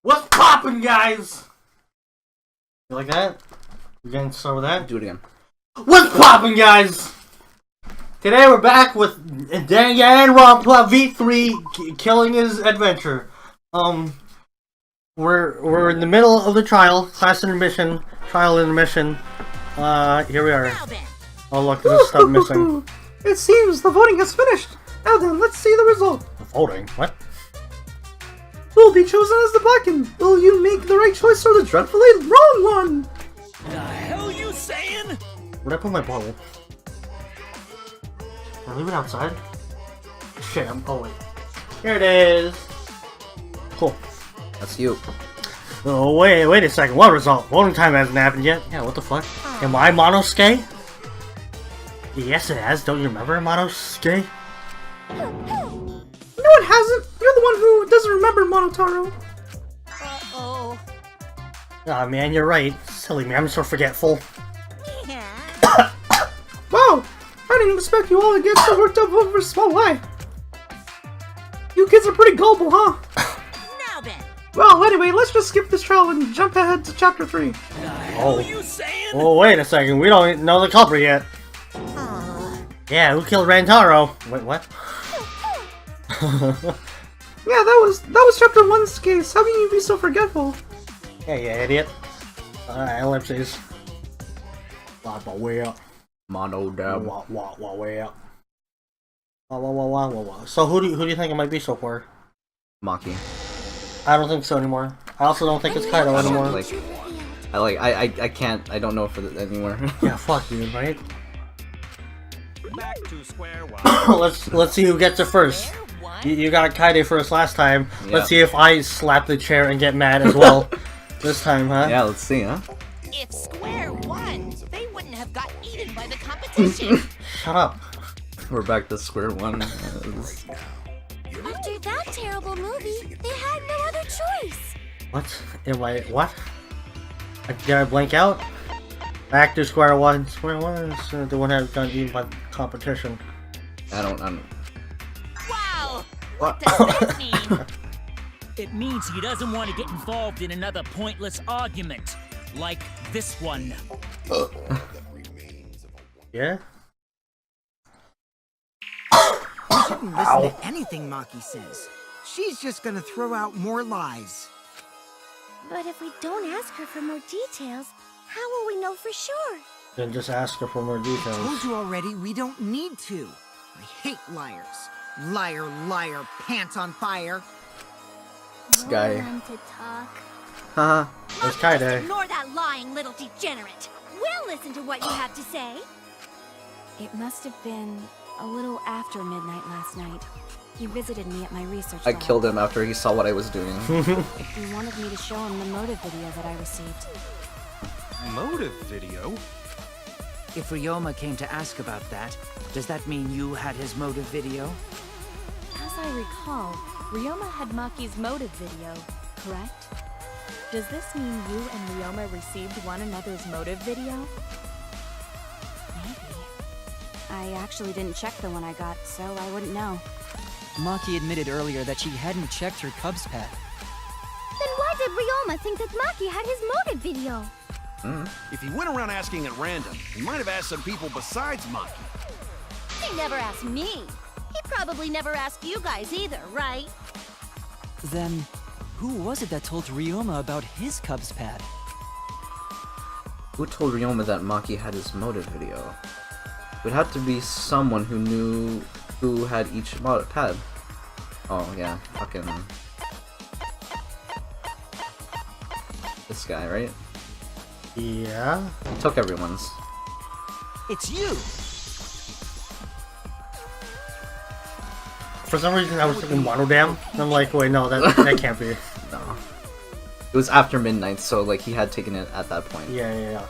What's poppin', guys? You like that? We're gonna start with that? Do it again. What's poppin', guys? Today we're back with Danganronpa V3 killing his adventure. We're in the middle of the trial, trial intermission. Here we are. Oh look, there's stuff missing. It seems the voting has finished. Now then, let's see the result. Voting? What? Who will be chosen as the Blackened? Will you make the right choice or the dreadfully wrong one? The hell you saying? Where'd I put my bottle? Can I leave it outside? Shit, oh wait. Here it is. Cool. That's you. Oh, wait a second. What result? Voting time hasn't happened yet. Yeah, what the fuck? Am I Monosuke? Yes, it has. Don't you remember Monosuke? No, it hasn't. You're the one who doesn't remember Monotaro. Uh-oh. Aw, man, you're right. Silly me, I'm so forgetful. Yeah. Wow, I didn't expect you all to get so worked up over a small lie. You kids are pretty gullible, huh? Now then. Well, anyway, let's just skip this trial and jump ahead to chapter 3. The hell you saying? Oh, wait a second. We don't know the culprit yet. Yeah, who killed Rantaro? Wait, what? Yeah, that was chapter 1's case. How can you be so forgetful? Yeah, you idiot. Ellipses. Way up. Mono dab. Way up. So who do you think it might be so far? Maki. I don't think so anymore. I also don't think it's Kaido anymore. I can't. I don't know for it anymore. Yeah, fuck you, right? Back to square one. let's see who gets it first. You got Kaide first last time. Yeah. Let's see if I slap the chair and get mad as well this time, huh? Yeah, let's see, huh? If Square won, they wouldn't have got eaten by the competition. Shut up. We're back to square one. After that terrible movie, they had no other choice. What? What? Did I blank out? Back to square one. Square one is the one that got eaten by the competition. I don't. Wow! What does that mean? It means he doesn't want to get involved in another pointless argument. Like this one. Yeah? You shouldn't listen to anything Maki says. She's just gonna throw out more lies. But if we don't ask her for more details, how will we know for sure? Then just ask her for more details. Told you already, we don't need to. I hate liars. Liar, liar, pants on fire. This guy. Time to talk. Haha. There's Just Kaide. ignore that lying little degenerate. We'll listen to what you have to say. It must have been a little after midnight last night. He visited me at my research I lab. killed him after he saw what I was doing. He wanted me to show him the motive video that I received. Motive video? If Ryoma came to ask about that, does that mean you had his motive video? As I recall, Ryoma had Maki's motive video, correct? Does this mean you and Ryoma received one another's motive video? Maybe. I actually didn't check the one I got, so I wouldn't know. Maki admitted earlier that she hadn't checked her Cubs pad. Then why did Ryoma think that Maki had his motive video? If he went around asking at random, he might have asked some people besides Maki. He never asked me. He probably never asked you guys either, right? Then, who was it that told Ryoma about his Cubs pad? Who told Ryoma that Maki had his motive video? It would have to be someone who knew who had each pad. Oh yeah, fucking this guy, right? Yeah? He took everyone's. It's you! For some reason I was thinking Monodam. And I'm like, wait, no, that can't be. No. It was after midnight, so like he had taken it at that point. Yeah.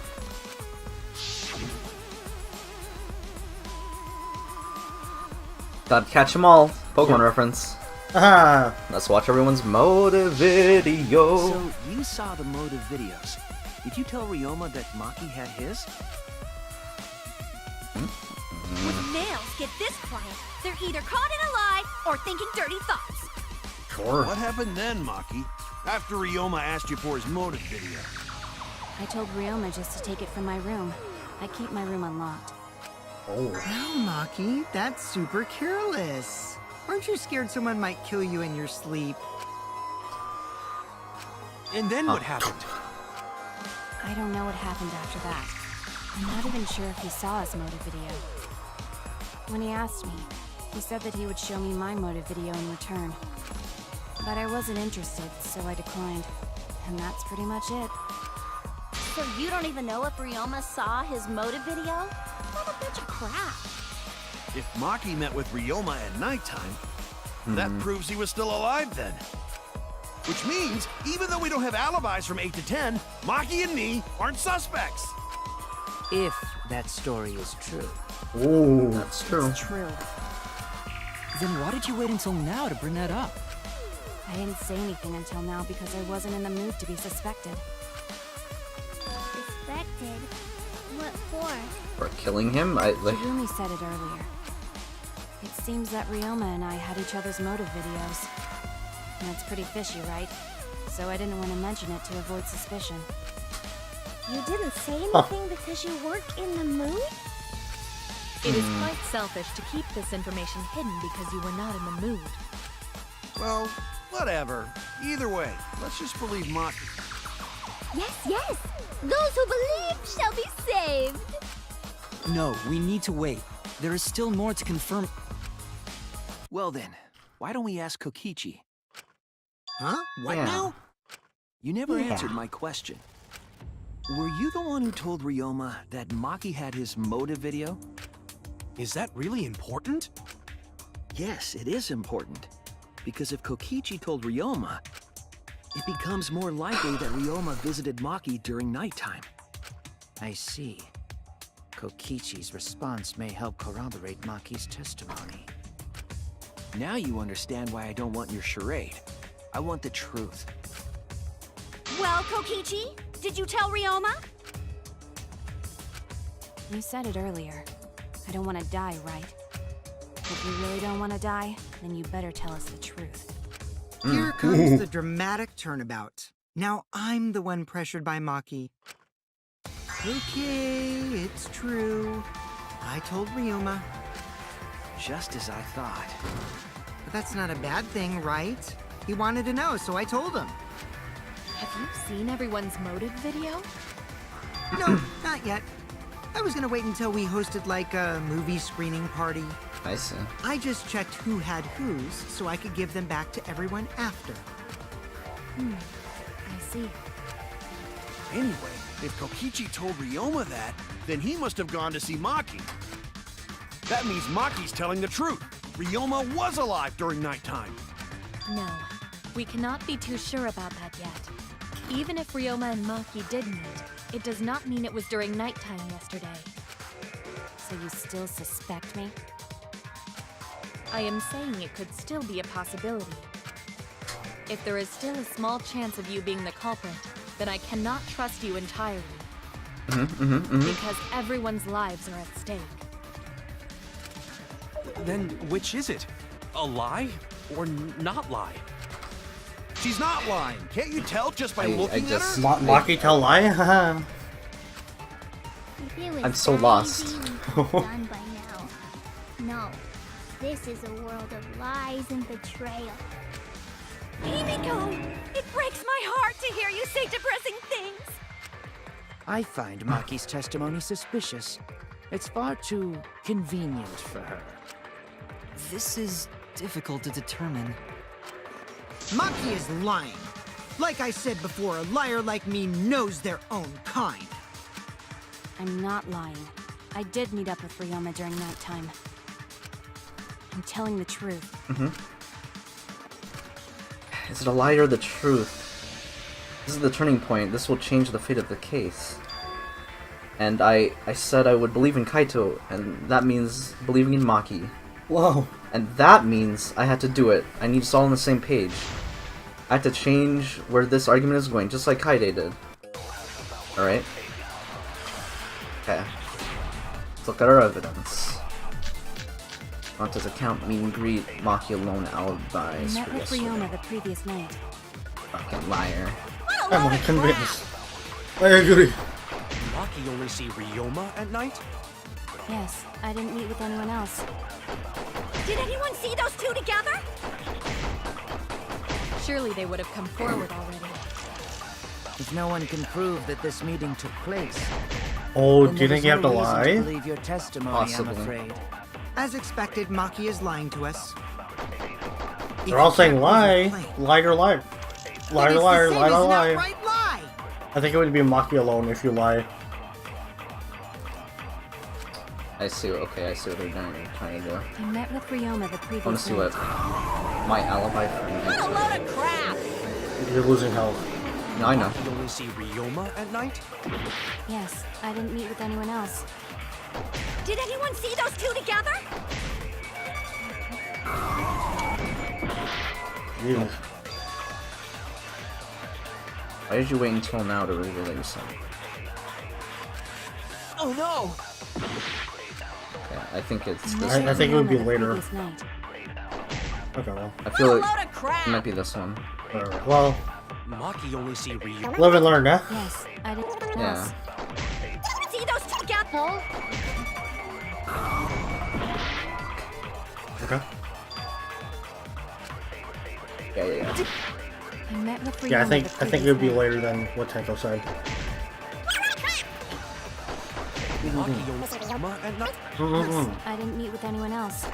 Gotta catch them all. Pokemon reference. Haha! Let's watch everyone's motive video. So, you saw the motive videos. Did you tell Ryoma that Maki had his? When males get this quiet, they're either caught in a lie or thinking dirty thoughts. Sure. What happened then, Maki? After Ryoma asked you for his motive video? I told Ryoma just to take it from my room. I keep my room unlocked. Oh. Wow, Maki, that's super careless. Aren't you scared someone might kill you in your sleep? And then what happened? I don't know what happened after that. I'm not even sure if he saw his motive video. When he asked me, he said that he would show me my motive video in return. But I wasn't interested, so I declined. And that's pretty much it. So you don't even know if Ryoma saw his motive video? What a bunch of crap. If Maki met with Ryoma at nighttime, that proves he was still alive then. Which means, even though we don't have alibis from 8 to 10, Maki and me aren't suspects. If that story is true. Ooh, that's true. It's true. Then why did you wait until now to bring that up? I didn't say anything until now because I wasn't in the mood to be suspected. Suspected? What for? For killing him? Kirumi said it earlier. It seems that Ryoma and I had each other's motive videos. That's pretty fishy, right? So I didn't want to mention it to avoid suspicion. You didn't say anything because you weren't in the mood? It is quite selfish to keep this information hidden because you were not in the mood. Well, whatever. Either way, let's just believe Maki. Yes, yes! Those who believe shall be saved! No, we need to wait. There is still more to confirm. Well then, why don't we ask Kokichi? Huh? What Yeah. now? You never Yeah. answered my question. Were you the one who told Ryoma that Maki had his motive video? Is that really important? Yes, it is important. Because if Kokichi told Ryoma, it becomes more likely that Ryoma visited Maki during nighttime. I see. Kokichi's response may help corroborate Maki's testimony. Now you understand why I don't want your charade. I want the truth. Well, Kokichi, did you tell Ryoma? You said it earlier. I don't want to die, right? If you really don't want to die, then you better tell us the truth. Here comes the dramatic turnabout. Now I'm the one pressured by Maki. Okay, it's true. I told Ryoma. Just as I thought. But that's not a bad thing, right? He wanted to know, so I told him. Have you seen everyone's motive video? No, not yet. I was gonna wait until we hosted like a movie screening party. I see. I just checked who had whose so I could give them back to everyone after. I see. Anyway, if Kokichi told Ryoma that, then he must have gone to see Maki. That means Maki's telling the truth. Ryoma was alive during nighttime. No, we cannot be too sure about that yet. Even if Ryoma and Maki did meet, it does not mean it was during nighttime yesterday. So you still suspect me? I am saying it could still be a possibility. If there is still a small chance of you being the culprit, then I cannot trust you entirely. Because everyone's lives are at stake. Then which is it? A lie or not lie? She's not lying. Can't you tell just by looking at her? Maki tell lie? If it was I'm so that lost. easy, we'd be done by now. No, this is a world of lies and betrayal. Himiko! It breaks my heart to hear you say depressing things! I find Maki's testimony suspicious. It's far too convenient for her. This is difficult to determine. Maki is lying. Like I said before, a liar like me knows their own kind. I'm not lying. I did meet up with Ryoma during nighttime. I'm telling the truth. Is it a lie or the truth? This is the turning point. This will change the fate of the case. And I said I would believe in Kaito, and that means believing in Maki. Whoa. And that means I had to do it. I need us all on the same page. I had to change where this argument is going, just like Kaide did. Alright? Okay. Let's look at our evidence. On his account, meet and greet, Maki alone alibis Met for with yesterday. Ryoma the previous night. Fucking liar. I'm unconvinced. I agree. Maki only see Ryoma at night? Yes, I didn't meet with anyone else. Did anyone see those two together? Surely they would have come forward already. If no one can prove that this meeting took place, Oh, then do you there think is you have to no reason lie? believe your testimony, Possibly. I'm afraid. As expected, Maki is lying to us. They're all saying lie. Liar, liar. Liar, liar, liar, liar. Outright lie. I think it would be Maki alone if you lie. I see. Okay, I see what they're trying to do. I met with Ryoma the previous I want to see night. what my alibi for What a load of crap! You're losing health. No, I know. Maki only see Ryoma at night? Yes, I didn't meet with anyone else. Did anyone see those two together? Jesus. Why did you wait until now to reveal yourself? Oh no! Okay, I think it's I this met I with think it would be Ryoma the later. previous night. Okay, well. I feel What a like load of crap! it might be this one. Whatever. Well, Maki only see Ryoma. live and learn, huh? Yes, I didn't. Yeah. See those two together? Okay. Yeah. I met with Ryoma Yeah, I the think it previous would be night. later than what Tenko said. Maki only see Ryoma at night? Mm-hmm. I didn't meet with anyone else.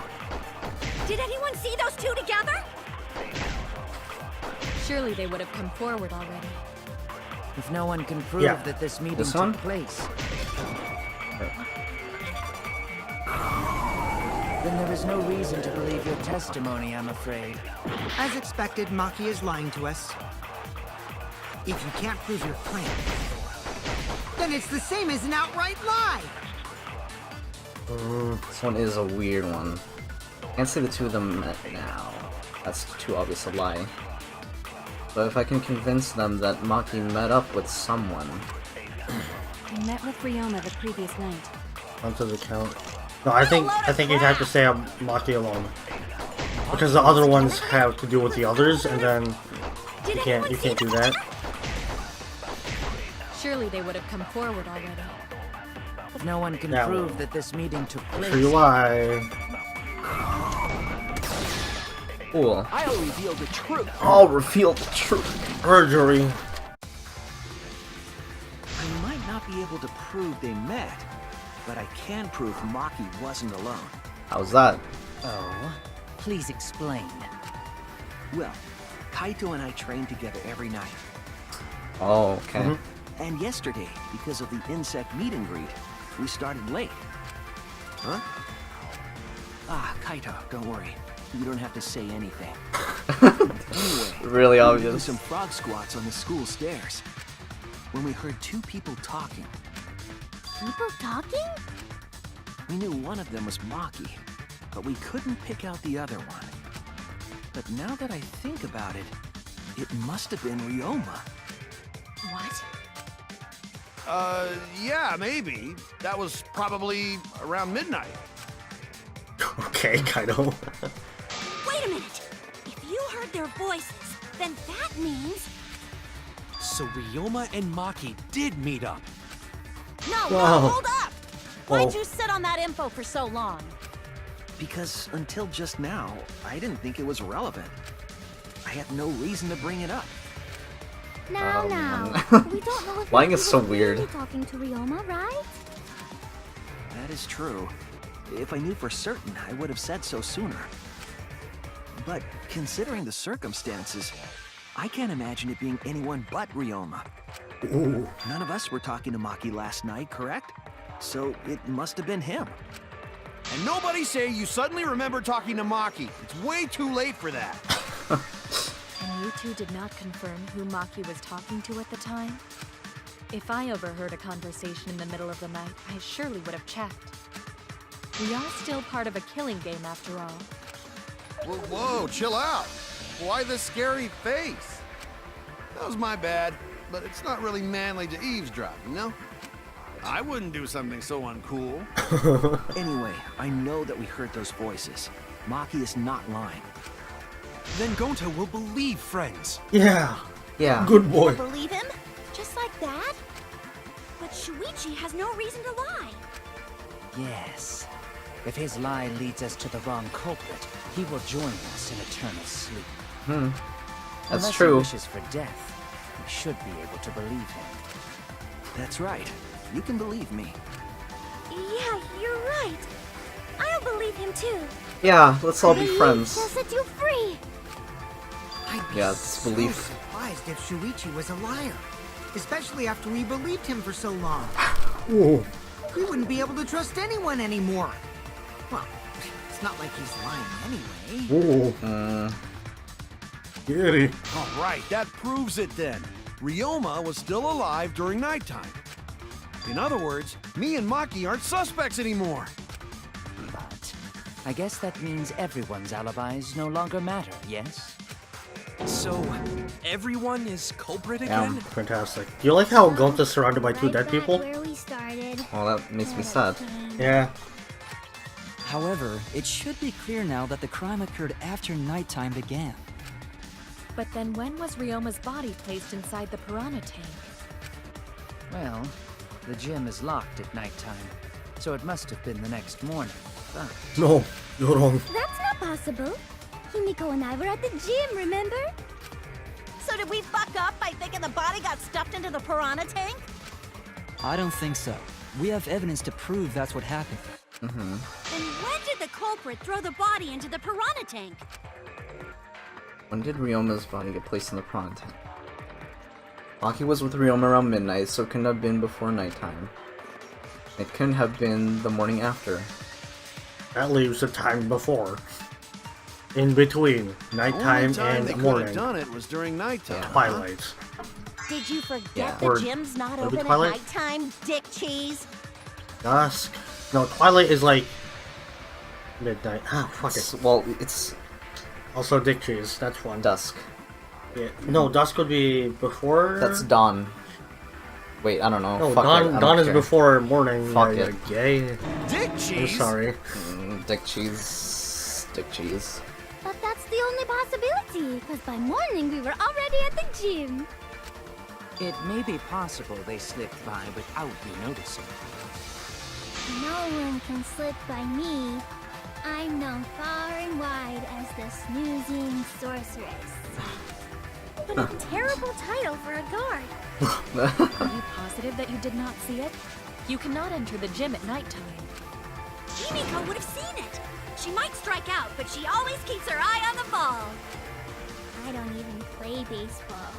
Did anyone see those two together? Surely they would have come forward already. If no one can prove Yeah. that this meeting This took one? place, then there is no reason to believe your testimony, I'm afraid. As expected, Maki is lying to us. If you can't prove your claim, then it's the same as an outright lie. This one is a weird one. Can't say the two of them met now. That's too obvious a lie. But if I can convince them that Maki met up with someone. I met with Ryoma the previous night. Onto the count. No, I think you'd have to say I'm Maki alone. Because the other ones have to do with the others, and then you can't do that. Surely they would have come forward already. If no one can That prove one. that this meeting took place, Sure you lie. Cool. I'll reveal the truth. I'll reveal the truth. Perjury. I might not be able to prove they met, but I can prove Maki wasn't alone. How's that? Oh, please explain. Well, Kaito and I train together every night. Oh, okay. And yesterday, because of the insect meet and greet, we started late. Huh? Ah, Kaito, don't worry. You don't have to say anything. Anyway, Really we were obvious. doing some frog squats on the school stairs when we heard two people talking. People talking? We knew one of them was Maki, but we couldn't pick out the other one. But now that I think about it, it must have been Ryoma. What? Yeah, maybe. That was probably around midnight. Okay, Kaido. Wait a minute! If you heard their voices, then that means... So Ryoma and Maki did meet up. No, Whoa. hold up! Whoa. Why'd you sit on that info for so long? Because until just now, I didn't think it was relevant. I had no reason to bring it up. Now, Um, we don't know if Lying Maki is so was weird. really talking to Ryoma, right? That is true. If I knew for certain, I would have said so sooner. But considering the circumstances, I can't imagine it being anyone but Ryoma. Ooh. None of us were talking to Maki last night, correct? So it must have been him. And nobody say you suddenly remember talking to Maki. It's way too late for that. And you two did not confirm who Maki was talking to at the time? If I overheard a conversation in the middle of the night, I surely would have checked. We are still part of a killing game after all. Whoa, whoa, chill out. Why the scary face? That was my bad, but it's not really manly to eavesdrop, you know? I wouldn't do something so uncool. Anyway, I know that we heard those voices. Maki is not lying. Then Gonta will believe friends. Yeah. Yeah. Good boy. Believe him? Just like that? But Shuichi has no reason to lie. Yes. If his lie leads us to the wrong culprit, he will join us in eternal sleep. That's Unless true. he wishes for death, we should be able to believe him. That's right. You can believe me. Yeah, you're right. I'll believe him too. Yeah, let's all be Belief friends. will set you free. I'd be Yeah, it's so belief. surprised if Shuichi was a liar. Especially after we believed him for so long. Ooh. We wouldn't be able to trust anyone anymore. Well, it's not like he's lying anyway. Ooh. Giddy. All right, that proves it then. Ryoma was still alive during nighttime. In other words, me and Maki aren't suspects anymore. But I guess that means everyone's alibis no longer matter, yes? So, everyone is culprit Yeah, again? fantastic. Do you like how Gonta's surrounded by two dead people? Where we started. Well, that makes me sad. Yeah. However, it should be clear now that the crime occurred after nighttime began. But then when was Ryoma's body placed inside the piranha tank? Well, the gym is locked at nighttime, so it must have been the next morning. But No, you're wrong. That's not possible. Himiko and I were at the gym, remember? So did we fuck up by thinking the body got stuffed into the piranha tank? I don't think so. We have evidence to prove that's what happened. Then when did the culprit throw the body into the piranha tank? When did Ryoma's body get placed in the piranha tank? Maki was with Ryoma around midnight, so it couldn't have been before nighttime. It couldn't have been the morning after. That leaves the time before. In between nighttime Only time and they could morning. have done it was during nighttime. Twilight. Did you forget Yeah. the Or gym's not maybe open at Twilight? nighttime, dick cheese? Dusk. No, twilight is like midnight. Ah, fuck it. Well, it's Also dick cheese. That's one. dusk. Yeah. No, dusk would be before. That's dawn. Wait, I don't know. No, Fuck it, I dawn. don't Dawn is care. before morning. Fuck you're it. Gay. Dick I'm cheese? sorry. Dick cheese. Dick cheese. But that's the only possibility, because by morning we were already at the gym. it may be possible they slipped by without you noticing. No one can slip by me. I'm known far and wide as the snoozing sorceress. What a terrible title for a guard. Are you positive that you did not see it? You cannot enter the gym at nighttime. Himiko would have seen it. She might strike out, but she always keeps her eye on the ball. I don't even play baseball.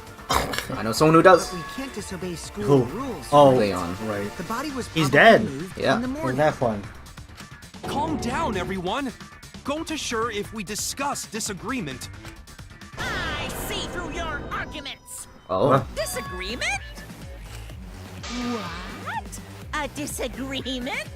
I know someone who does. But we can't disobey school Who? rules. Oh, Leon. right. The body was He's probably dead. moved Yeah. in the Wasn't morning. that fun? Calm down, everyone. Gonta sure if we discuss disagreement. I see through your arguments. Oh. Disagreement? What? A disagreement?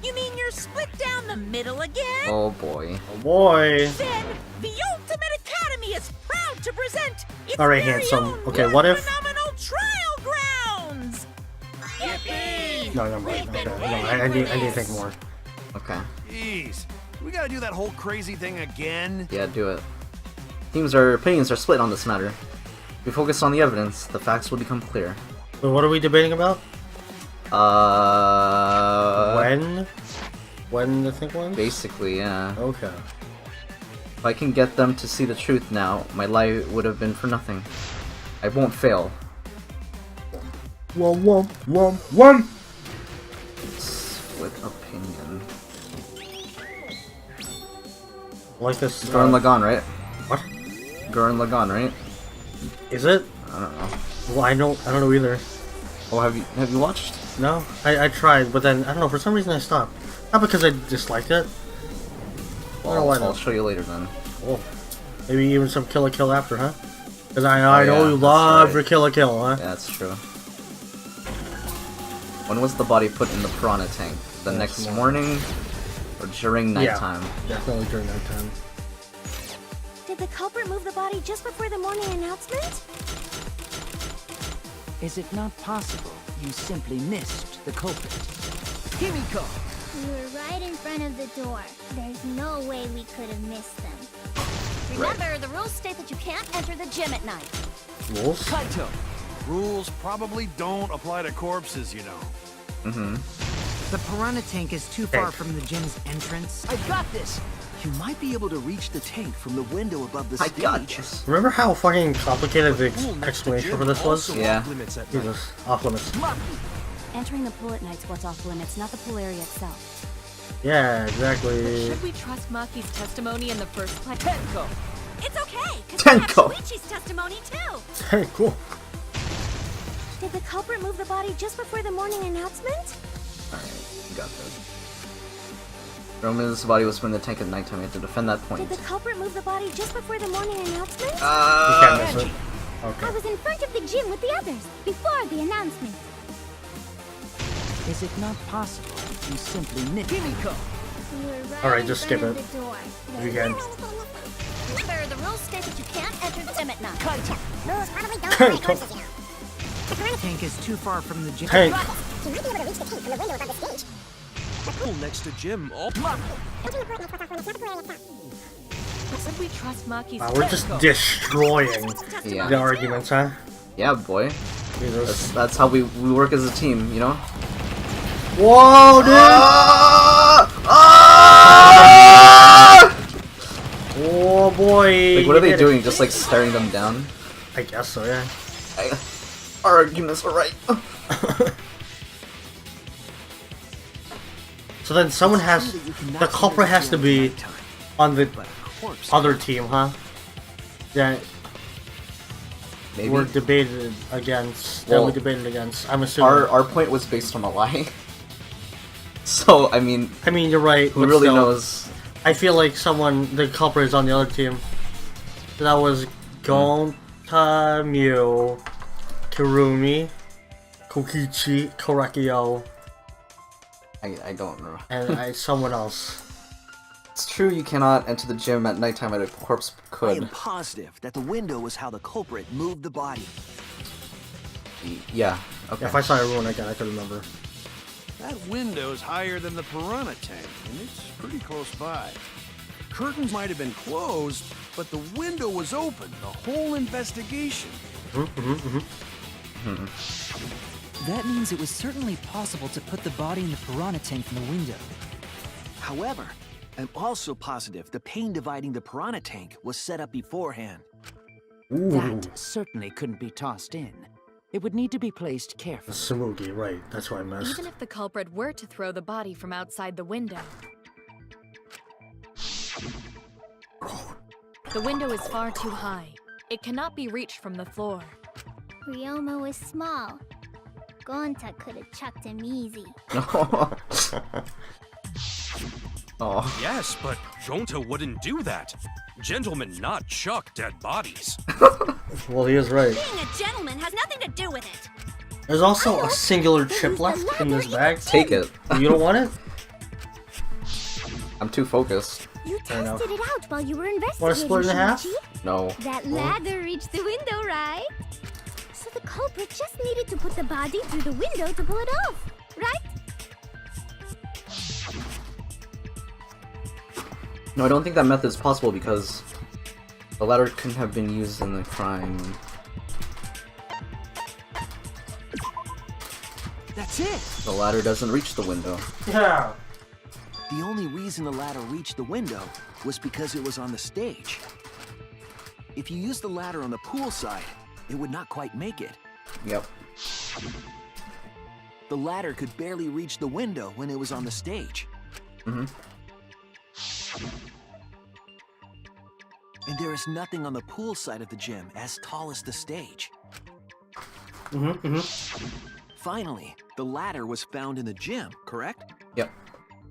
You mean you're split down the middle again? Oh boy. Oh boy. Then the Ultimate Academy is proud to present its All right, very handsome. own Okay, what if? phenomenal trial grounds. Yippee! No, never mind. Okay. No, I need to think more. Okay. Jeez. We gotta do that whole crazy thing again? Yeah, do it. Opinions are split on this matter. If we focus on the evidence, the facts will become clear. So what are we debating about? When? When the thing was? Basically, yeah. Okay. If I can get them to see the truth now, my lie would have been for nothing. I won't fail. One. Split opinion. Like this. Gurren Lagann, right? What? Gurren Lagann, right? Is it? I don't know. Well, I don't know either. Oh, have you watched? No, I tried, but then I don't know. For some reason, I stopped. Not because I disliked it. Well, I'll show you later then. Cool. Maybe even some Kill la Kill after, huh? Because I know yeah, you that's love right. your Kill la Kill, huh? Yeah, that's true. When was the body put in the piranha tank? The next morning? Or during nighttime? Yeah, definitely during nighttime. Did the culprit move the body just before the morning announcement? Is it not possible you simply missed the culprit. Himiko! We were right in front of the door. There's no way we could have missed them. Remember, the rules state that you can't enter the gym at night. Rules? Kaito! Rules probably don't apply to corpses, you know. Mm-hmm. The piranha tank is too far from the gym's entrance. I got this! You might be able to reach the tank from the window above the I stage. got this. Remember how fucking complicated the explanation for this was? Yeah. Jesus, off limits. Entering the pool at night's what's off limits, not the pool area itself. Yeah, But exactly. should we trust Maki's testimony in the first place? Tenko! It's okay, because we have Tenko. Shuichi's testimony too. Hey, cool. Did the culprit move the body just before the morning announcement? Alright, you got this. Roman's body was put in the tank at nighttime. We have to defend that point. Did the culprit move the body just before the morning announcement? You can't miss it. I Okay. was in front of the gym with the others, before the announcement. Is it not possible you simply missed Himiko? We were right Alright, in just front skip of it. the door. If you can. Remember, the rules state that you can't enter the gym at night. Kaito! Rules probably don't Tank. apply horses, you know. The piranha Tank is too far from the gym. Tank. You might be able to reach the tank from the window above the stage. Pool next to gym. Oh, Entering the pool at night's what's off limits, not the pool area itself. But should we trust Maki's Wow, we're just destroying Yeah. the arguments, huh? Yeah, boy. Jesus. That's how we work as a team, you know? Whoa, dude! Oh boy! Like, what are you they did doing? it. Just like staring them down? I guess so, yeah. Our arguments are right. So then someone has... The culprit has to be on the other team, huh? That Maybe. we're debated against. Well, that we debated against. I'm assuming. Our point was based on a lie. So, I mean, you're right. who but really still, knows? I feel like the culprit is on the other team. That was Gonta, Mew, Kirumi, Kokichi, Korakio, I don't know. and someone else. It's true you cannot enter the gym at nighttime and a corpse I could. am positive that the window was how the culprit moved the body. Yeah, okay. If I saw everyone again, I could remember. That window's higher than the piranha tank, and it's pretty close by. Curtains might have been closed, but the window was open the whole investigation. That means it was certainly possible to put the body in the piranha tank from the window. However, I'm also positive the pane dividing the piranha tank was set up beforehand. That certainly couldn't be tossed in. It would need to be placed carefully. Samugi, right? That's what I missed. Even if the culprit were to throw the body from outside the window, the window is far too high. It cannot be reached from the floor. Ryoma was small. Gonta could have chucked him easy. Oh. Yes, but Gonta wouldn't do that. Gentlemen not chuck dead bodies. Well, he is right. Being a gentleman has nothing to do with it. There's also a singular chip left in this bag. Take it. You don't want it? I'm too focused. You tested it out while you were investigating, Want to split it in half? Shuichi. No. That ladder reached the window, right? So the culprit just needed to put the body through the window to pull it off, right? No, I don't think that method is possible because the ladder couldn't have been used in the crime. That's it! The ladder doesn't reach the window. Yeah. The only reason the ladder reached the window was because it was on the stage. If you used the ladder on the pool side, it would not quite make it. Yep. The ladder could barely reach the window when it was on the stage. Mhm. And there is nothing on the pool side of the gym as tall as the stage. Finally, the ladder was found in the gym, correct? Yep.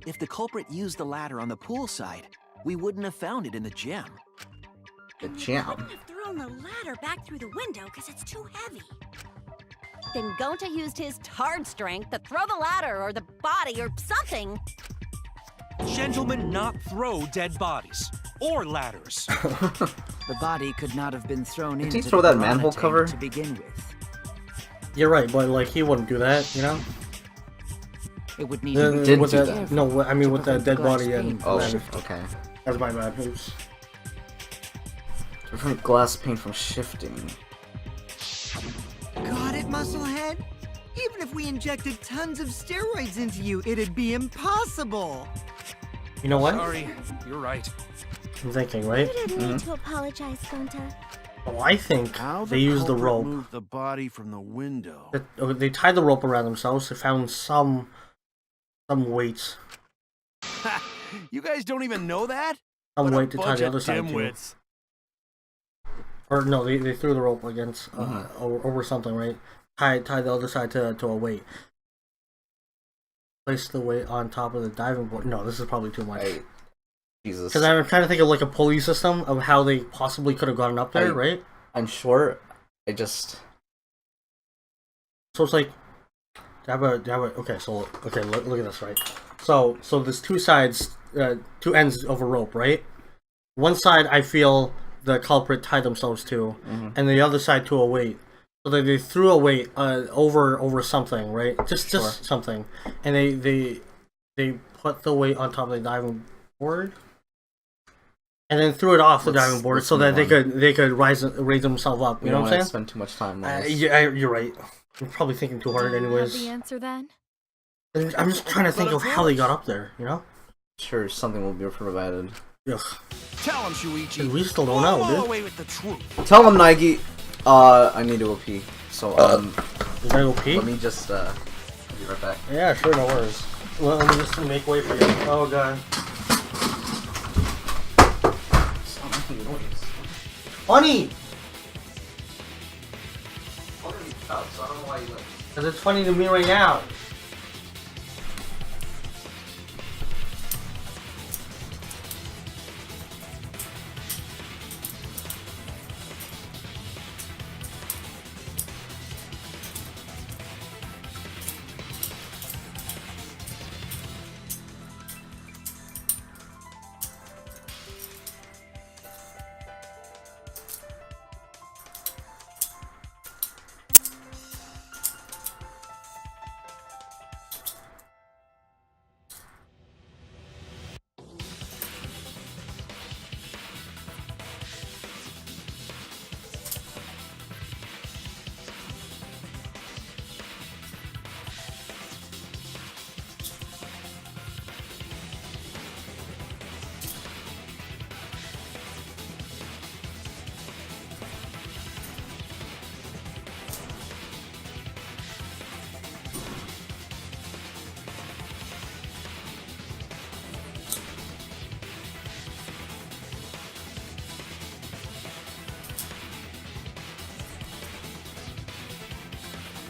If the culprit used the ladder on the pool side, we wouldn't have found it in the gym. The Couldn't jam. have thrown the ladder back through the window because it's too heavy. Then Gonta used his hard strength to throw the ladder or the body or something. Gentlemen not throw dead bodies. Or ladders. The body could not have been thrown Did into he throw the that piranha manhole tank cover? to begin with. You're right, but like he wouldn't do that, you know. It would need Didn't with do that, that. no, I mean with the prevent the dead glass body and. pane. Oh, and- okay. That's my bad. Oops. To prevent glass pane from shifting. Got it, Musclehead? Even if we injected tons of steroids into you, it'd be impossible. You know what? Sorry, you're right. I'm thinking, right? You didn't need to apologize, Gonta. Oh, I think How they used the culprit rope. moved the body from the window. They tied the rope around themselves. They found some weights. You guys don't even know that? Some What a weight to tie bunch the of other side to. dimwits. Or no, they threw the rope against over something, right? Tie the other side to a weight. Place the weight on top of the diving board. No, this is probably too much. Right. Jesus. Because I'm trying to think of like a pulley system of how they possibly could have gotten up there, right? I'm sure. I just. So it's like, okay, look at this, right? So there's two sides, two ends of a rope, right? One side I feel the culprit tied themselves to, and the other side to a weight. So they threw a weight over something, right? Just something, and they put the weight on top of the diving board, and then threw it off the diving board so that they could raise themselves up. You know what I'm saying? Spend too much time on this. Yeah, you're right. I'm probably thinking too hard, Do you have anyways. the answer then? I'm just trying to think of how they got up there. You know? Sure, something will be provided. Ugh. Tell him, Shuichi. Dude, we still don't Go know, all dude. the way with the truth. Tell him, Nike. I need to go pee. So You gotta go pee? let me just I'll be right back. Yeah, sure, no worries. Well, let me just make way for you. Oh god. Stop making noise. Funny! So I don't know why you like. Because it's funny to me right now.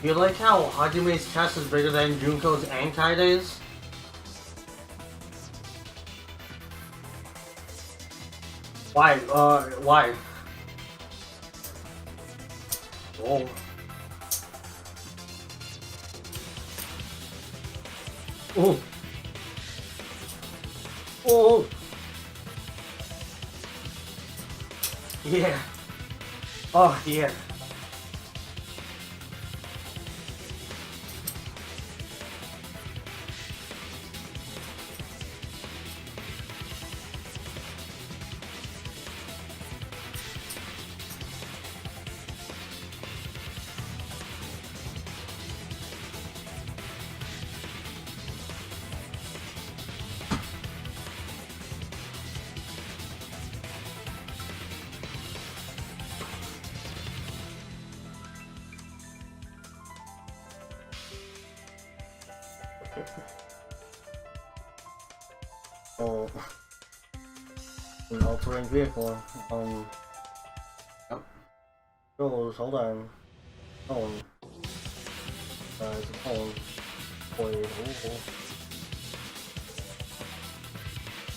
You like how Hajime's chest is bigger than Junko's and Kaide's? Why? Why? Oh. Oh. Oh. Yeah. Oh, yeah. Oh, an all-terrain vehicle. Yep. Goes. Hold on. Phone. It's a phone. Wait.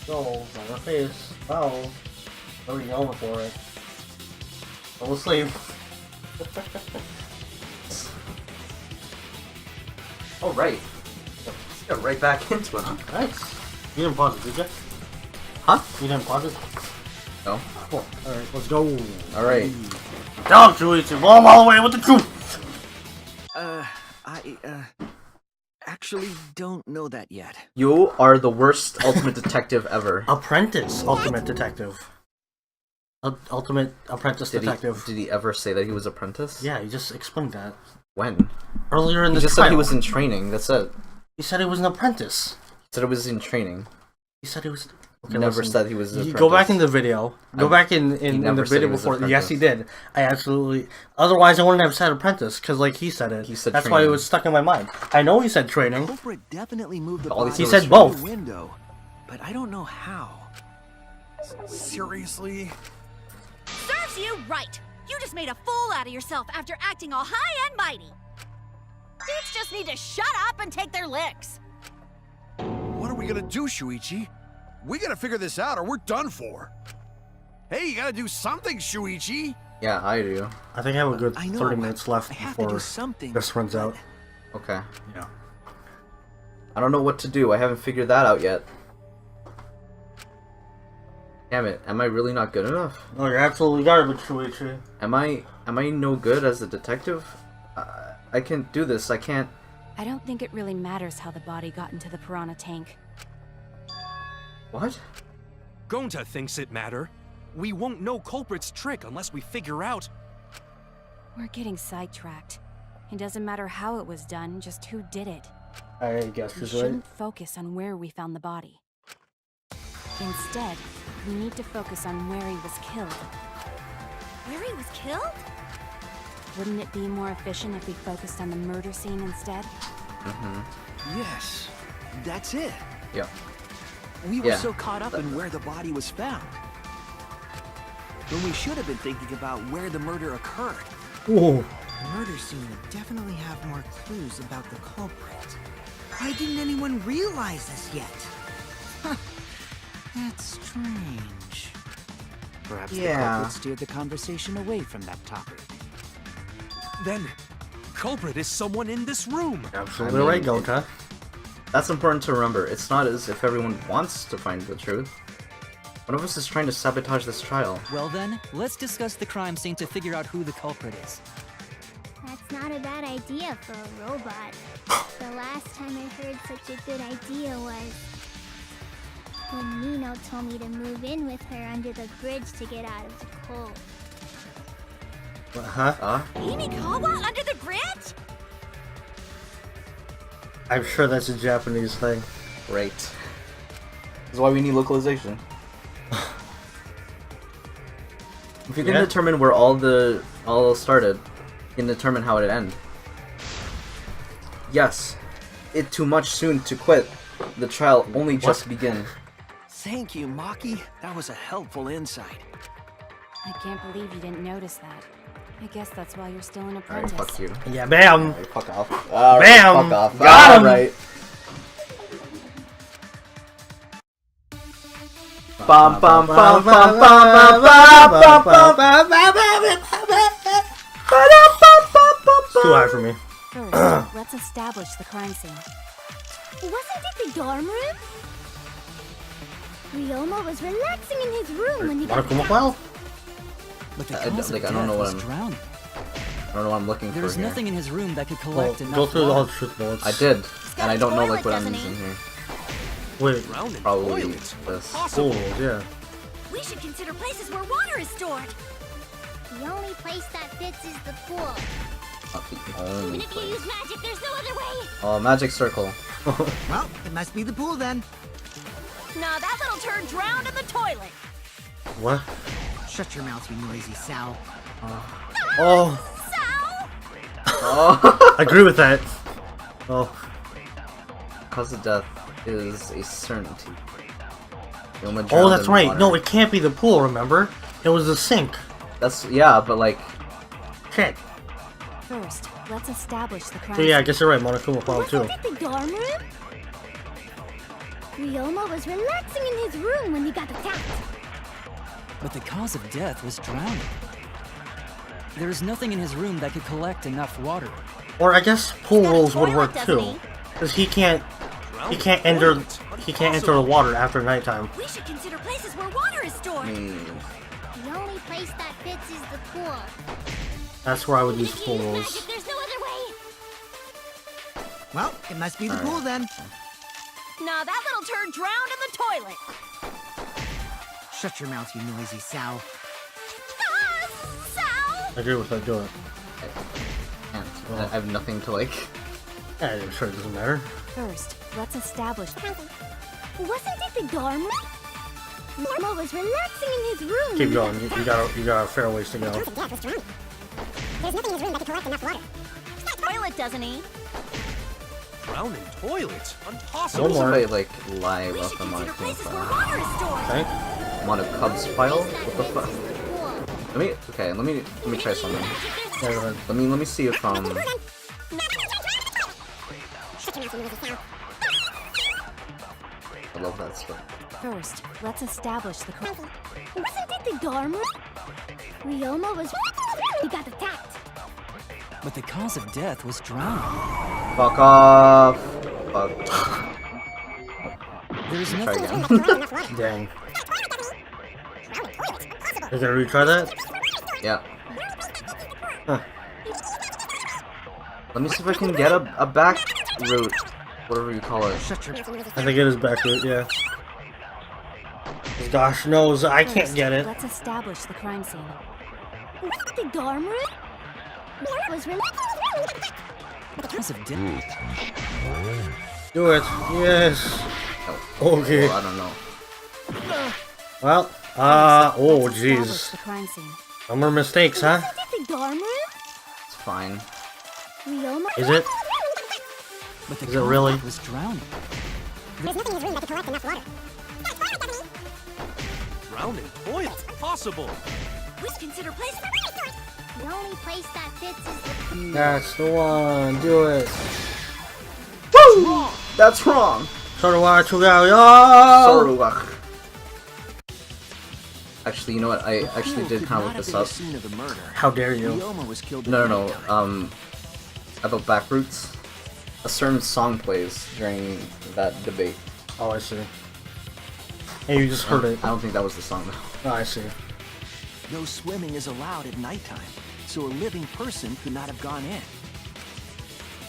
Go. On her face. Wow. Already going for it. Go to sleep. Oh right. Let's get right back into it. Huh? Nice. You didn't pause it, did you? Huh? You didn't pause it? No. Cool. Alright, let's go. Alright. Tell him, Shuichi. Blow him all the way with the truth. I actually don't know that yet. You are the worst ultimate detective ever. Apprentice ultimate detective. Ultimate apprentice detective. Did he ever say that he was apprentice? Yeah, he just explained that. When? Earlier in he this just trial. said he was in training, that's it. He said he was an apprentice. He said it was in training. He said he was... Okay, he never listen. said he was an apprentice. Go back in the video. Go back in the video before. Yes, he did. I absolutely... Otherwise, I wouldn't have said apprentice, because like he said it. He said That's training. why it was stuck in my mind. I know he said training. The culprit definitely moved the All body he said through both. the window, but I don't know how. Seriously? Serves you right! You just made a fool out of yourself after acting all high and mighty! Dudes just need to shut up and take their licks! What are we gonna do, Shuichi? We gotta figure this out or we're done for. Hey, you gotta do something, Shuichi! Yeah, I do. I think I have a good I know, 30 minutes left I have to before do something, this runs out. Okay. Yeah. I don't know what to do. I haven't figured that out yet. Damn it, am I really not good enough? No, you're absolutely garbage, Shuichi. Am I no good as a detective? I can't do this, I can't... I don't think it really matters how the body got into the piranha tank. What? Gonta thinks it matter. We won't know culprit's trick unless we figure out... We're getting sidetracked. It doesn't matter how it was done, just who did it. I guess We she's right. shouldn't focus on where we found the body. Instead, we need to focus on where he was killed. Where he was killed? Wouldn't it be more efficient if we focused on the murder scene instead? Yes, that's it. Yeah. We were Yeah. so caught up in where the body was found. When we should have been thinking about where the murder occurred. Ooh. The murder scene would definitely have more clues about the culprit. Why didn't anyone realize this yet? Huh. That's strange. Perhaps the Yeah. culprit steered the conversation away from that topic. Then, culprit is someone in this room. Absolutely right, Gonta. That's important to remember. It's not as if everyone wants to find the truth. One of us is trying to sabotage this trial. Well then, let's discuss the crime scene to figure out who the culprit is. That's not a bad idea for a robot. The last time I heard such a good idea was when Nino told me to move in with her under the bridge to get out of the cold. Huh? Himikawa under the bridge? I'm sure that's a Japanese thing. Right. This is why we need localization. If you can determine where all started, you can determine how it'd end. Yes, it's too much soon to quit. The trial only just began. Thank you, Maki. That was a helpful insight. I can't believe you didn't notice that. I guess that's why you're still an Alright, apprentice. fuck you. Yeah, bam! Alright, fuck off. Alright, Bam! fuck off. Got him! Alright. Bum bum bum bum bum bum bum bum. It's too high for me. First, let's establish the crime scene. Wasn't it the dorm room? Ryoma was relaxing in his room when he got attacked. But the I cause of don't death know what was I'm. drowning. I don't know what I'm looking for There's here. nothing in his room that could Well, collect enough go through all water. the truth bullets. I did, and I don't know like toilet, what I'm doesn't using here. Wait, Probably this. cool, yeah. We should consider places where water is stored. The only place that fits is the pool. Not the only Even if you place. use magic, there's no other way. Oh, magic circle. Well, it must be the pool then. Nah, that little turd drowned in the toilet. What? Shut your mouth, you noisy sow. Oh. Oh. I agree with that. Oh. Cause of death is a certainty. Oh, that's right. No, it can't be the pool, remember? It was the sink. That's, yeah, but like... Shit. First, let's establish the crime So yeah, I scene. guess you're right, Monokuma Clown too. Wasn't it the dorm room? Ryoma was relaxing in his room when he got attacked. But the cause of death was drowning. There's nothing in his room that could collect enough water. Or I guess pool rules would work doesn't too. he? Because he can't enter the water after nighttime. We should consider places where water is stored. The only place that fits is the pool. That's where I would use If pool you use rules. magic, there's no other way. Well, it must be the pool then. Nah, that little turd drowned in the toilet. Shut your mouth, you noisy sow. Sal! I agree with that. Do it. I have nothing to like. Yeah, I'm sure it doesn't matter. First, let's establish. Wasn't it the Garma? Garma was relaxing in his room. Keep going. You got a fair ways to go. There's nothing in his room that could collect enough water. Toilet, doesn't he? Drowning toilets? No Impossible. more. Somebody like live We up should on my consider places where profile. water is stored. Okay. Want a Cubs file? What the fuck? Let me try something. Yeah, go ahead. Let me see if I love that stuff. First, let's establish the. Wasn't it the Garma? Ryoma was. He got attacked. But the cause of death was drowning. Fuck off. Fuck. There's Try nothing. again. Dang. You gonna retry that? Yeah. Huh. Let me see if I can get a back route. Whatever you call it. I think it is back route, yeah. Gosh knows, I can't get it. Let's establish the crime scene. The Garma was The cause of death. Do it, yes. Okay. Well, I don't know. Well, oh Let's establish jeez. the crime scene. No more mistakes, huh? Wasn't it the Garma? It's fine. Ryoma. Is it? But the Is it cause of really? death was drowning. There's nothing in his room that could collect enough water. Drowning toilets? Impossible. We should consider places. The only place that fits is the. That's the one. Do it. Woo! That's wrong. Sorry, to go. Yo! Sorry. Actually, you know what? I actually did kind of look this up. Scene of the murder. How dare you? Ryoma was killed in No. nighttime. About back routes. A certain song plays during that debate. Oh, I see. Hey, you just heard it. I don't think that was the song though. Oh, I see. No swimming is allowed at nighttime, so a living person could not have gone in.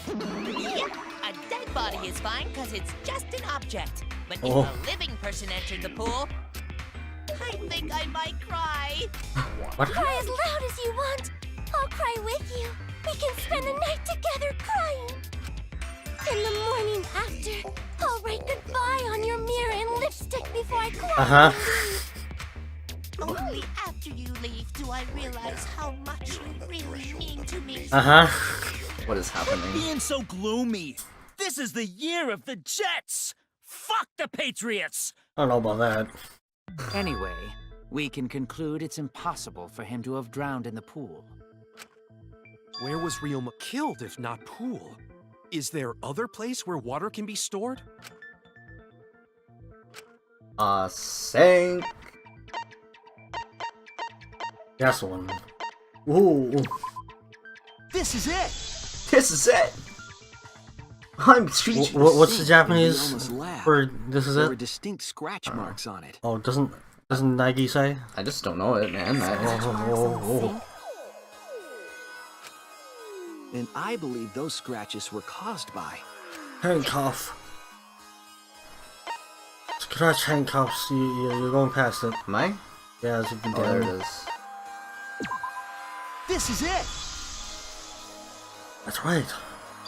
Yep, a dead body is fine because it's just an object. But if Oh. a living person entered the pool, I think I might cry. What? Cry as loud as you want. I'll cry with you. We can spend the night together crying. In the morning after, I'll write goodbye on your mirror in lipstick before I cry. Uh-huh. Only after you leave do I realize how much you really mean to me. Uh-huh. What is happening? Being so gloomy. This is the year of the Jets. Fuck the Patriots. I don't know about that. Anyway, we can conclude it's impossible for him to have drowned in the pool. Where was Ryoma killed if not pool? Is there other place where water can be stored? Sink. That's the one. Ooh. This is it! This is it! I'm speechless. What's the Japanese Ryoma's lab. for this is There were it? distinct scratch marks on it. Oh, doesn't Nike say? I just don't know it, man. Oh. And I believe those scratches were caused by... Handcuff. Scratch handcuffs. You're going past it. Am I? Yeah, as you can Oh, there it tell. is. This is it! That's right.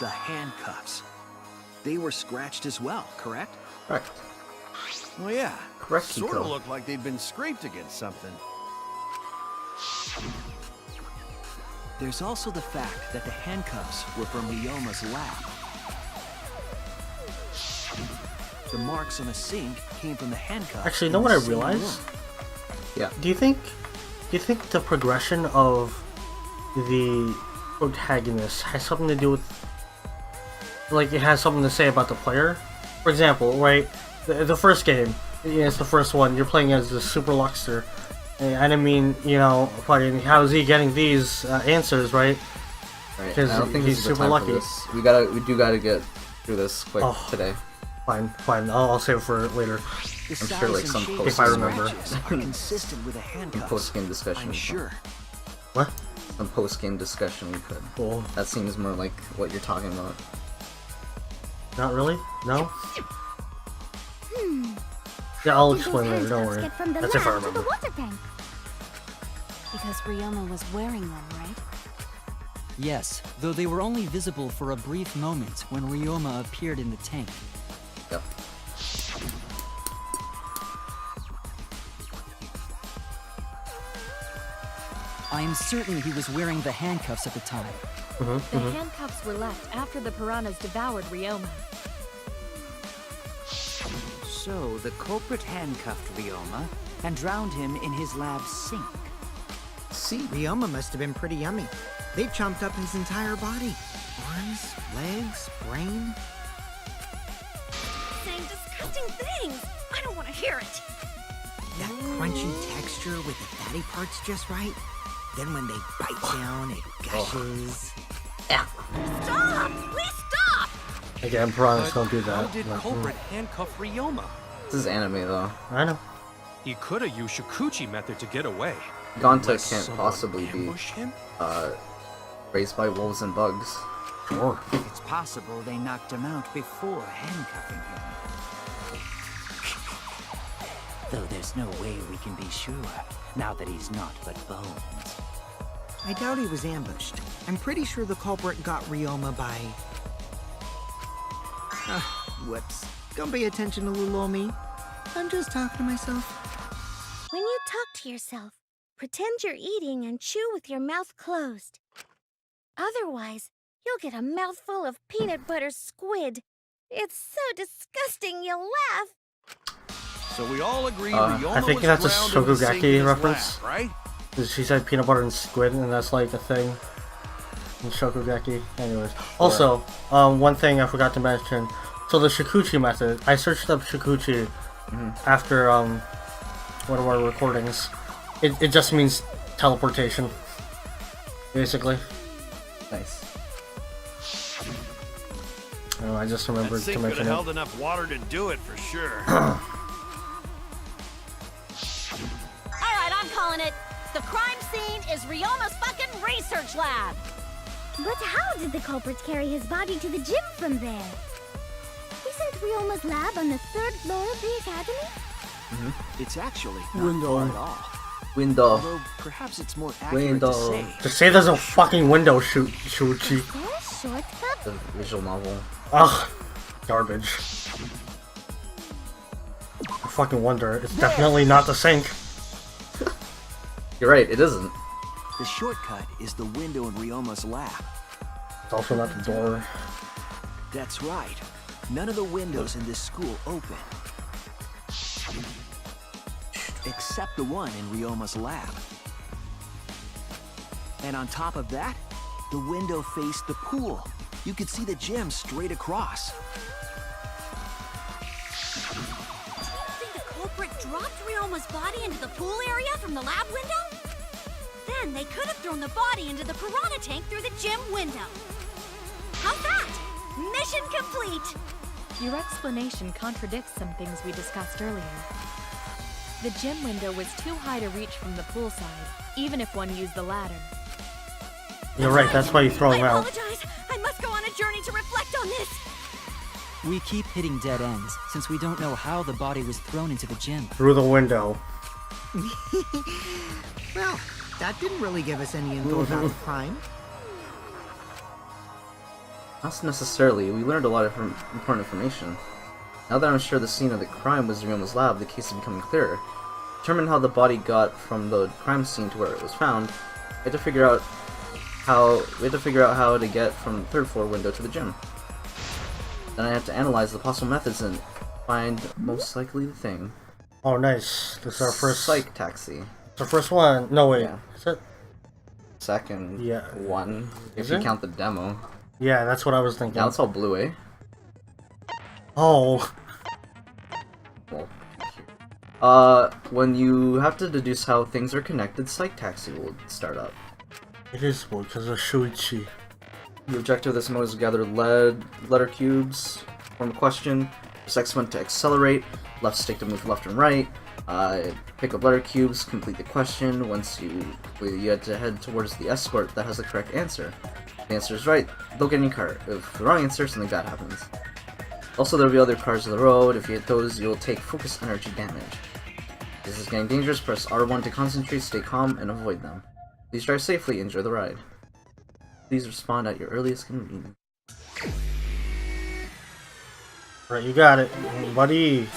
The handcuffs. They were scratched as well, correct? Correct. Well, yeah. Correct, Sort Kiko. of looked like they'd been scraped against something. There's also the fact that the handcuffs were from Ryoma's lab. The marks on the sink came from the handcuffs. Actually, you in know what the I same realized? room. Yeah. Do you think the progression of the protagonist has something to do with, like, it has something to say about the player? For example, right, the first game, it's the first one, you're playing as the Super Luxter, and I mean, you know, fucking, how is he getting these answers, right? Right. Because I don't think he's this is the super time lucky. for this. We do gotta get through this quick today. Fine. I'll save it for later. The I'm sure, like, size some and shape post if I of remember. scratches are consistent with the handcuffs. Post-game discussion. I'm sure. What? Some post-game discussion we could. Cool. That seems more like what you're talking about. Not really? No? Hmm. Yeah, I'll Did those explain later, don't handcuffs worry. get from the That's if I lab to the remember. water tank? Because Ryoma was wearing them, right? Yes, though they were only visible for a brief moment when Ryoma appeared in the tank. Yep. I am certain he was wearing the handcuffs at the time. The handcuffs were left after the piranhas devoured Ryoma. So, the culprit handcuffed Ryoma and drowned him in his lab's sink. See? Ryoma must have been pretty yummy. They chomped up his entire body. Arms, legs, brain. Saying disgusting things. I don't want to hear it. That crunchy texture with the fatty parts just right. Then when they bite down, it gushes. Stop! Please stop! Again, piranhas But don't do how that. did Like, culprit handcuff Ryoma? This is anime though. I know. He could have used Shikuchi method to get away. Gonta Unless can't someone possibly be ambushed him? raised by wolves and bugs. Sure. It's possible they knocked him out before handcuffing him. Though there's no way we can be sure, now that he's not but bones. I doubt he was ambushed. I'm pretty sure the culprit got Ryoma by... whoops. Don't pay attention to little ol' me. I'm just talking to myself. When you talk to yourself, pretend you're eating and chew with your mouth closed. Otherwise, you'll get a mouthful of peanut butter squid. It's so disgusting you'll laugh. So we all agree I Ryoma think was that's a drowned in the sink in Shokugeki his reference. lab, right? She said peanut butter and squid, and that's like a thing in Shokugeki. Anyways. Also, one thing I forgot to mention. So the Shikuchi method, I searched up Shikuchi after one of our recordings. It just means teleportation, basically. Nice. I don't know, I just That remembered sink to could have mention held it. enough water to do it for sure. Alright, I'm calling it. The crime scene is Ryoma's fucking research lab. But how did the culprit carry his body to the gym from there? Isn't Ryoma's lab on the 3rd floor of the academy? It's actually not Window. far at all. Window. Although perhaps it's more accurate Window. to say. Just say there's a fucking window Shuichi. Is there a shortcut? The visual novel. Ugh. Garbage. I fucking wonder. It's definitely not the sink. You're right, it isn't. The shortcut is the window in Ryoma's lab. It's also not the door. That's right. None of the windows in this school open. Except the one in Ryoma's lab. And on top of that, the window faced the pool. You could see the gym straight across. Do you think the culprit dropped Ryoma's body into the pool area from the lab window? Then they could have thrown the body into the piranha tank through the gym window. How's that? Mission complete! Your explanation contradicts some things we discussed earlier. The gym window was too high to reach from the pool side, even if one used the ladder. You're right, that's why you throw I them out. apologize. I must go on a journey to reflect on this. We keep hitting dead ends, since we don't know how the body was thrown into the gym. Through the window. Well, that didn't really give us any info about the crime. Not necessarily. We learned a lot of important information. Now that I'm sure the scene of the crime was Ryoma's lab, the case is becoming clearer. To determine how the body got from the crime scene to where it was found, we had to figure out how to get from the 3rd floor window to the gym. Then I have to analyze the possible methods and find most likely the thing. Oh, nice. This is our first psych taxi. It's our first one. No, wait. Yeah. Is it? Second one, if Is you it? count the demo. Yeah, that's what I was thinking. Now it's all blue, eh? Oh. Well, when you have to deduce how things are connected, Psych Taxi will start up. It is because of Shuichi. The objective of this mode is to gather letter cubes, form a question, press X1 to accelerate, left stick to move left and right, pick up letter cubes, complete the question. Once you complete it, you have to head towards the escort that has the correct answer. If the answer is right, they'll get in your cart. If the wrong answer, something bad happens. Also, there'll be other cars on the road. If you hit those, you'll take focus energy damage. This is getting dangerous. Press R1 to concentrate, stay calm, and avoid them. Please drive safely. Enjoy the ride. Please respond at your earliest convenience. Right, you got it, buddy.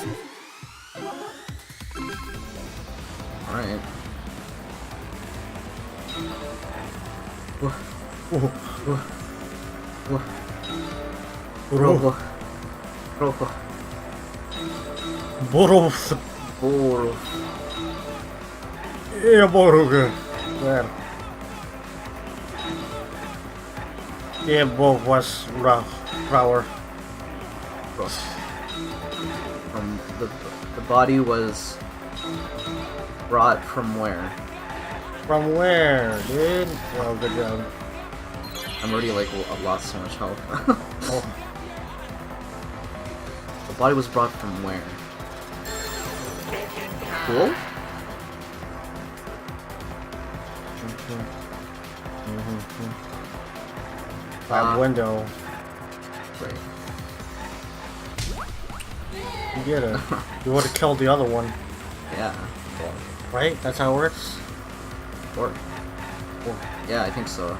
Alright. Rojo. Rojo. Boros. Boro. Yeah, Boruga. There. Yeah, Bo was Rower. The body was brought from where? From where, dude? Well, good job. I'm already like lost so much health. Oh. The body was brought from where? Cool? That window. Right. You get it. You would have killed the other one. Yeah. Well, right? That's how it works? Or. Yeah, I think so.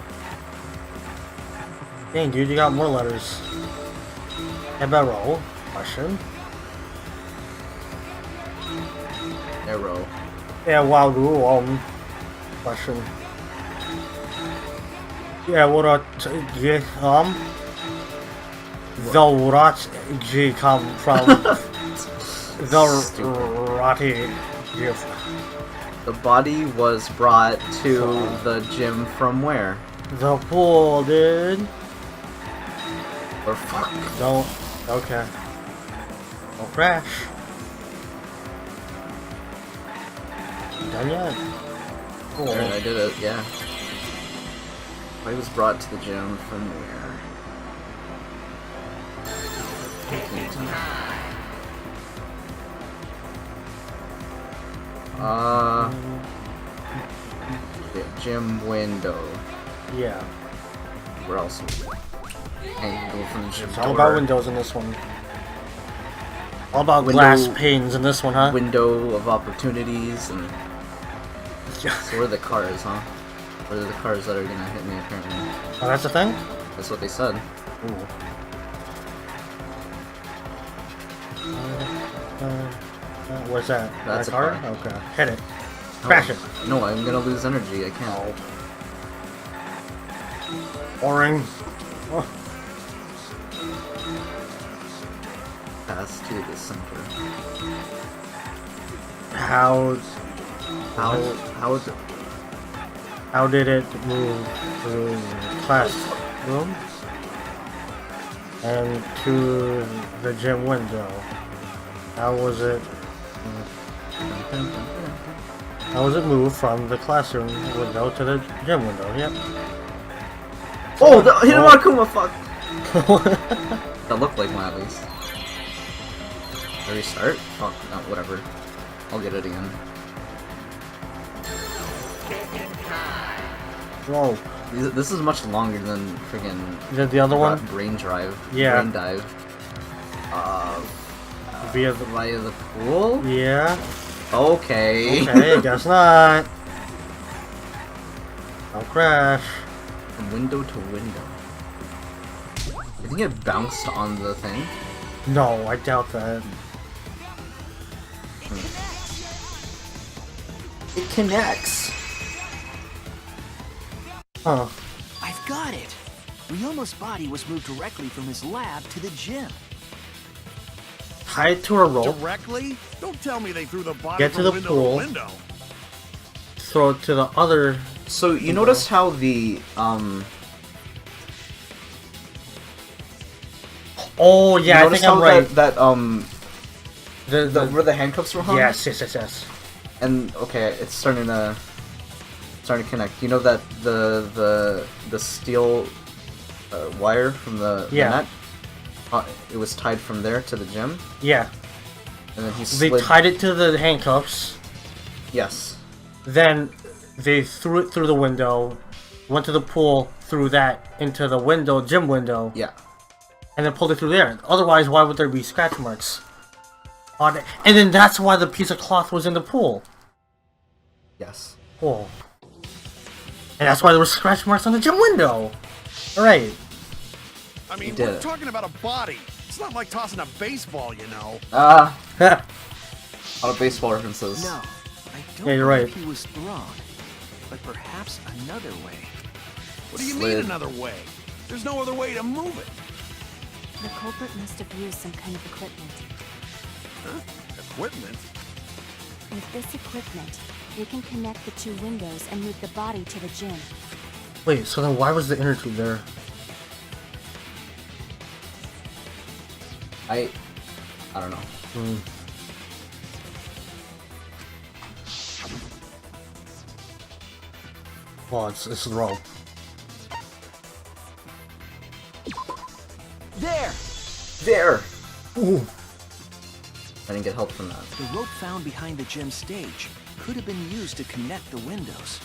Dang, dude, you got more letters. Ebero. Question. Arrow. Yeah, wow, question. Yeah, what yeah, the rot G come from the rotty gift. The body was brought to the gym from where? The pool, dude. Or fuck. Don't. Okay. Don't crash. Done yet? Cool. There, I did it, yeah. Body was brought to the gym from where? Gym window. Yeah. Where else? And go from the gym It's door. all about windows in this one. All about glass panes in this one, huh? Window of opportunities and... So where are the cars, huh? Where are the cars that are gonna hit me, apparently? Oh, that's the thing? That's what they said. Ooh. What's that? That's a a car? car. Okay. Hit it. Crash it. No, I'm gonna lose energy. I can't. Boring. Oh. Pass to the center. How did it move through the classroom and to the gym window? How was it moved from the classroom window to the gym window? Yep. Oh, the Hinamakuma, fuck! That looked like one at least. Restart? Fuck, no, whatever. I'll get it again. Whoa. This is much longer than friggin' the other one? Brain Drive. Yeah. Brain Dive. Via the pool? Yeah. Okay. Okay, guess not. I'll crash. From window to window. I think it bounced on the thing. No, I doubt that. It connects. Huh. I've got it. Ryoma's body was moved directly from his lab to the gym. Tie it to a rope. Directly? Don't tell me they threw the body Get to from the window pool. to window. Throw it to the other. So you notice how the Oh yeah, I think I'm right. That the where the handcuffs were hung. Yes. And okay, it's starting to connect. You know that the steel wire from the net. It was tied from there to the gym. Yeah. And then They tied it to the handcuffs. Yes. Then they threw it through the window, went to the pool, threw that into the window, gym window. Yeah. and then pulled it through there. Otherwise, why would there be scratch marks on it? And then that's why the piece of cloth was in the pool. Yes. Oh. And that's why there were scratch marks on the gym window. Alright. I mean, we're talking about a body. It's not like tossing a baseball, you know. A lot of baseball references. No, I don't Yeah, you're right. think he was thrown, but perhaps another way. What do you mean another way? There's no other way to move it. The culprit must have used some kind of equipment. Huh? Equipment? With this equipment, we can connect the two windows and move the body to the gym. Wait, so then why was the inner tube there? I don't know. Well, it's the rope. There! Ooh! I didn't get help from that. The rope found behind the gym stage could have been used to connect the windows.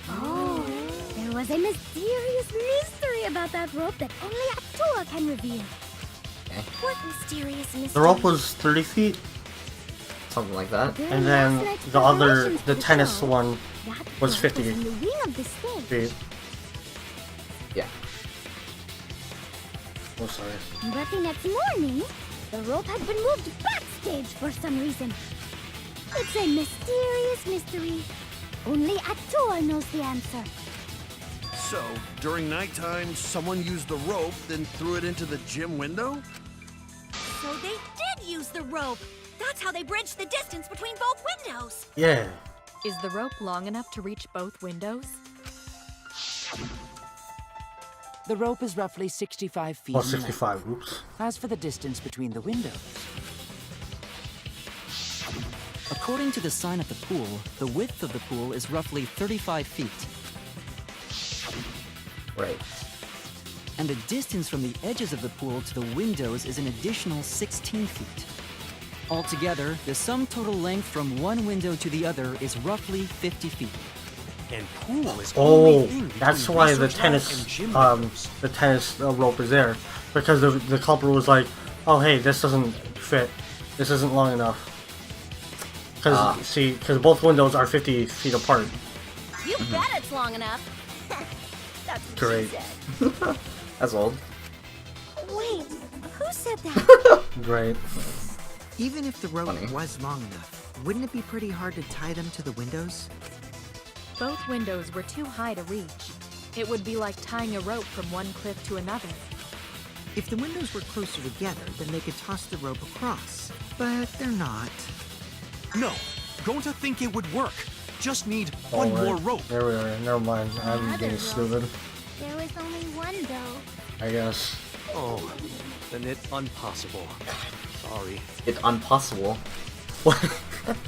Oh, there was a mysterious mystery about that rope that only Atua can reveal. Okay. What mysterious mystery? The rope was 30 feet? Something like that. And then the tennis one was 50 on the wing of the stage. feet. Yeah. Oh, sorry. But the next morning, the rope had been moved backstage for some reason. It's a mysterious mystery. Only Atua knows the answer. So, during nighttime, someone used the rope, then threw it into the gym window? So they did use the rope. That's how they bridged the distance between both windows. Yeah. Is the rope long enough to reach both windows? The rope is roughly 65 feet. Oh, in length. 65. Oops. As for the distance between the windows, According to the sign at the pool, the width of the pool is roughly 35 feet. Right. And the distance from the edges of the pool to the windows is an additional 16 feet. Altogether, the sum total length from one window to the other is roughly 50 feet. And pool is Oh, that's why the tennis rope is there, because the culprit was like, "Oh, hey, this doesn't fit. This isn't long enough." Because both windows are 50 feet apart. You bet it's long enough. That's what Great. she said. That's old. Wait, who said that? Great. Even if the rope Funny. was long enough, wouldn't it be pretty hard to tie them to the windows? Both windows were too high to reach. It would be like tying a rope from one cliff to another. If the windows were closer together, then they could toss the rope across. But they're not. No, going to think it would work. Just need one more rope. There we are. Never mind. I'm Another being rope. stupid. There was only one though. I guess. Oh, then it's impossible. Sorry. It's impossible. What?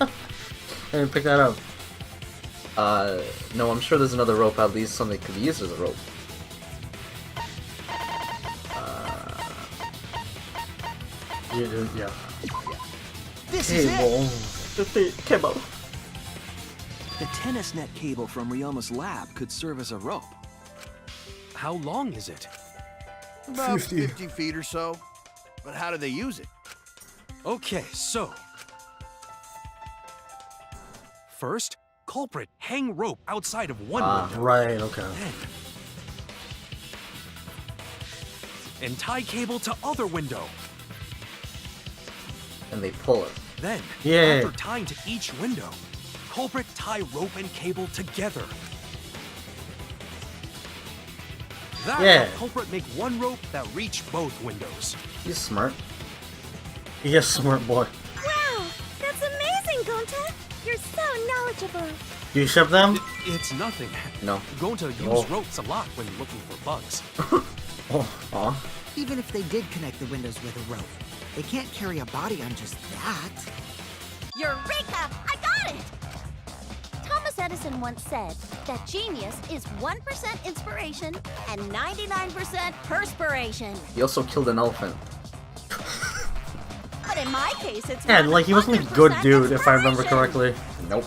I didn't pick that up. No, I'm sure there's another rope, at least something could be used as a rope. Yeah. This is it! Cable. The tennis net cable from Ryoma's lab could serve as a rope. How long is it? About 50 feet or so. But how do they use it? Okay, so. First, culprit hang rope outside of one window. Right, okay. And tie cable to other window. And they pull it. Then, Yeah. after tying to each window, culprit tie rope and cable together. That Yeah. will culprit make one rope that reach both windows. He's smart. Yes, smart boy. Wow, that's amazing, Gonta. You're so knowledgeable. Do you ship them? It's nothing. No. Going to use Oh. ropes a lot when looking for bugs. Oh. Aw. Even if they did connect the windows with a rope, they can't carry a body on just that. Eureka! I got it! Thomas Edison once said that genius is 1% inspiration and 99% perspiration. He also killed an elephant. But in my case, it's Yeah, like he wasn't a good dude, if I remember inspiration. correctly. Nope.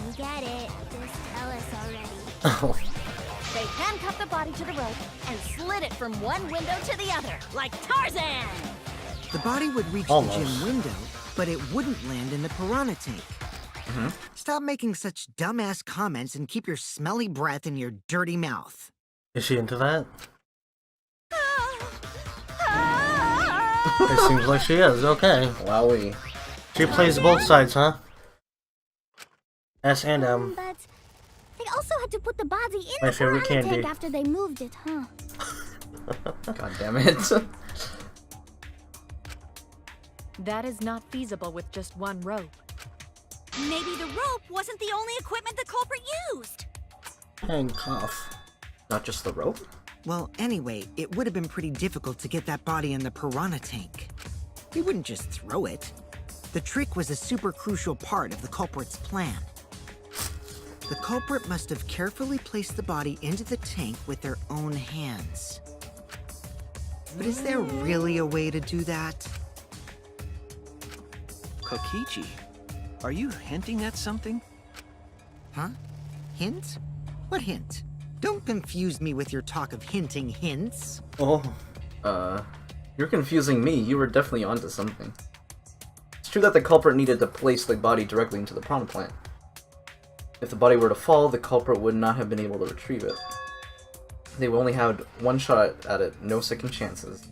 You get it. Just tell us already. Oh. They can cut the body to the rope and slid it from one window to the other, like Tarzan! The body would reach Almost. the gym window, but it wouldn't land in the piranha tank. Stop making such dumbass comments and keep your smelly breath in your dirty mouth. Is she into that? It seems like she is. Okay. Wowie. She plays both sides, huh? S and M. But they also had to put the body in My the favorite piranha candy. tank after they moved it, huh? God damn it. That is not feasible with just one rope. Maybe the rope wasn't the only equipment the culprit used. Handcuff. Not just the rope? Well, anyway, it would have been pretty difficult to get that body in the piranha tank. He wouldn't just throw it. The trick was a super crucial part of the culprit's plan. The culprit must have carefully placed the body into the tank with their own hands. But is there really a way to do that? Kokichi, are you hinting at something? Huh? Hint? What hint? Don't confuse me with your talk of hinting hints. Oh. You're confusing me. You were definitely onto something. It's true that the culprit needed to place the body directly into the piranha plant. If the body were to fall, the culprit would not have been able to retrieve it. They only had one shot at it, no second chances.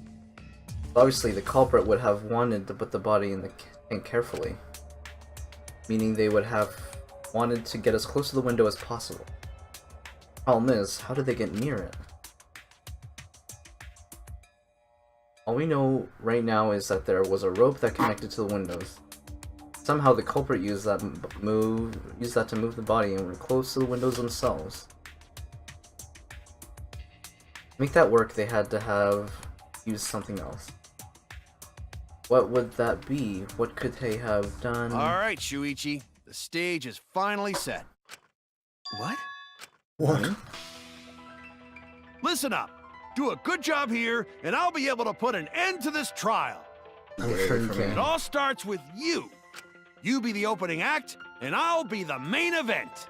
Obviously, the culprit would have wanted to put the body in the tank carefully, meaning they would have wanted to get as close to the window as possible. Problem is, how did they get near it? All we know right now is that there was a rope that connected to the windows. Somehow the culprit used that to move the body and were close to the windows themselves. To make that work, they had to have used something else. What would that be? What could they have done? Alright, Shuichi. The stage is finally set. What? What? Listen up. Do a good job here, and I'll be able to put an end to this trial. I'm sure you It can. all starts with you. You be the opening act, and I'll be the main event.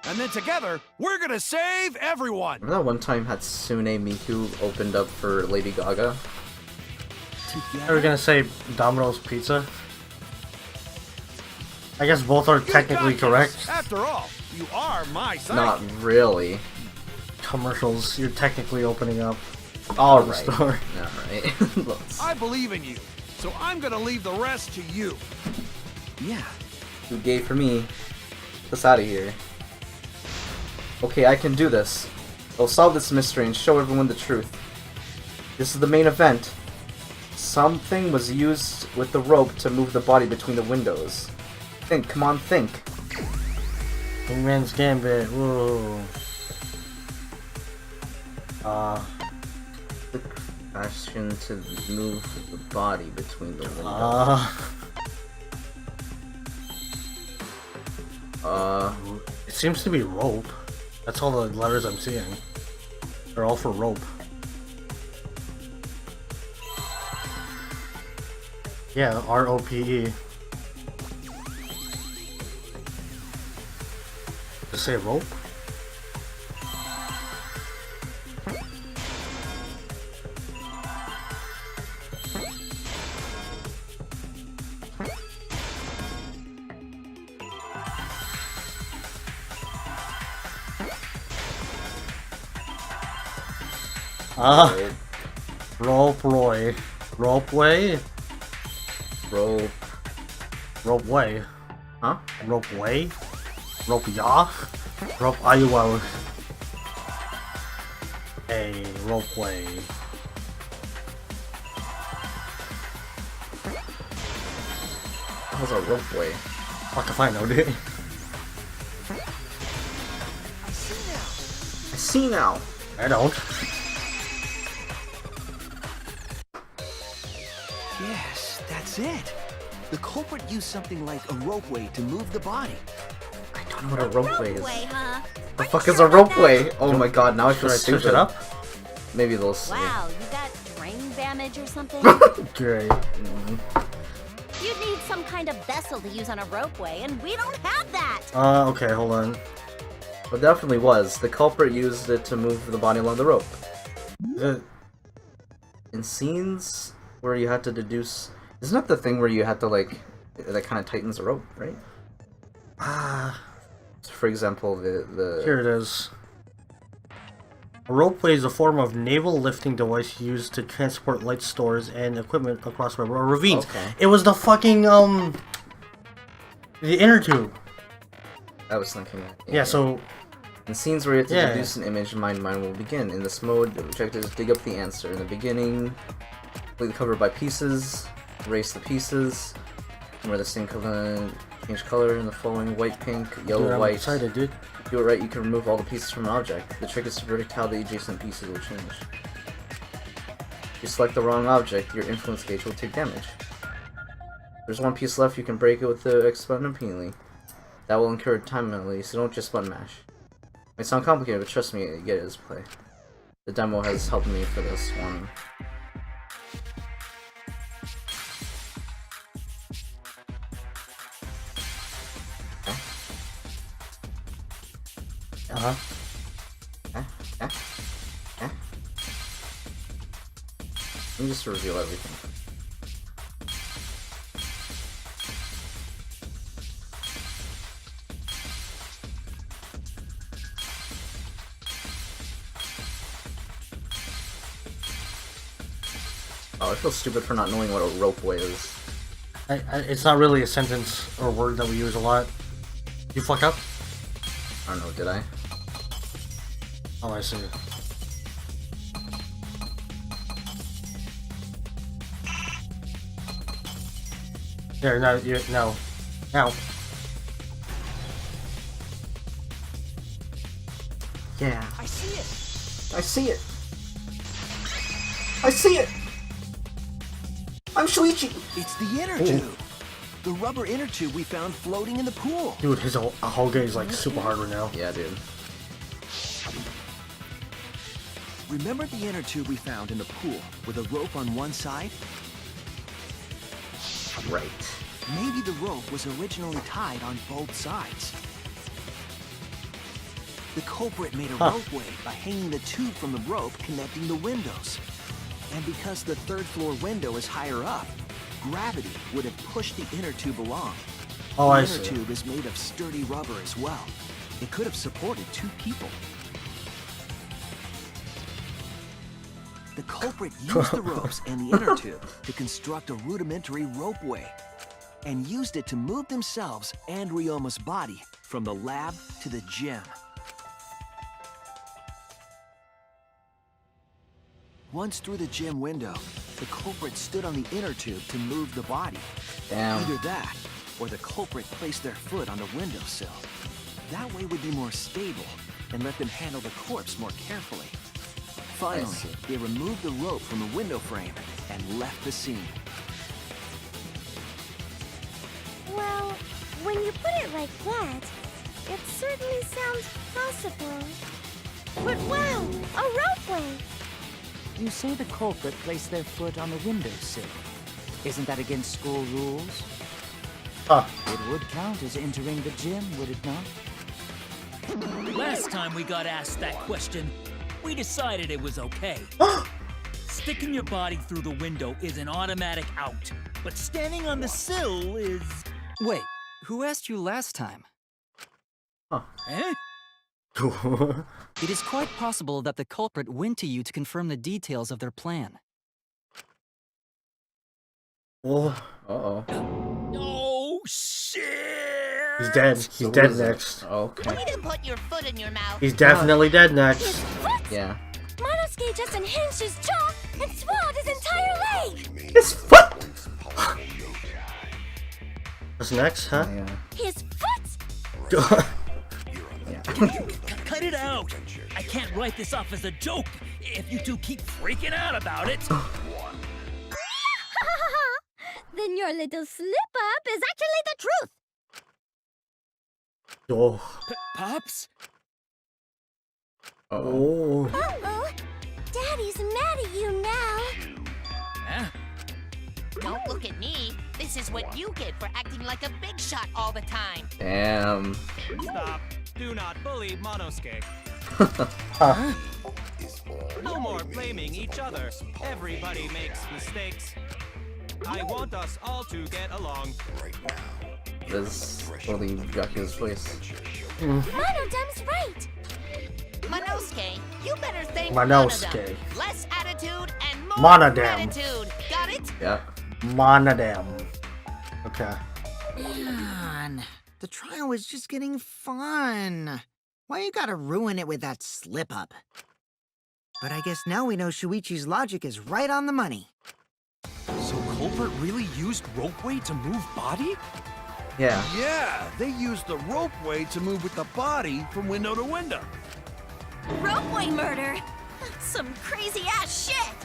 And then together, we're gonna save everyone. Remember that one time Hatsune Miku opened up for Lady Gaga? Are we gonna say Domino's Pizza? I guess both are technically correct. After all, you are my side. Not really. Commercials, you're technically opening up Alright. the store. Alright. I believe in you, so I'm gonna leave the rest to you. Yeah. Too gay for me. Get us out of here. Okay, I can do this. I'll solve this mystery and show everyone the truth. This is the main event. Something was used with the rope to move the body between the windows. Think, come on, think. Wingman's Gambit, whoa. The question to move the body between the windows. It seems to be rope. That's all the letters I'm seeing. They're all for rope. Yeah, R-O-P-E. Does it say rope? Rope-way. Rope-way? Rope-way. Huh? Rope-way? Rope-ya? Rope-ayuwa. A rope-way. How's a ropeway? Fuck if I know, dude. I see now. I don't. Yes, that's it. The culprit used something like a ropeway to move the body. I don't know what a ropeway is. Ropeway, huh? The fuck is a ropeway? Oh my god, now I feel Should I stupid. switch it up? Maybe they'll see. Wow, you got brain damage or something? Great. You'd need some kind of vessel to use on a ropeway, and we don't have that. Okay, hold on. It definitely was. The culprit used it to move the body along the rope. In scenes where you had to deduce... Isn't that the thing where you had to, like... That kind of tightens the rope, right? For example, the... Here it is. A ropeway is a form of naval lifting device used to transport light stores and equipment across ravines. Okay. It was the fucking, the inner tube. I was thinking that. Yeah, so... In scenes where you have to deduce an image, mind will begin. In this mode, the objective is to dig up the answer. In the beginning, complete the cover by pieces, erase the pieces, and where the same color, change color in the following: white, pink, yellow, dude, I'm white. excited, dude. If you do it right, you can remove all the pieces from an object. The trick is to predict how the adjacent pieces will change. If you select the wrong object, your influence gauge will take damage. If there's one piece left, you can break it with the X button repeatedly. That will incur time penalty, so don't just button mash. It may sound complicated, but trust me, you get it as play. The demo has helped me for this one. Uh-huh. Let me just reveal everything. Oh, I feel stupid for not knowing what a ropeway is. It's not really a sentence or word that we use a lot. You fuck up? I don't know, did I? Oh, I see. There, no, no. Now. Yeah. I see it. I see it. I see it. I'm Shuichi. It's the inner tube. The rubber inner tube we found floating in the pool. Dude, his Holga is like super hard right now. Yeah, dude. Remember the inner tube we found in the pool with a rope on one side? Right. Maybe the rope was originally tied on both sides. The culprit made a ropeway by hanging the tube from the rope connecting the windows. And because the third floor window is higher up, gravity would have pushed the inner tube along. Oh, the I inner see. tube is made of sturdy rubber as well. It could have supported 2 people. The culprit used the ropes and the inner tube to construct a rudimentary ropeway, and used it to move themselves and Ryoma's body from the lab to the gym. Once through the gym window, the culprit stood on the inner tube to move the body. Damn. Either that, or the culprit placed their foot on the windowsill. That way would be more stable, and let them handle the corpse more carefully. Finally, they removed the rope from the window frame and left the scene. Well, when you put it like that, it certainly sounds possible. But wow, a ropeway! You say the culprit placed their foot on the windowsill. Isn't that against school rules? Huh. It would count as entering the gym, would it not? Last time we got asked that question, we decided it was okay. Sticking your body through the window is an automatic out, but standing on the sill is... Wait, who asked you last time? Eh? It is quite possible that the culprit went to you to confirm the details of their plan. Oh. Uh-oh. Oh, shit! He's dead. He's dead next. Okay. Way to put your foot in your mouth. He's definitely dead next. His foot? Yeah. Monosuke just unhinged his jaw and swallowed his entire leg! His foot! What's next, huh? Yeah. His foot? Cut it out! I can't write this off as a joke if you two keep freaking out about it. Then your little slip-up is actually the truth! Oh. Pops? Oh. Uh-oh. Daddy's mad at you now. Huh? Don't look at me. This is what you get for acting like a big shot all the time. Damn. Stop. Do not bully Monosuke. Huh. No more blaming each other. Everybody makes mistakes. I want us all to get along. There's only Yaku's voice. Monodam's right. Monosuke, you better thank Monosuke. Monodam. Less attitude and more Monodam. gratitude. Got it? Yeah. Monodam. Okay. Man, the trial was just getting fun. Why you gotta ruin it with that slip-up? But I guess now we know Shuichi's logic is right on the money. So Culprit really used ropeway to move body? Yeah. Yeah, they used the ropeway to move with the body from window to window. Ropeway murder? Some crazy-ass shit!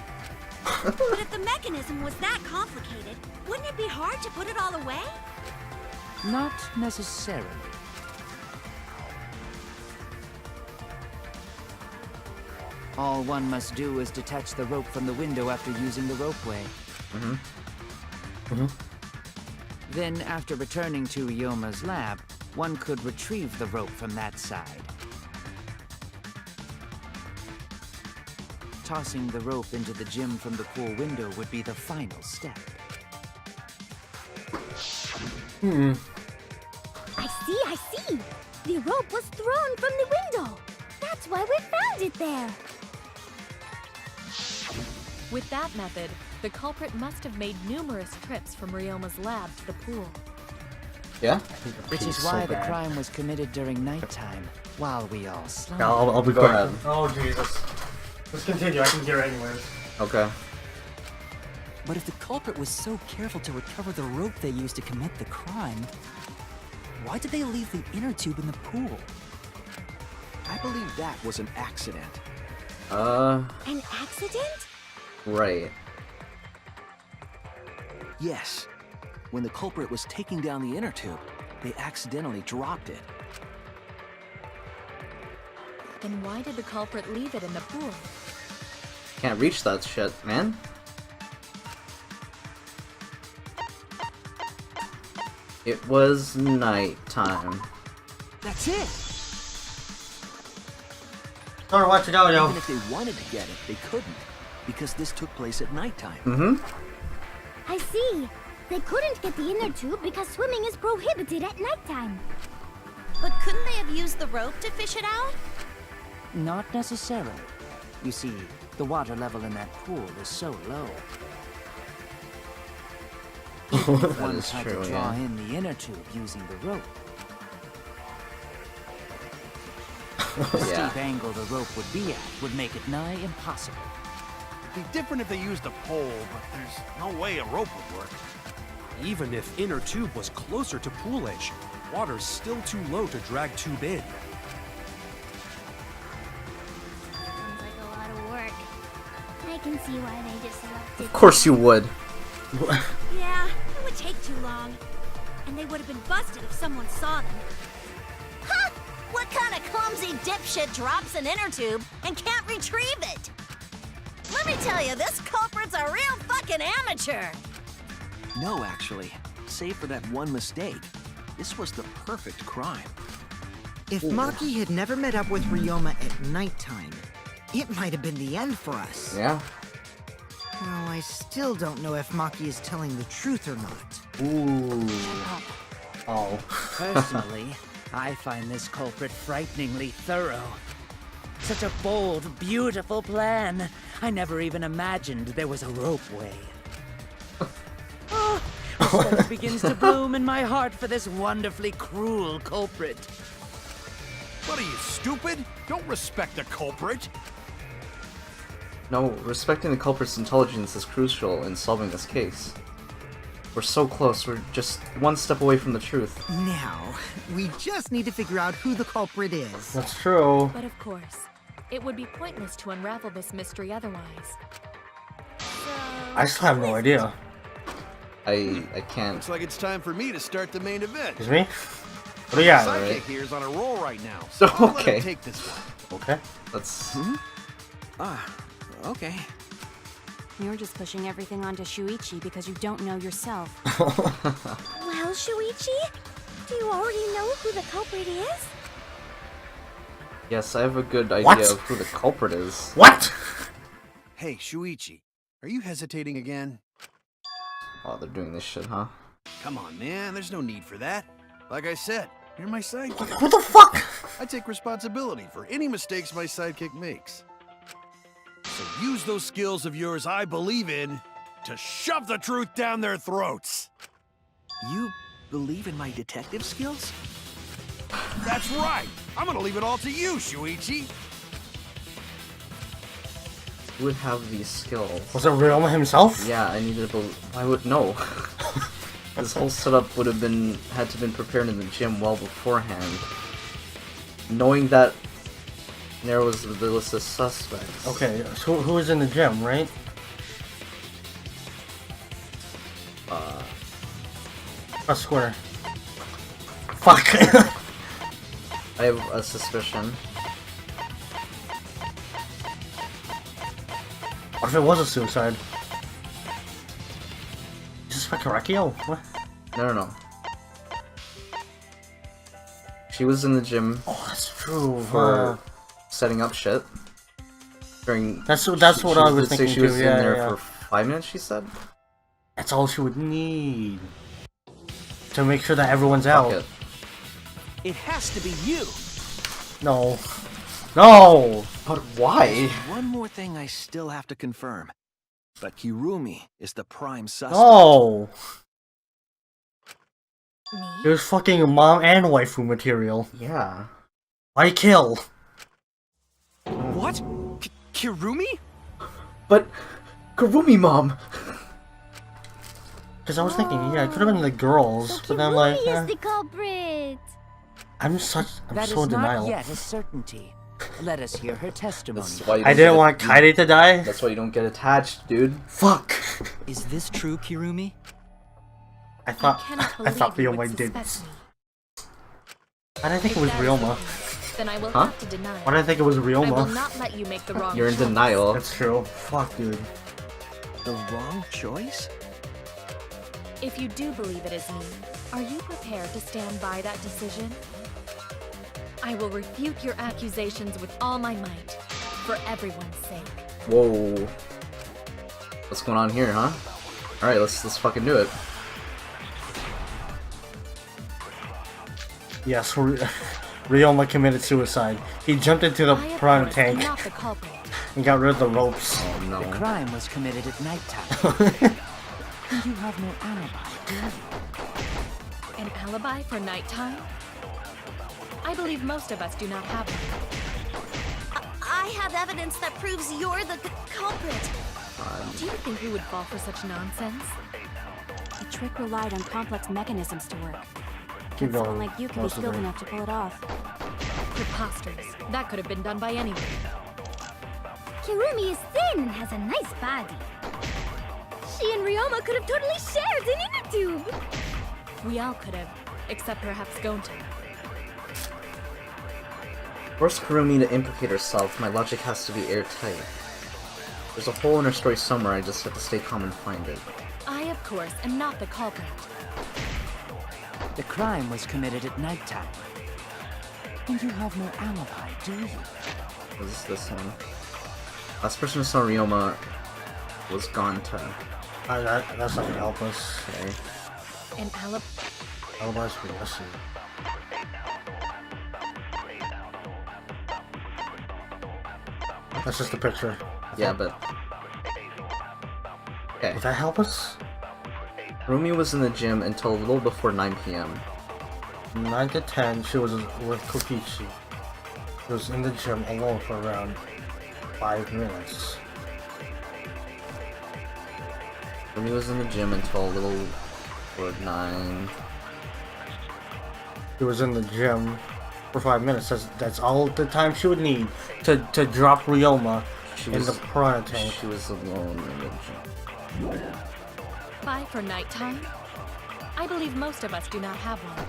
But if the mechanism was that complicated, wouldn't it be hard to put it all away? Not necessarily. All one must do is detach the rope from the window after using the ropeway. Then, after returning to Ryoma's lab, one could retrieve the rope from that side. Tossing the rope into the gym from the pool window would be the final step. I see. The rope was thrown from the window. That's why we found it there. With that method, the culprit must have made numerous trips from Ryoma's lab to the pool. Yeah? Which is why the crime was committed during nighttime, while we all slept. I'll be Go quick. ahead. Oh, Jesus. Let's continue. I can hear it anyways. Okay. But if the culprit was so careful to recover the rope they used to commit the crime, why did they leave the inner tube in the pool? I believe that was an accident. An accident? Right. Yes. When the culprit was taking down the inner tube, they accidentally dropped it. Then why did the culprit leave it in the pool? Can't reach that shit, man. It was nighttime. That's it! Sorry, watch it out, yo. Even if they wanted to get it, they couldn't, because this took place at nighttime. I see. They couldn't get the inner tube because swimming is prohibited at nighttime. But couldn't they have used the rope to fish it out? Not necessarily. You see, the water level in that pool is so low. That One is tried true, to draw yeah. in the inner tube using the rope. The Yeah. steep angle the rope would be at would make it nigh impossible. It'd be different if they used a pole, but there's no way a rope would work. Even if inner tube was closer to pool edge, water's still too low to drag tube in. Sounds like a lot of work. I can see why they just left it. Of course you would. Yeah, it would take too long. And they would have been busted if someone saw them. Ha! What kind of clumsy dipshit drops an inner tube and can't retrieve it? Let me tell you, this culprit's a real fucking amateur. No, actually. Save for that one mistake. This was the perfect crime. If Maki had never met up with Ryoma at nighttime, it might have been the end for us. Yeah. Well, I still don't know if Maki is telling the truth or not. Ooh. Oh. Personally, I find this culprit frighteningly thorough. Such a bold, beautiful plan. I never even imagined there was a ropeway. Oh, respect begins to bloom in my heart for this wonderfully cruel culprit. What are you, stupid? Don't respect the culprit. No, respecting the culprit's intelligence is crucial in solving this case. We're so close, we're just one step away from the truth. Now, we just need to figure out who the culprit is. That's true. But of course, it would be pointless to unravel this mystery otherwise. I still have no idea. I can't. Looks like it's time for me to start the main event. Excuse me? What do you got? Sidekick Alright. here is on a roll right now, so I'll let Okay. him take this one. Okay. Let's. Okay. You're just pushing everything onto Shuichi because you don't know yourself. Well, Shuichi, do you already know who the culprit is? Yes, I have a good idea What? of who the culprit is. What? Hey, Shuichi, are you hesitating again? Oh, they're doing this shit, huh? Come on, man, there's no need for that. Like I said, you're my sidekick. What the fuck? I take responsibility for any mistakes my sidekick makes. So use those skills of yours I believe in to shove the truth down their throats. You believe in my detective skills? That's right. I'm gonna leave it all to you, Shuichi. Who would have these skills? Was it Ryoma himself? Yeah, I needed to. I would no. This whole setup would have had to been prepared in the gym well beforehand. Knowing that there was the list of suspects. Okay, so who was in the gym, right? Press square. Fuck. I have a suspicion. What if it was a suicide? You suspect Karekio? What? No. She was in the gym. Oh, that's true. For setting up shit. That's what I was thinking she was too. in there for 5 minutes. She said. That's all she would need to make sure that everyone's out. It has to be you. No. No! But why? There's one more thing I still have to confirm. But Kirumi is the prime suspect. No! Me? It was fucking mom and waifu material. Yeah. Why kill? What? Kirumi? But Kirumi, mom. Because I was thinking, yeah, it could have been the girls, but then like, Kirumi is the culprit. I'm That so in is not denial. yet a certainty. Let us hear her testimony. That's why you I didn't want Kaede to die. That's why you don't get attached, dude. Fuck. Is this true, Kirumi? I thought I thought Ryoma did. I didn't think it was Ryoma. Then I will Huh? have to deny. Why did I think it was I will Ryoma? not let you make the wrong You're in choice. denial. That's true. Fuck, dude. The wrong choice? If you do believe it is me, are you prepared to stand by that decision? I will refute your accusations with all my might, for everyone's sake. Whoa. What's going on here, huh? Alright, let's fucking do it. Yes, Ryoma committed suicide. He jumped into the I, of piranha course, tank am not the culprit. and got rid of the ropes. Oh no. The crime was committed at nighttime. And you have no alibi, do you? An alibi for nighttime? I believe most of us do not have one. I have evidence that proves you're the culprit. Do you think we would fall for such nonsense? The trick relied on complex mechanisms to work. Keep Someone going. like you can be Most of skilled it. enough to pull it off. Preposterous. That could have been done by anyone. Kirumi is thin and has a nice body. She and Ryoma could have totally shared an inner tube. We all could have, except perhaps Gonta. Force Kirumi to implicate herself, my logic has to be airtight. There's a hole in her story somewhere, I just have to stay calm and find it. I, of course, am not the culprit. The crime was committed at nighttime. And you have no alibi, do you? What is this one? Last person who saw Ryoma was Gonta. That's not gonna help us. Okay. An alibi. Alibis for Yesu. That's just a picture. Yeah, but... Okay. Would that help us? Kirumi was in the gym until a little before 9 p.m. 9 to 10, she was with Kokichi. She was in the gym alone for around 5 minutes. Kirumi was in the gym until a little before 9. She was in the gym for 5 minutes. That's all the time she would need to drop Ryoma in the piranha tank. She was alone in the gym. 5 for nighttime? I believe most of us do not have one.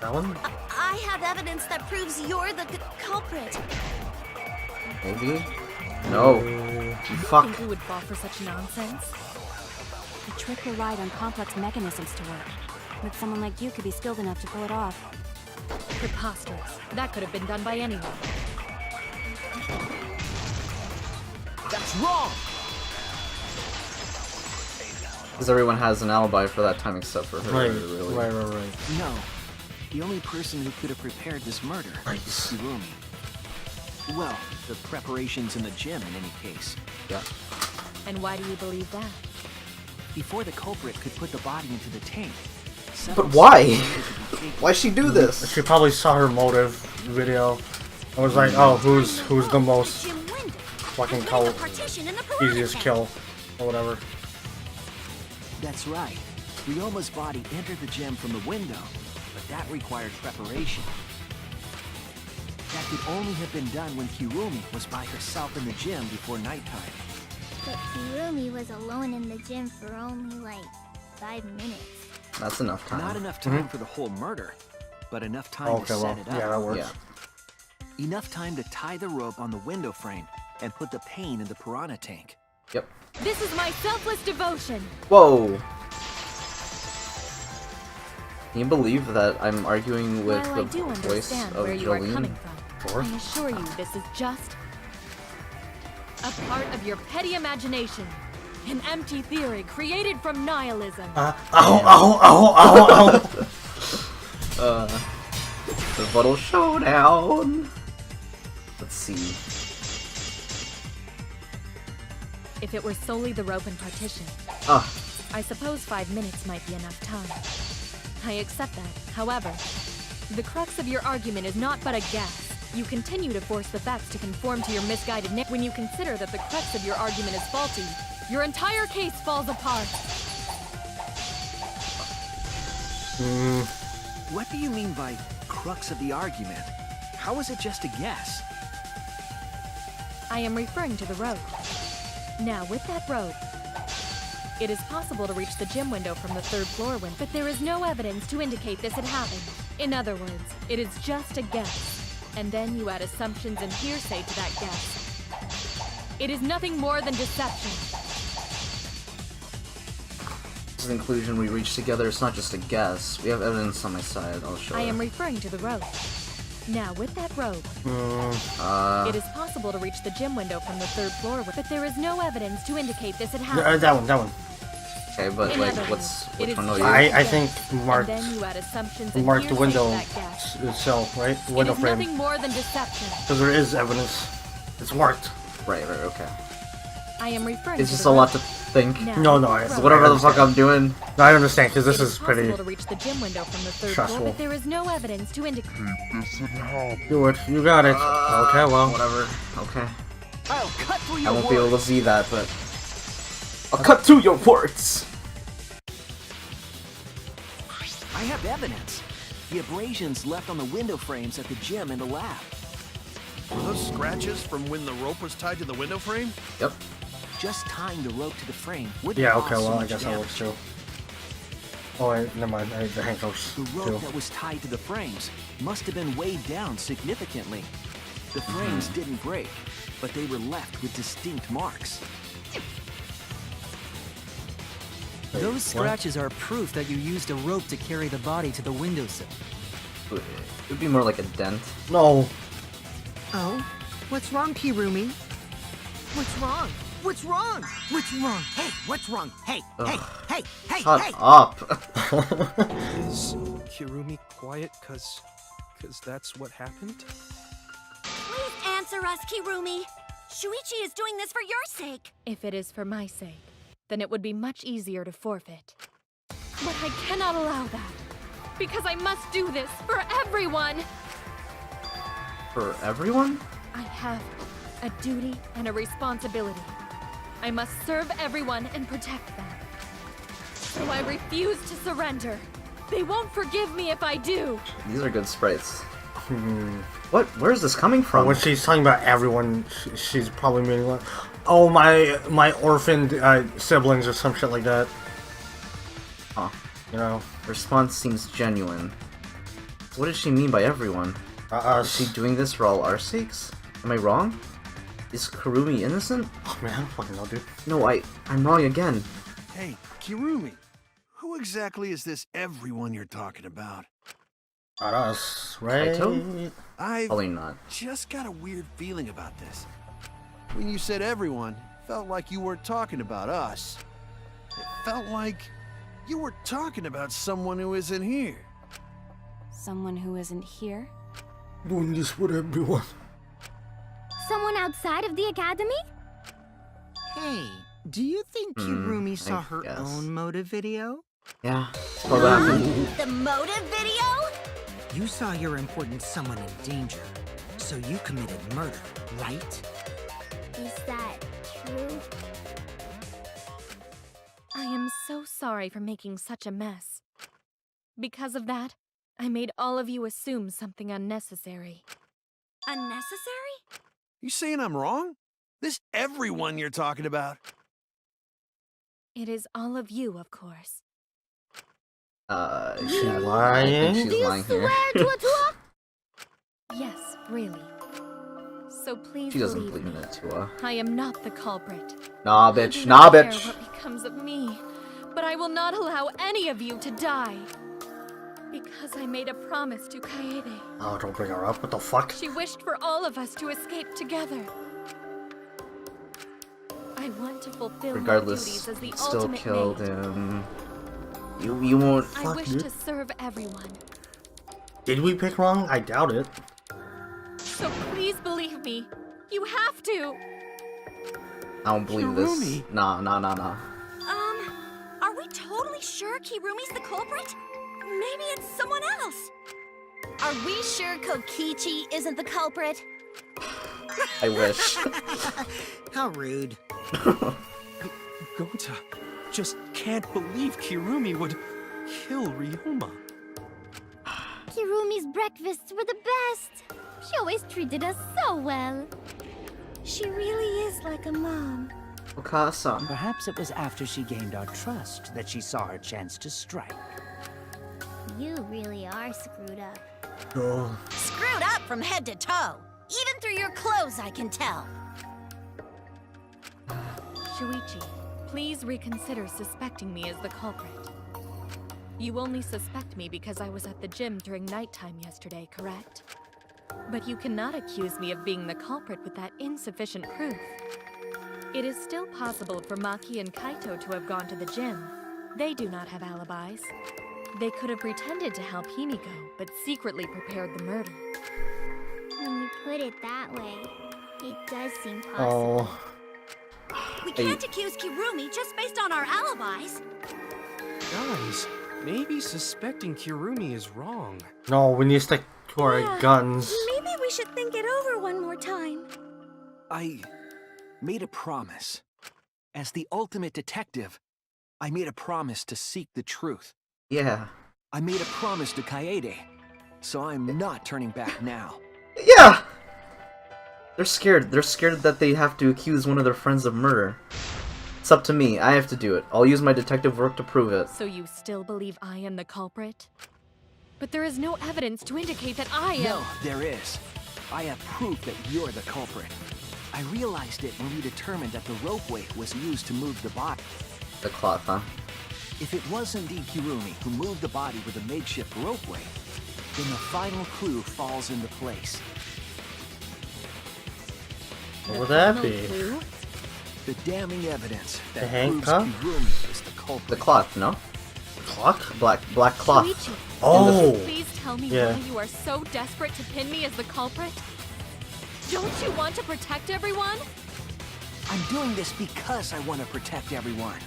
That one? I have evidence that proves you're the culprit. Maybe? No. You fuck. Think we would fall for such nonsense? The trick relied on complex mechanisms to work. But someone like you could be skilled enough to pull it off. Preposterous. That could have been done by anyone. What's wrong? Because everyone has an alibi for that time except for her, really. Right. No. The only person who could have prepared this murder is Kirumi. Well, the preparations in the gym in any case. Yeah. And why do you believe that? Before the culprit could put the body into the tank. But why? Why'd she do this? She probably saw her motive video. I was like, oh, who's the most fucking easiest kill or whatever. That's right. Ryoma's body entered the gym from the window, but that required preparation. That could only have been done when Kirumi was by herself in the gym before nighttime. But Kirumi was alone in the gym for only like 5 minutes. That's enough time. Not enough time for the whole murder, but enough time to set it up. Yeah, that works. Enough time to tie the rope on the window frame and put the pain in the piranha tank. Yep. This is my selfless devotion. Whoa. Can you believe that I'm arguing with While I the do voice understand of where you are Jolene? coming from, I assure you this is just a part of your petty imagination. An empty theory created from nihilism. The Bottle Showdown. Let's see. If it were solely the rope and partition, I suppose 5 minutes might be enough time. I accept that. However, the crux of your argument is not but a guess. You continue to force the facts to conform to your misguided When you consider that the crux of your argument is faulty, your entire case falls apart. What do you mean by crux of the argument? How is it just a guess? I am referring to the rope. Now, with that rope, it is possible to reach the gym window from the 3rd floor window, but there is no evidence to indicate this had happened. In other words, it is just a guess. And then you add assumptions and hearsay to that guess. It is nothing more than deception. This is the conclusion we reached together. It's not just a guess. We have evidence on my side. I'll show I you. am referring to the rope. Now, with that rope, it is possible to reach the gym window from the 3rd floor, but there is no evidence to indicate this had happened. That one. Okay, but In like, other which words, one are it you? is I think marked And then you add assumptions and marked the hearsay window to that guess. itself, right? The It window is frame. nothing more than deception. Because there is evidence. It's marked. Right, okay. I am referring It's to just the a lot rope. to think. Now, No, Whatever the fuck I'm doing. No, I understand, because this It is pretty possible to reach the gym window from the 3rd stressful. floor, but there is no evidence to indicate. Do it. You got it. Okay, well. Whatever. Okay. I'll cut through your I won't be able to words. see that, but I'll cut through your words. I have evidence. The abrasions left on the window frames at the gym and the lab. Were those scratches from when the rope was tied to the window frame? Yep. Just tying the rope to the frame wouldn't Yeah, cause okay, so well, I much guess that damage. works too. Oh, wait, never mind. The handcuffs, The rope too. that was tied to the frames must have been weighed down significantly. The frames didn't break, but they were left with distinct marks. Those scratches are proof that you used a rope to carry the body to the windowsill. It would be more like a dent. No. Oh? What's wrong, Kirumi? What's wrong? What's wrong? What's wrong? Hey, what's wrong? Hey, hey, Shut hey! up. Is Kirumi quiet cause that's what happened? Please answer us, Kirumi. Shuichi is doing this for your sake. If it is for my sake, then it would be much easier to forfeit. But I cannot allow that, because I must do this for everyone. For everyone? I have a duty and a responsibility. I must serve everyone and protect them. So I refuse to surrender. They won't forgive me if I do. These are good sprites. What? Where is this coming from? When she's talking about everyone, she's probably meaning like, oh, my orphaned siblings or some shit like that. Huh. You know? Response seems genuine. So what does she mean by everyone? Is she doing this for all our sakes? Am I wrong? Is Kirumi innocent? Oh man, I don't fucking know, dude. No, I'm wrong again. Hey, Kirumi, who exactly is this everyone you're talking about? Not us, right? I've Probably not. just got a weird feeling about this. When you said everyone, felt like you weren't talking about us. It felt like you were talking about someone who isn't here. Someone who isn't here? Doing this for everyone. Someone outside of the academy? Hey, do you think Kirumi saw her guess. own motive video? Yeah, it's probably happened. The motive video? You saw your important someone in danger, so you committed murder, right? Is that true? I am so sorry for making such a mess. Because of that, I made all of you assume something unnecessary. Unnecessary? You saying I'm wrong? This everyone you're talking about. It is all of you, of course. She's lying? I think she's lying here. Yes, really. So please She doesn't believe believe me. in it, Tua. I am not the culprit. Nah, I bitch. do Nah, not care bitch. what becomes of me, but I will not allow any of you to die. Because I made a promise to Kaede. Oh, don't bring her up. What the fuck? She wished for all of us to escape together. I want to fulfill Regardless, my duties as the still ultimate killed maid. him. You won't. I Fuck, wish dude. to serve everyone. Did we pick wrong? I doubt it. So please believe me. You have to. I don't believe this. Nah. Are we totally sure Kirumi's the culprit? Maybe it's someone else. Are we sure Kokichi isn't the culprit? I wish. How rude. Gonta just can't believe Kirumi would kill Ryoma. Kirumi's breakfasts were the best. She always treated us so well. She really is like a mom. Okasa. Perhaps it was after she gained our trust that she saw her chance to strike. You really are screwed up. Oh. Screwed up from head to toe. Even through your clothes, I can tell. Shuichi, please reconsider suspecting me as the culprit. You only suspect me because I was at the gym during nighttime yesterday, correct? But you cannot accuse me of being the culprit with that insufficient proof. It is still possible for Maki and Kaito to have gone to the gym. They do not have alibis. They could have pretended to help Himiko, but secretly prepared the murder. When you put it that way, it does seem possible. Oh. We can't accuse Kirumi just based on our alibis. Guys, maybe suspecting Kirumi is wrong. No, we need to stick to our guns. Maybe we should think it over one more time. I made a promise. As the ultimate detective, I made a promise to seek the truth. Yeah. I made a promise to Kaede, so I'm not turning back now. Yeah! They're scared. They're scared that they have to accuse one of their friends of murder. It's up to me. I have to do it. I'll use my detective work to prove it. So you still believe I am the culprit? But there is no evidence to indicate that I am. No, there is. I have proof that you're the culprit. I realized it when we determined that the ropeway was used to move the body. The cloth, huh? If it was indeed Kirumi who moved the body with a makeshift ropeway, then the final clue falls into place. What would that final be? clue? The damning evidence The that proves handcuff? Kirumi is the culprit. The cloth, no? Clock? Black cloth. Shuichi, Oh! please tell me Yeah. why you are so desperate to pin me as the culprit? Don't you want to protect everyone? I'm doing this because I want to protect everyone.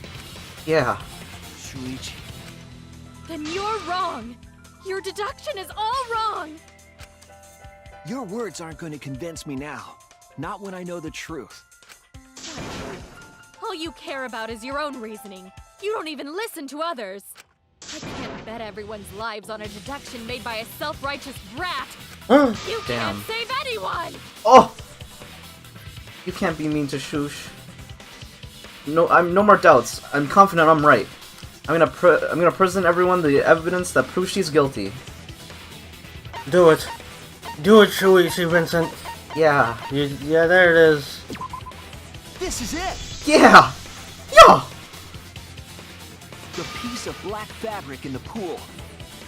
Yeah. Shuichi. Then you're wrong. Your deduction is all wrong. Your words aren't going to convince me now. Not when I know the truth. All you care about is your own reasoning. You don't even listen to others. I can't bet everyone's lives on a deduction made by a self-righteous brat. You Damn. can't save anyone! Oh! You can't be mean to Shush. No, I'm no more doubts. I'm confident I'm right. I'm gonna present everyone the evidence that proves she's guilty. Do it. Do it, Shuichi, Vincent. Yeah. Yeah, there it is. This is it! Yeah! Yeah! The piece of black fabric in the pool.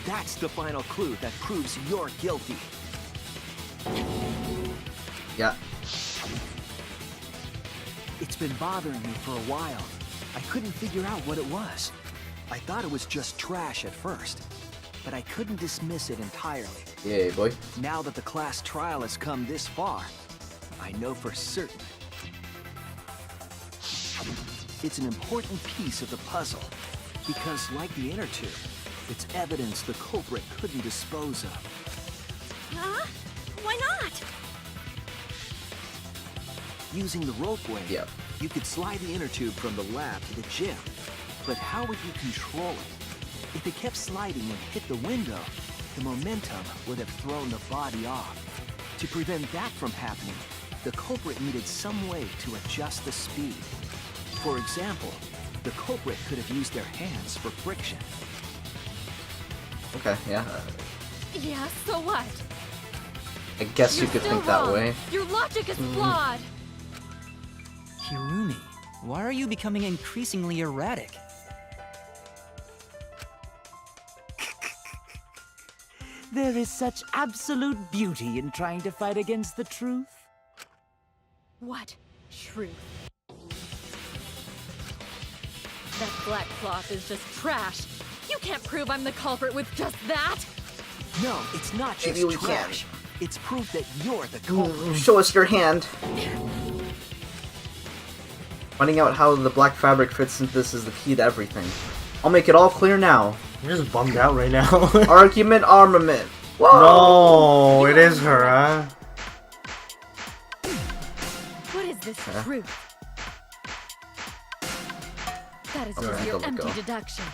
That's the final clue that proves you're guilty. Yeah. It's been bothering me for a while. I couldn't figure out what it was. I thought it was just trash at first, but I couldn't dismiss it entirely. Yay, boy. Now that the class trial has come this far, I know for certain. It's an important piece of the puzzle, because like the inner tube, it's evidence the culprit couldn't dispose of. Huh? Why not? Using the ropeway, you could slide the inner tube from the lab to the gym. But how would you control it? If it kept sliding and hit the window, the momentum would have thrown the body off. To prevent that from happening, the culprit needed some way to adjust the speed. For example, the culprit could have used their hands for friction. Okay, yeah. Yeah, so what? I guess you You're could still think that wrong. way. Your logic is flawed. Kirumi, why are you becoming increasingly erratic? There is such absolute beauty in trying to fight against the truth. What truth? That black cloth is just trash. You can't prove I'm the culprit with just that. No, it's not just Maybe we trash. It's proof that you're the culprit. Show us your hand. Finding out how the black fabric fits into this is the key to everything. I'll make it all clear now. I'm just bummed out right now. Argument armament. Whoa! No, it is her, huh? What is this truth? That is just Alright, your let empty go. deduction.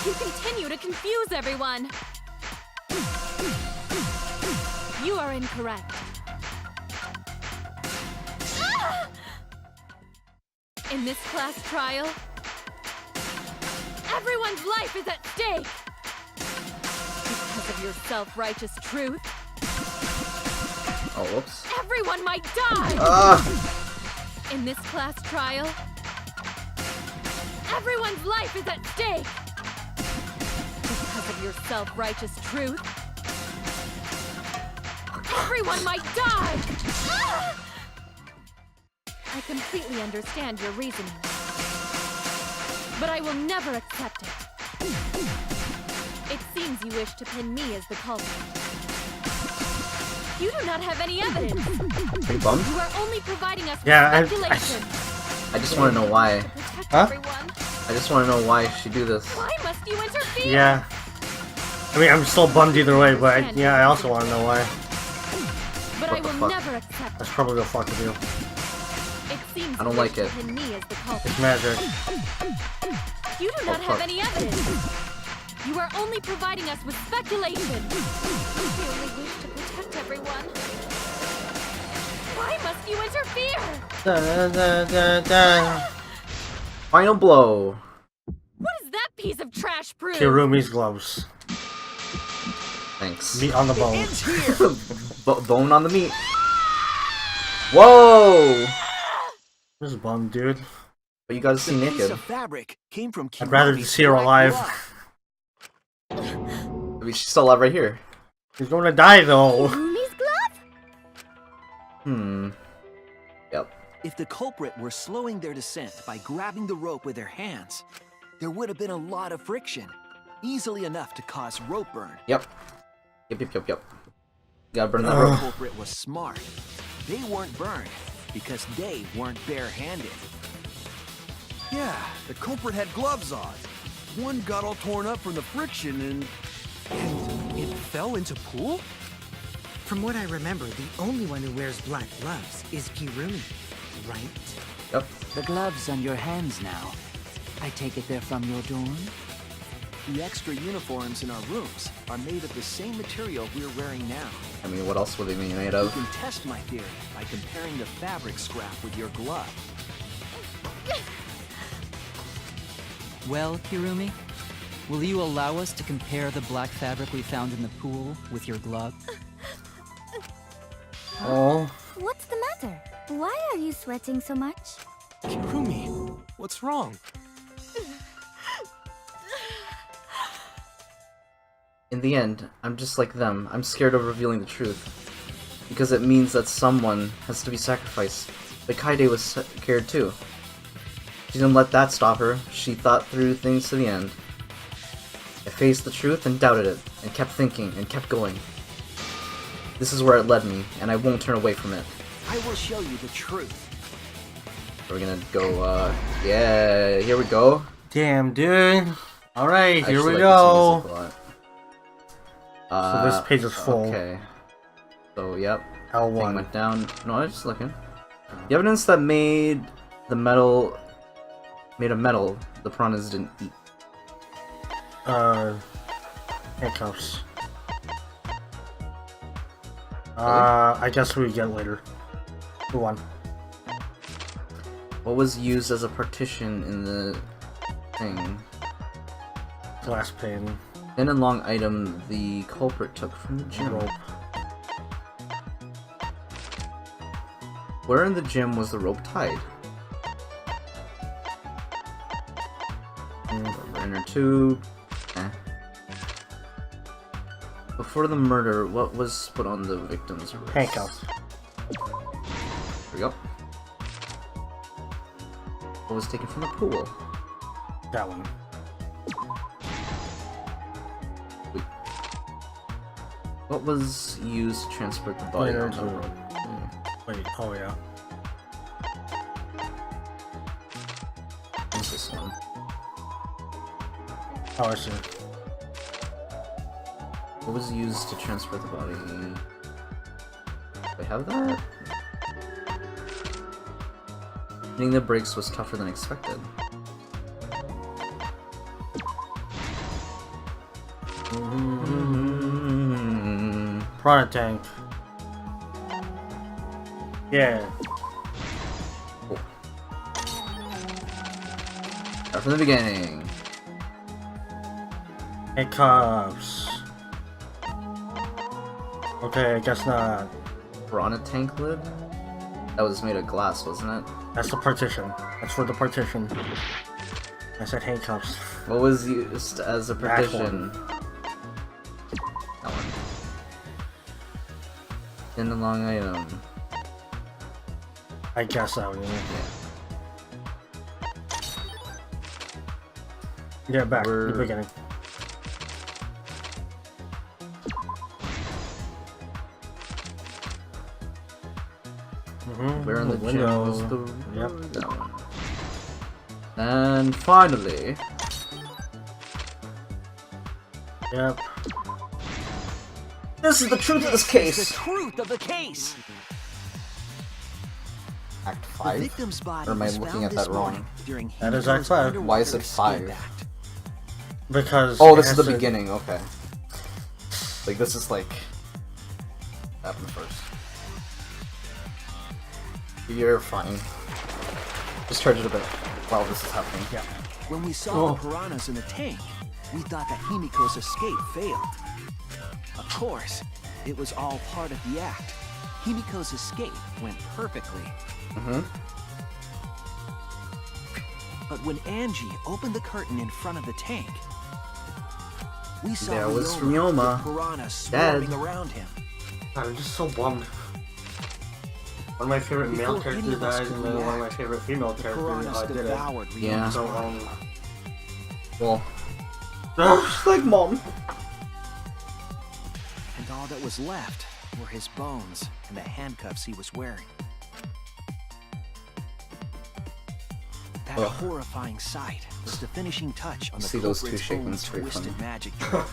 You continue to confuse everyone. You are incorrect. In this class trial, everyone's life is at stake. Because of your self-righteous truth, Oh, whoops. everyone might die. In this class trial, everyone's life is at stake. Because of your self-righteous truth, everyone might die. I completely understand your reasoning, but I will never accept it. It seems you wish to pin me as the culprit. You do not have any evidence. Are you bummed? You are only providing us with Yeah, speculation. I just want to know why. Huh? I just want to know why she do this. Why must you interfere? Yeah. I mean, I'm still bummed either way, but yeah, I also want to know why. But What I the will fuck? never accept That's probably the fuck to do. it. It seems I don't you like wish it. to pin me as the culprit. It's magic. You do not have fuck. any evidence. You are only providing us with speculation. You only wish to protect everyone. Why must you interfere? Da, da, da, da. Final blow. What is that piece of trash prove? Kirumi's gloves. Thanks. Meat on the bone. Bone on the meat. Whoa! This is bummed, dude. But you gotta see The piece naked. of fabric came from I'd rather Kirumi's see her black alive. glove. I mean, she's still alive right here. She's going to die, though. Rumi's glove? Yep. If the culprit were slowing their descent by grabbing the rope with their hands, there would have been a lot of friction, easily enough to cause rope burn. Yep. Yep. Gotta burn that The rope. culprit was smart. They weren't burned because they weren't barehanded. Yeah, the culprit had gloves on. One got all torn up from the friction and It fell into pool? From what I remember, the only one who wears black gloves is Kirumi, right? Yep. The gloves on your hands now. I take it they're from your dorm? The extra uniforms in our rooms are made of the same material we're wearing now. I mean, what else would they be made You of? can test my theory by comparing the fabric scrap with your glove. Well, Kirumi, will you allow us to compare the black fabric we found in the pool with your glove? Oh. What's the matter? Why are you sweating so much? Kirumi, what's wrong? In the end, I'm just like them. I'm scared of revealing the truth. Because it means that someone has to be sacrificed. But Kaide was scared too. She didn't let that stop her. She thought through things to the end. I faced the truth and doubted it, and kept thinking and kept going. This is where it led me, and I won't turn away from it. I will show you the truth. We're gonna go, yeah, here we go. Damn, dude. Alright, here we like go. this music a lot. So this page is full. Okay. So, yep. L1. Thing went down. No, I was just looking. The evidence that made the metal... Made of metal, the piranhas didn't eat. Handcuffs. I guess we get later. Go on. What was used as a partition in the thing? Glass pane. Thin and long item the culprit took from the gym. Rope. Where in the gym was the rope tied? Inner tube. Before the murder, what was put on the victim's wrist? Handcuffs. There we go. What was taken from the pool? That one. Wait. What was used to transport the body on the road? Wait, oh yeah. What's this one? Oh, I see. What was used to transport the body? Do I have that? Hitting the brakes was tougher than expected. Piranha tank. Yeah. Oh. Start from the beginning. Handcuffs. Okay, I guess not. Piranha tank lid? That was made of glass, wasn't it? That's the partition. That's for the partition. I said handcuffs. What was used as a partition? That one. In the long item. I guess so, yeah. Yeah, back to the beginning. Where in the window. gym was the Yep. that one. And finally, yep. This is the truth of this case. The truth of the case. Act The 5? victim's body Or am I was looking found at this that wrong? morning during That is Himiko's Act 5. underwater Why is it escape 5? act. Because Oh, it this is has the to- beginning, okay. Like, this is like... happened first. You're fine. Just charge it a bit while this is happening. Yeah. When we saw the piranhas in the tank, we thought that Himiko's escape failed. Of course, it was all part of the act. Himiko's escape went perfectly. But when Angie opened the curtain in front of the tank, we saw There was Ryoma, Ryoma, the piranha dead. swarming around him. I'm just so bummed. One of my favorite male Before any characters of us died, could and then one of my react, favorite female the characters piranhas did it. devoured Yeah. Ryoma's So, body. Well... Just like mom. And all that was left were his bones and the handcuffs he was wearing. That Ugh. horrifying sight was the finishing touch on the See those two culprit's shaking own straight from twisted me. magic trick.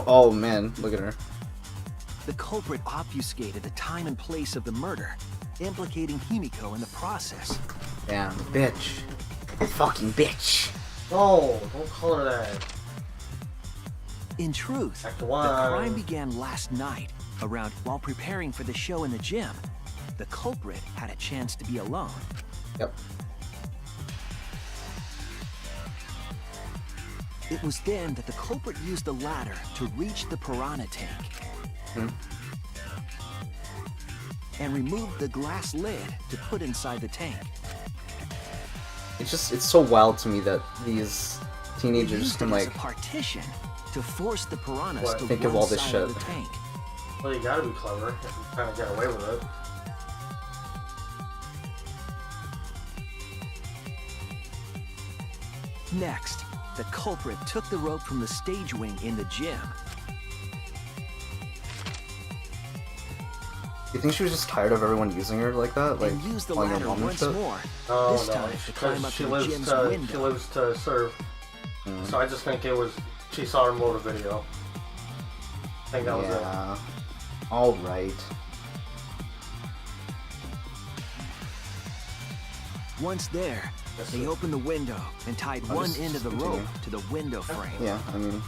Oh man, look at her. The culprit obfuscated the time and place of the murder, implicating Himiko in the process. Damn, bitch. Fucking bitch. No, don't call her that. In truth, Act the one. crime began last night, around while preparing for the show in the gym. The culprit had a chance to be alone. Yep. It was then that the culprit used the ladder to reach the piranha tank and removed the glass lid to put inside the tank. It's so wild to me that these He teenagers used can it as like a partition to force the piranhas to think one of all this side shit. of the tank. Well, you gotta be clever if you kind of get away with it. Next, the culprit took the rope from the stage wing in the gym. You think she was just tired of everyone using her like that? Like, And used the calling her ladder mom and once shit? more. Oh This no, time to climb up she to the lives gym's to window. she lives to serve. So I just think it was she saw her motive video. I think that was it. Yeah. All right. Once there, they opened the window and tied I'll one just end of the continue. rope to the window frame. Yeah, I mean,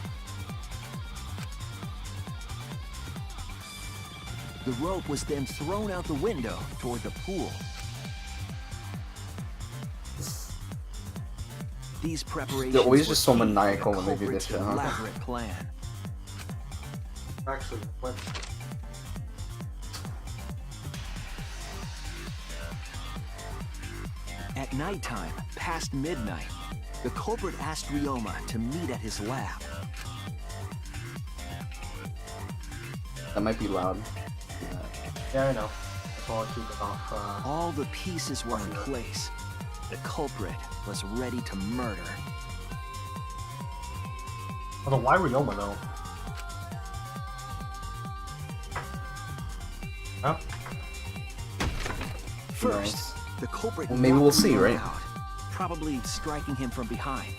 The rope was then thrown out the window toward the pool. These preparations they're always were just so key to the maniacal when they do culprit's this shit, huh? elaborate plan. Actually, what? At nighttime, past midnight, the culprit asked Ryoma to meet at his lab. that might be loud. Yeah, I know. That's why I'll keep it off. All the pieces were in place. The culprit was ready to murder. Although, why Ryoma though? Huh? First, Nice. the culprit Well, maybe we'll knocked see, Ryoma right? out, probably striking him from behind.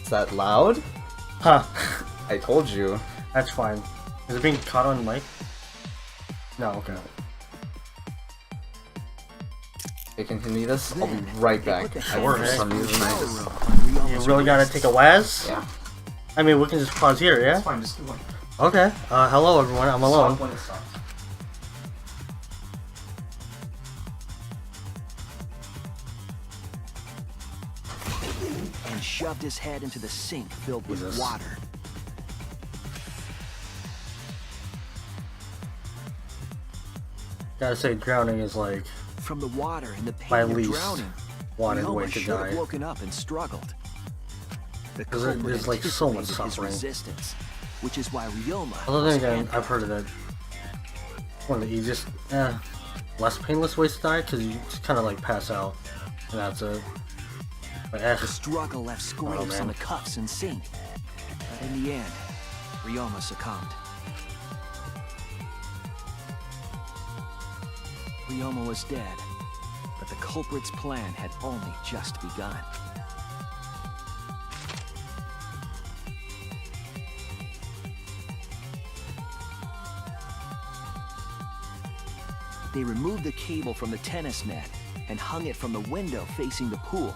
Is that loud? Huh. I told you. That's fine. Is it being caught on mic? No, okay. Okay, continue this. I'll be right back. For some reason, I just... You really gotta take a Waz? Yeah. I mean, we can just pause here, yeah? It's fine, just do one. Okay. Hello everyone, I'm alone. Stop when it stops. And shoved his head into the sink filled with Jesus. water. Gotta say, drowning is like From the water and the pain my of least drowning, wanted Ryoma way to should have die. woken up and struggled. The Because culprit there's like so much anticipated his suffering. resistance, which is why Ryoma Although then was again, handcuffed. I've heard of that. One of the easiest, less painless ways to die, because you just kind of like pass out, and that's it. But The struggle left scrapes on man. the cuffs and sink. But in the end, Ryoma succumbed. Ryoma was dead, but the culprit's plan had only just begun. They removed the cable from the tennis net and hung it from the window facing the pool.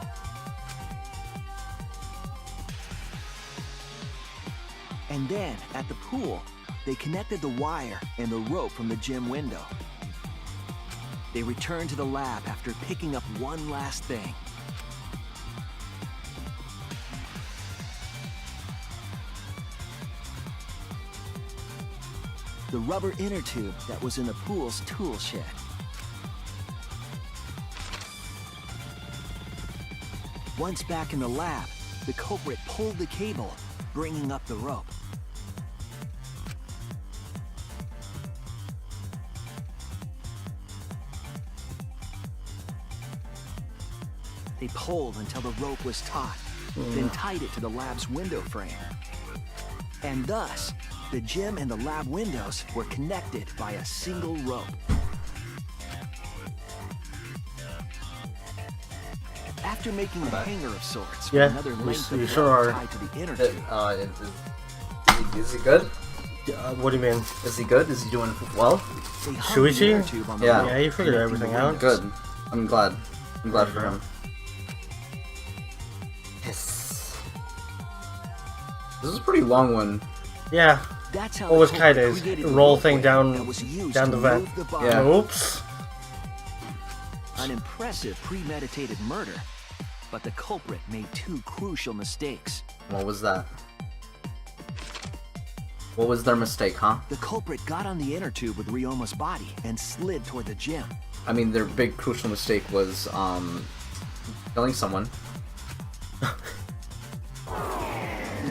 And then, at the pool, they connected the wire and the rope from the gym window. They returned to the lab after picking up one last thing. The rubber inner tube that was in the pool's tool shed. Once back in the lab, the culprit pulled the cable, bringing up the rope. They pulled until the rope was taut, then tied it to the lab's window frame. And thus, the gym and the lab windows were connected by a single rope. After making a hanger of sorts, with Yeah, another we length of sure rope are. tied to the inner tube. Is he good? what do you mean? Is he good? Is he doing well? They hung the inner Shuichi? tube on the Yeah. rope, Yeah, you figured connecting everything the out. windows. Good. I'm glad. I'm glad for him. Yes. This is a pretty long one. Yeah. That's how What was the culprit Kaide's? created the Roll ropeway thing down that was used down to the vent. move the body. Yeah. Oops. An impressive premeditated murder, but the culprit made two crucial mistakes. What was that? What was their mistake, huh? The culprit got on the inner tube with Ryoma's body and slid toward the gym. I mean, their big crucial mistake was, killing someone. With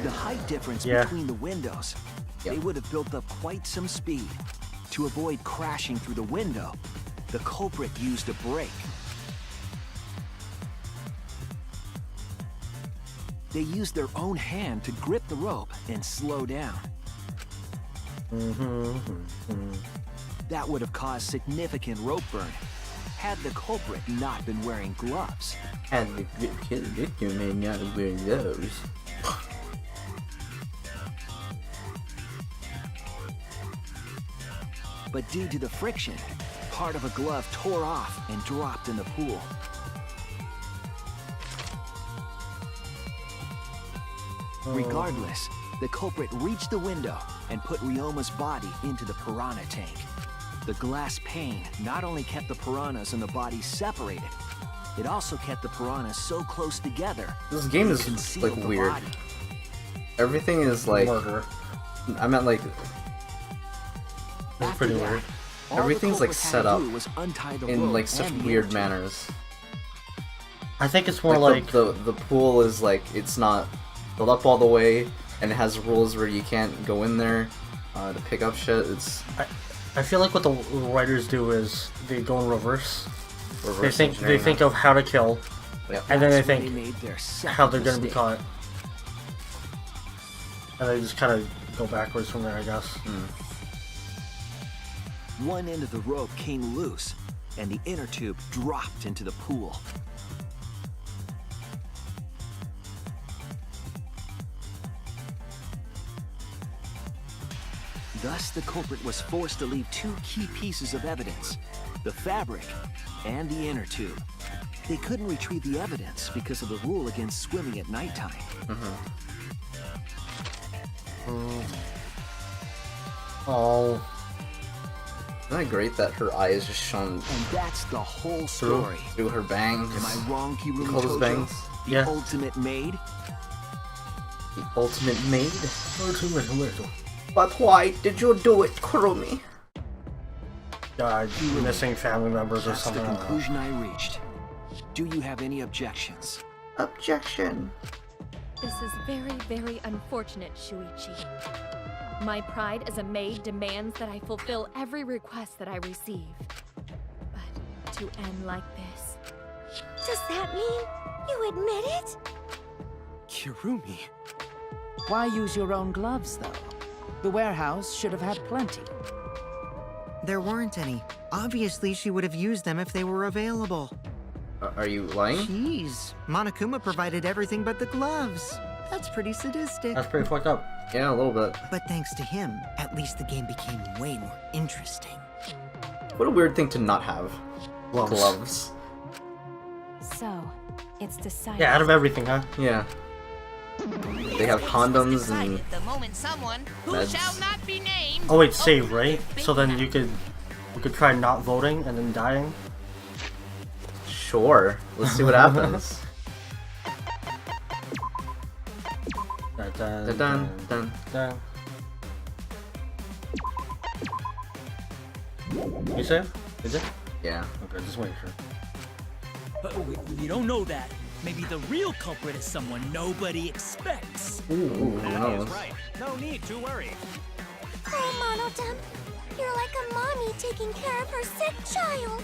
the height difference Yeah. between the windows, They would have built up quite some speed. To avoid crashing through the window, the culprit used a brake. They used their own hand to grip the rope and slow down. That would have caused significant rope burn had the culprit not been wearing gloves. And the victim may not wear those. But due to the friction, part of a glove tore off and dropped in the pool. Regardless, the culprit reached the window and put Ryoma's body into the piranha tank. The glass pane not only kept the piranhas and the body separated, it also kept the piranhas so close together. This game is like weird. Body. Everything is like murder. I meant like That's pretty weird. Everything's like set up in like such weird energy. manners. I think it's more like like the pool is like it's not filled up all the way, and it has rules where you can't go in there to pick up shit. It's I feel like what the writers do is they go in reverse. They think engineering. of how to kill, Yep. and then they That's when think they made their how they're second gonna be mistake. caught, and they just kind of go backwards from there, I guess. One end of the rope came loose, and the inner tube dropped into the pool. Thus, the culprit was forced to leave two key pieces of evidence, the fabric and the inner tube. They couldn't retrieve the evidence because of the rule against swimming at nighttime. Oh. Isn't that great that her eye is just shown And that's the whole through story. her bangs? Am I wrong, You Kirumi call those Tojo? bangs? The Yeah. ultimate maid? The ultimate maid? Ultimate. But why did you do it, Kurumi? Missing family members or That's something. the I don't know. conclusion I reached. Do you have any objections? Objection. This is very, very unfortunate, Shuichi. My pride as a maid demands that I fulfill every request that I receive. But to end like this... Does that mean you admit it? Kirumi. Why use your own gloves, though? The warehouse should have had plenty. There weren't any. Obviously, she would have used them if they were available. Are you lying? Jeez, Monokuma provided everything but the gloves. That's pretty sadistic. That's pretty fucked up. Yeah, a little bit. But thanks to him, at least the game became way more interesting. What a weird thing to not have. Gloves. So, it's decided. Yeah, out of everything, huh? Yeah. They have condoms and The moment someone who meds. shall not be named. Oh wait, save, right? So then we could try not voting and then dying. Sure. Let's see what happens. Dun, Dun, dun. dun. You save? Did you? Yeah. Okay, just wait for. But we don't know that. Maybe the real culprit is someone nobody expects. Ooh, who That knows? is right. No need to worry. Oh, Monodem, you're like a mommy taking care of her sick child.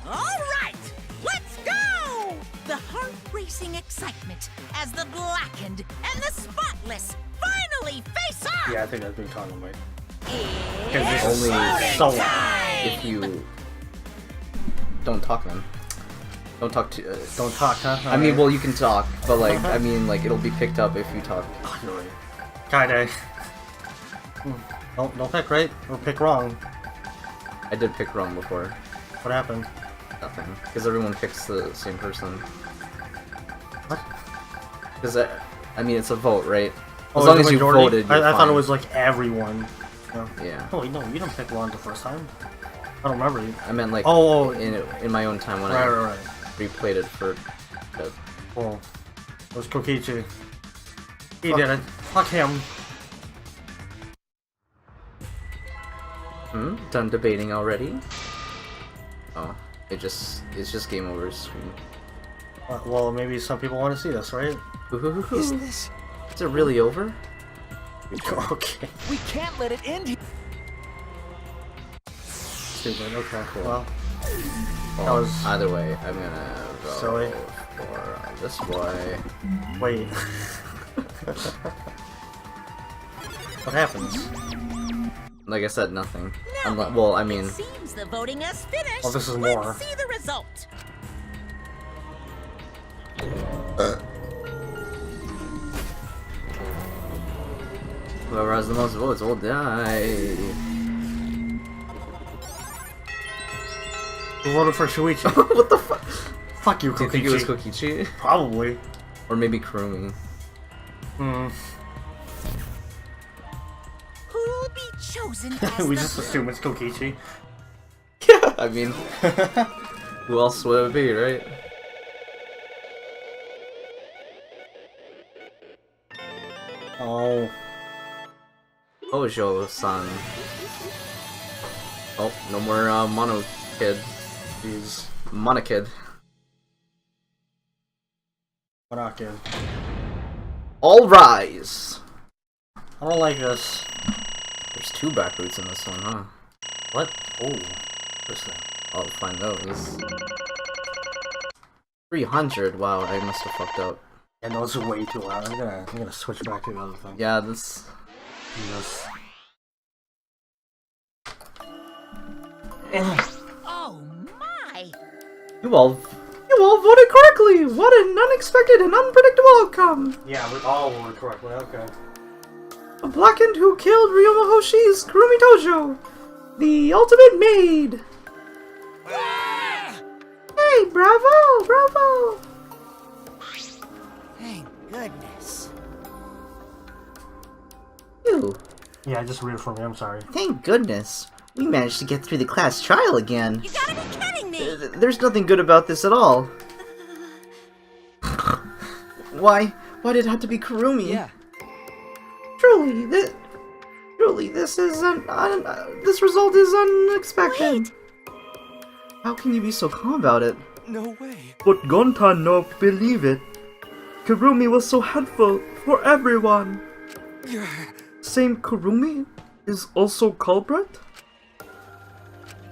All right, let's go! The heart-racing excitement as the blackened and the spotless finally face off! Yeah, I think that's being Toggle, wait. Only so if you don't talk, man. Don't talk to. Don't talk, huh? I mean, well, you can talk, but like, I mean, like, it'll be picked up if you talk. Kinda. Don't pick right or pick wrong. I did pick wrong before. What happened? Nothing, because everyone picks the same person. What? Because I mean, it's a vote, right? As Oh, long the as you majority? voted, you're I thought it fine. was like everyone. No. Yeah. Oh wait, no, you didn't pick one the first time. I don't remember. I meant like Oh, in my own time when I right. replayed it for. Well, it was Kokichi. He did it. Fuck him. Done debating already? Oh, it's just game over screen. Well, maybe some people want to see this, right? Is this? Is it really over? Okay. We can't let it end here. Stupid. Okay. Cool. Well, that Well, was either way, I'm gonna go silly. for this boy. Wait. What happens? Like I said, nothing. Well, I mean, Seems the voting has finished. Oh, this is more. Let's see the result. whoever has the most votes will die. Who voted for Shuichi? What the fuck? Fuck you, Do you think it was Kokichi. Kokichi? Probably. Or maybe Kurumi. Hmm. Who'll be chosen as We the just assume it's Kokichi. Yeah, I mean, who else would it be, right? Oh. Hojo-san. Oh, no more Mono Kid. Jeez. Mono Kid. Monake. All rise! I don't like this. There's 2 back roots in this one, huh? What? Oh. Interesting. I'll find those. 300. Wow, I must have fucked up. And those are way too loud. I'm gonna switch back to the other thing. Yeah, this. Yes. Oh my! You all voted correctly! What an unexpected and unpredictable outcome! Yeah, we all voted correctly. Okay. A blackened who killed Ryoma Hoshi's Kurumi Tojo! The ultimate maid! Hey, bravo! Bravo! Thank goodness. Ew. Yeah, I just read it from you. I'm sorry. Thank goodness. We managed to get through the class trial again. You gotta be kidding me! There's nothing good about this at all. Why? Why did it have to be Kurumi? Yeah. Truly, this is this result is unexpected. Wait. How can you be so calm about it? No way. But Gontan no believe it. Kurumi was so helpful for everyone. Same Kurumi is also culprit?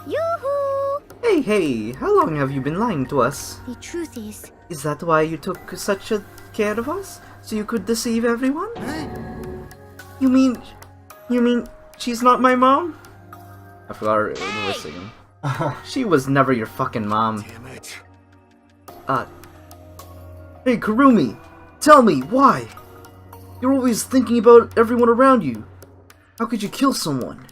Yoo-hoo! Hey, how long have you been lying to us? The truth is, Is that why you took such a care of us? So you could deceive everyone? You mean she's not my mom? I forgot her voice singing. She was never your fucking mom. Damn it. Hey Kurumi, tell me, why? You're always thinking about everyone around you. How could you kill someone?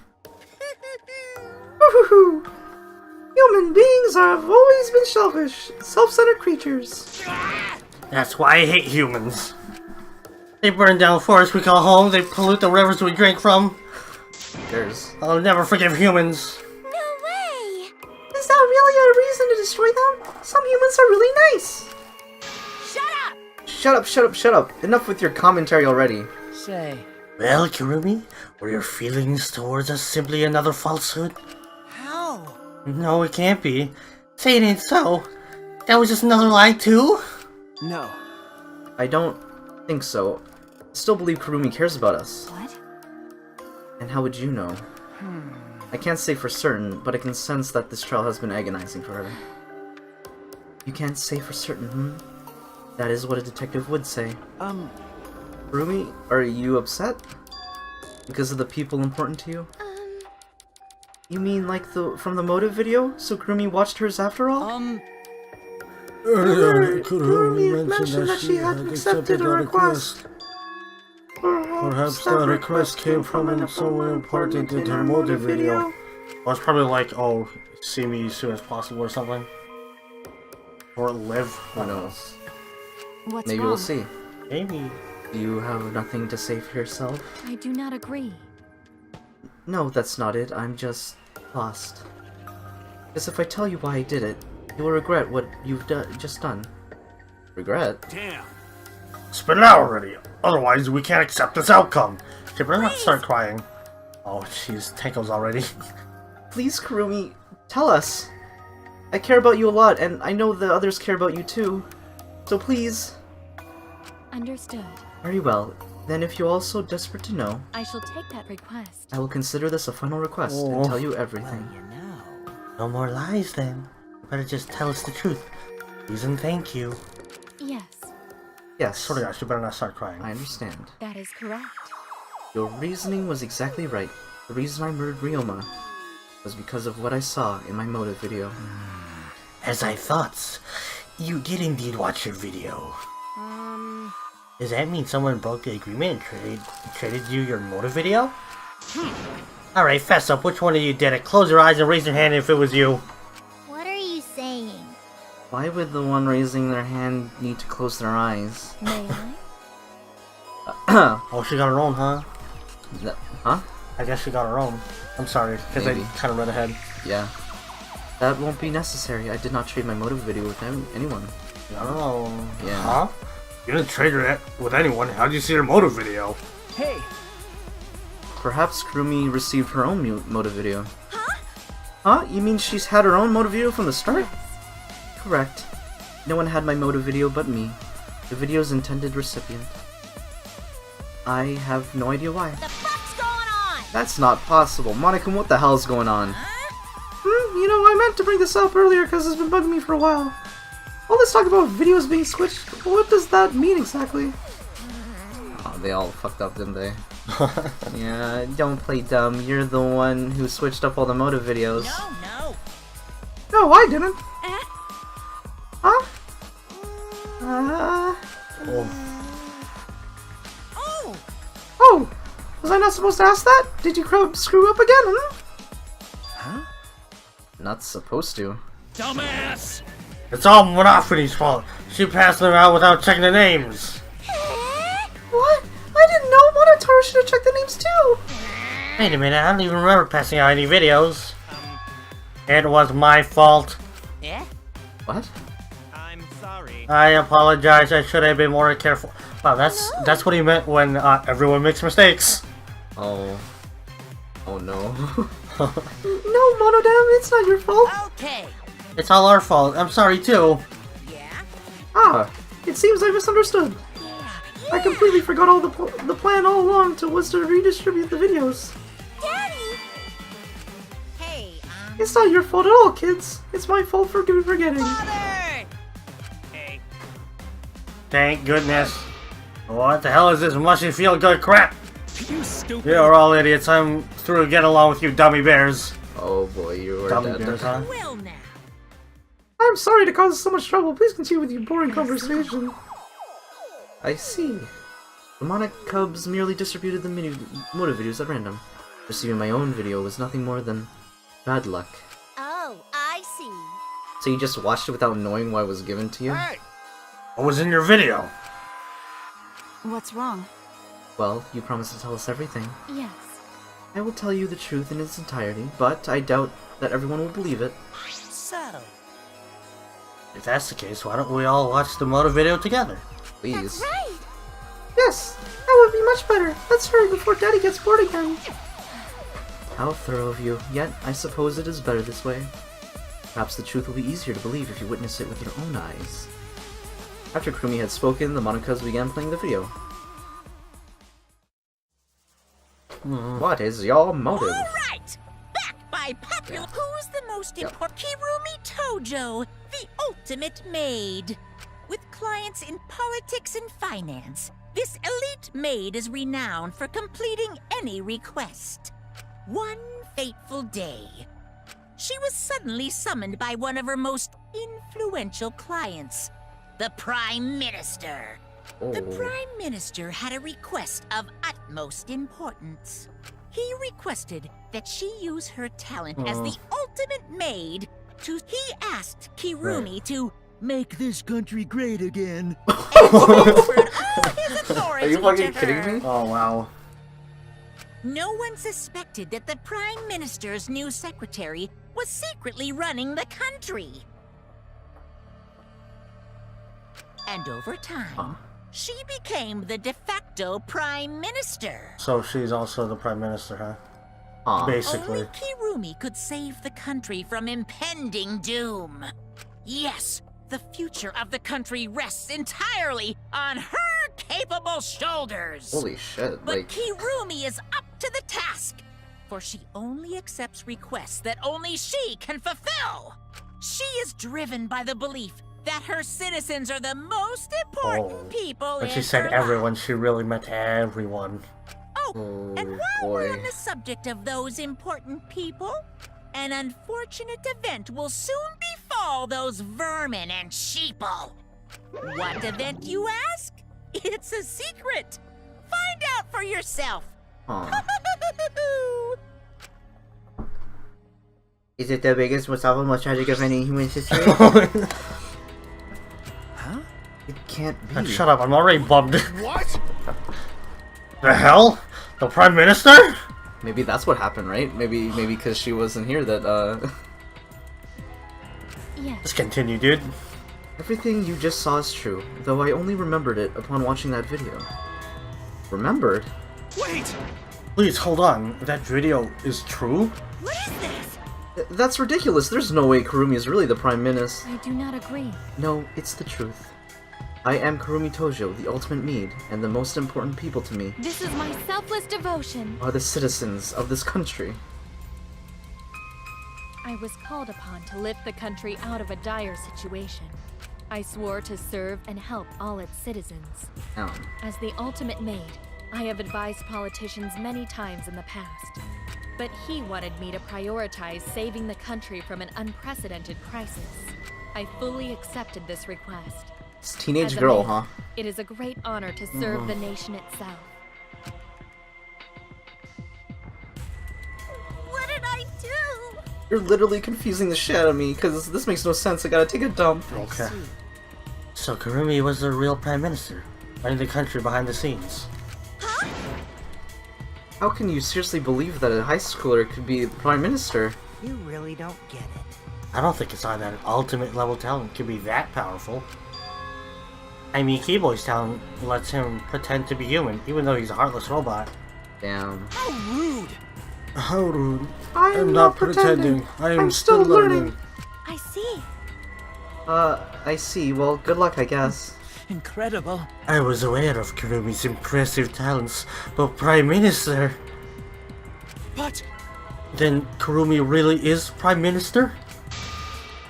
Human beings have always been selfish, self-centered creatures. That's why I hate humans. They burn down forests we call home. They pollute the rivers we drink from. There's. I'll never forgive humans. no way! Is that really a reason to destroy them? Some humans are really nice. Shut up. Enough with your commentary already. Say, Well, Kurumi, were your feelings towards us simply another falsehood? How? No, it can't be. Say it ain't so. That was just another lie, too? No. I don't think so. I still believe Kurumi cares about us. What? And how would you know? I can't say for certain, but I can sense that this trial has been agonizing for her. You can't say for certain, That is what a detective would say. Kurumi, are you upset? Because of the people important to you? You mean like from the motive video? So Kurumi watched hers after all? Kurumi mentioned that she had accepted a request. Perhaps that request came from someone important in her motive video. Well, it's probably like, oh, see me as soon as possible or something. Or live. Who knows? What's Maybe wrong? we'll see. Maybe. You have nothing to say for yourself? I do not agree. No, that's not it. I'm just lost. Because if I tell you why I did it, you will regret what you've just done. Regret? Damn. Spit it out already. Otherwise, we can't accept this outcome. She better not start crying. Oh, jeez. Tanko's already. Please, Kurumi, tell us. I care about you a lot, and I know the others care about you too. So please. Understood. Very well. Then if you're all so desperate to know, I shall take that request. I will consider this a final request and tell you everything. No more lies then. You better just tell us the truth. Please and thank you. Yes, Yes, Sorry guys, you better not start crying. I understand. that is correct. Your reasoning was exactly right. The reason I murdered Ryoma was because of what I saw in my motive video. As I thought, you did indeed watch your video. Does that mean someone broke the agreement and traded you your motive video? Alright, fess up, which one of you did it? Close your eyes and raise your hand if it was you. What are you saying? Why would the one raising their hand need to close their eyes? May I? Oh, she got her own, huh? Huh? I guess she got her own. I'm sorry, because I Maybe. kind of read ahead. Yeah. That won't be necessary. I did not trade my motive video with anyone. Oh. Yeah. Huh? You didn't trade her with anyone. How'd you see her motive video? Hey! Perhaps Kurumi received her own motive video. Huh? You mean she's had her own motive video from the start? Correct. No one had my motive video but me, the video's intended recipient. I have no idea why. The fuck's going on? That's not possible. Monica, what the hell's going on? You know, I meant to bring this up earlier because it's been bugging me for a while. All this talk about videos being switched, what does that mean exactly? Oh, they all fucked up, didn't they? Yeah, don't play dumb. You're the one who switched up all the motive videos. No. No, I didn't. Huh? Oh, was I not supposed to ask that? Did you screw up again, huh? Not supposed to. Dumbass! It's all Monophanie's fault. She passed them out without checking the names. What? I didn't know. Monotaro should have checked the names too. Wait a minute, I don't even remember passing out any videos. It was my fault. Yeah? What? I'm sorry. I apologize. I should have been more careful. Wow, that's what he meant when everyone makes mistakes. Oh. Oh no. No, Monodam, it's not your fault. Okay. It's all our fault. I'm sorry too. Ah, it seems I misunderstood. I completely forgot all the plan all along was to redistribute the videos. Daddy! Hey, It's not your fault at all, kids. It's my fault for forgetting. Father! Thank goodness. What the hell is this mushy feel-good crap? You stupid. You're all idiots. I'm through. Get along with you, dummy bears. Oh boy, you are Dummy dead. bears, huh? Well now. I'm sorry to cause so much trouble. Please continue with your boring conversation. I see. The Monarch Cubs merely distributed the motive videos at random. Receiving my own video was nothing more than bad luck. Oh, I see. So you just watched it without knowing what was given to you? Hey! What was in your video? What's wrong? Well, you promised to tell us everything. Yes. I will tell you the truth in its entirety, but I doubt that everyone will believe it. So, If that's the case, why don't we all watch the motive video together? Please. right. Yes, that would be much better. Let's hurry before Daddy gets bored again. How thorough of you, yet I suppose it is better this way. Perhaps the truth will be easier to believe if you witness it with your own eyes. After Kurumi had spoken, the Monakas began playing the video. What is your motive? All right. Back by popular. Who's the most important? Kirumi Tojo, the ultimate maid. With clients in politics and finance, this elite maid is renowned for completing any request. One fateful day, she was suddenly summoned by one of her most influential clients, the Prime Minister. The Prime Minister had a request of utmost importance. He requested that she use her talent as the ultimate maid to... He asked Kirumi to make this country great again and transferred all his authority Are you fucking to kidding her. me? Oh, wow. No one suspected that the Prime Minister's new secretary was secretly running the country. And over time, she became the de facto Prime Minister. So she's also the Prime Minister, huh? Basically. Only Kirumi could save the country from impending doom. Yes, the future of the country rests entirely on her capable shoulders. Holy shit, But like... Kirumi is up to the task, for she only accepts requests that only she can fulfill. She is driven by the belief that her citizens are the most important people When in she said her life. everyone, she really meant everyone. Oh, and while we're on the subject of those important people, an unfortunate event will soon befall those vermin and sheeple. What event, you ask? It's a secret. Find out for yourself. Is it the biggest, most awful, most tragic of any human history? Huh? It can't be. Shut up, I'm already bummed. What? The hell? The Prime Minister? Maybe that's what happened, right? Maybe because she wasn't here that, Yes. Let's continue, dude. Everything you just saw is true, though I only remembered it upon watching that video. Remembered? Wait! Please, hold on. That video is true? What is this? That's ridiculous. There's no way Kurumi is really the Prime Minister. I do not agree. No, it's the truth. I am Kurumi Tojo, the ultimate Mead, and the most important people to me This is my selfless devotion. are the citizens of this country. I was called upon to lift the country out of a dire situation. I swore to serve and help all its citizens. As the ultimate maid, I have advised politicians many times in the past. But he wanted me to prioritize saving the country from an unprecedented crisis. I fully accepted this request. It's teenage As a girl, maid, huh? It is a great honor to serve the nation itself. What did I do? You're literally confusing the shit out of me, because this makes no sense. I gotta take a dump. Okay. So Kurumi was the real Prime Minister, running the country behind the scenes. How can you seriously believe that a high schooler could be the Prime Minister? You really don't get it. I don't think it's on that ultimate level talent could be that powerful. I mean, Keyboy's talent lets him pretend to be human, even though he's a heartless robot. Damn. How rude! How rude. I am not pretending. I am I'm still learning. I see. I see. Well, good luck, I guess. Incredible. I was aware of Kurumi's impressive talents, but Prime Minister... But... Then Kurumi really is Prime Minister?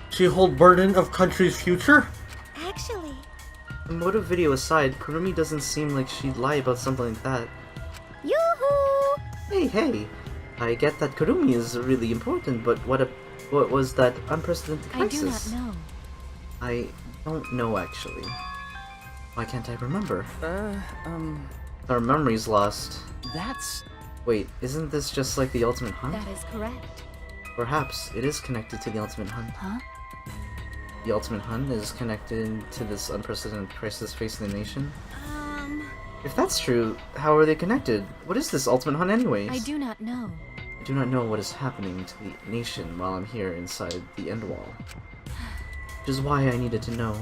She hold burden of country's future? Actually, Motive video aside, Kurumi doesn't seem like she'd lie about something like that. yoo-hoo! Hey! I get that Kurumi is really important, but what was that unprecedented crisis? I do not know. I don't know, actually. Why can't I remember? Our memory's lost. That's... Wait, isn't this just like the Ultimate Hunt? That is correct. Perhaps it is connected to the Ultimate Hunt. Huh? The Ultimate Hunt is connected to this unprecedented crisis facing the nation? If that's true, how are they connected? What is this Ultimate Hunt anyways? I do not know. I do not know what is happening to the nation while I'm here inside the End Wall. Which is why I needed to know.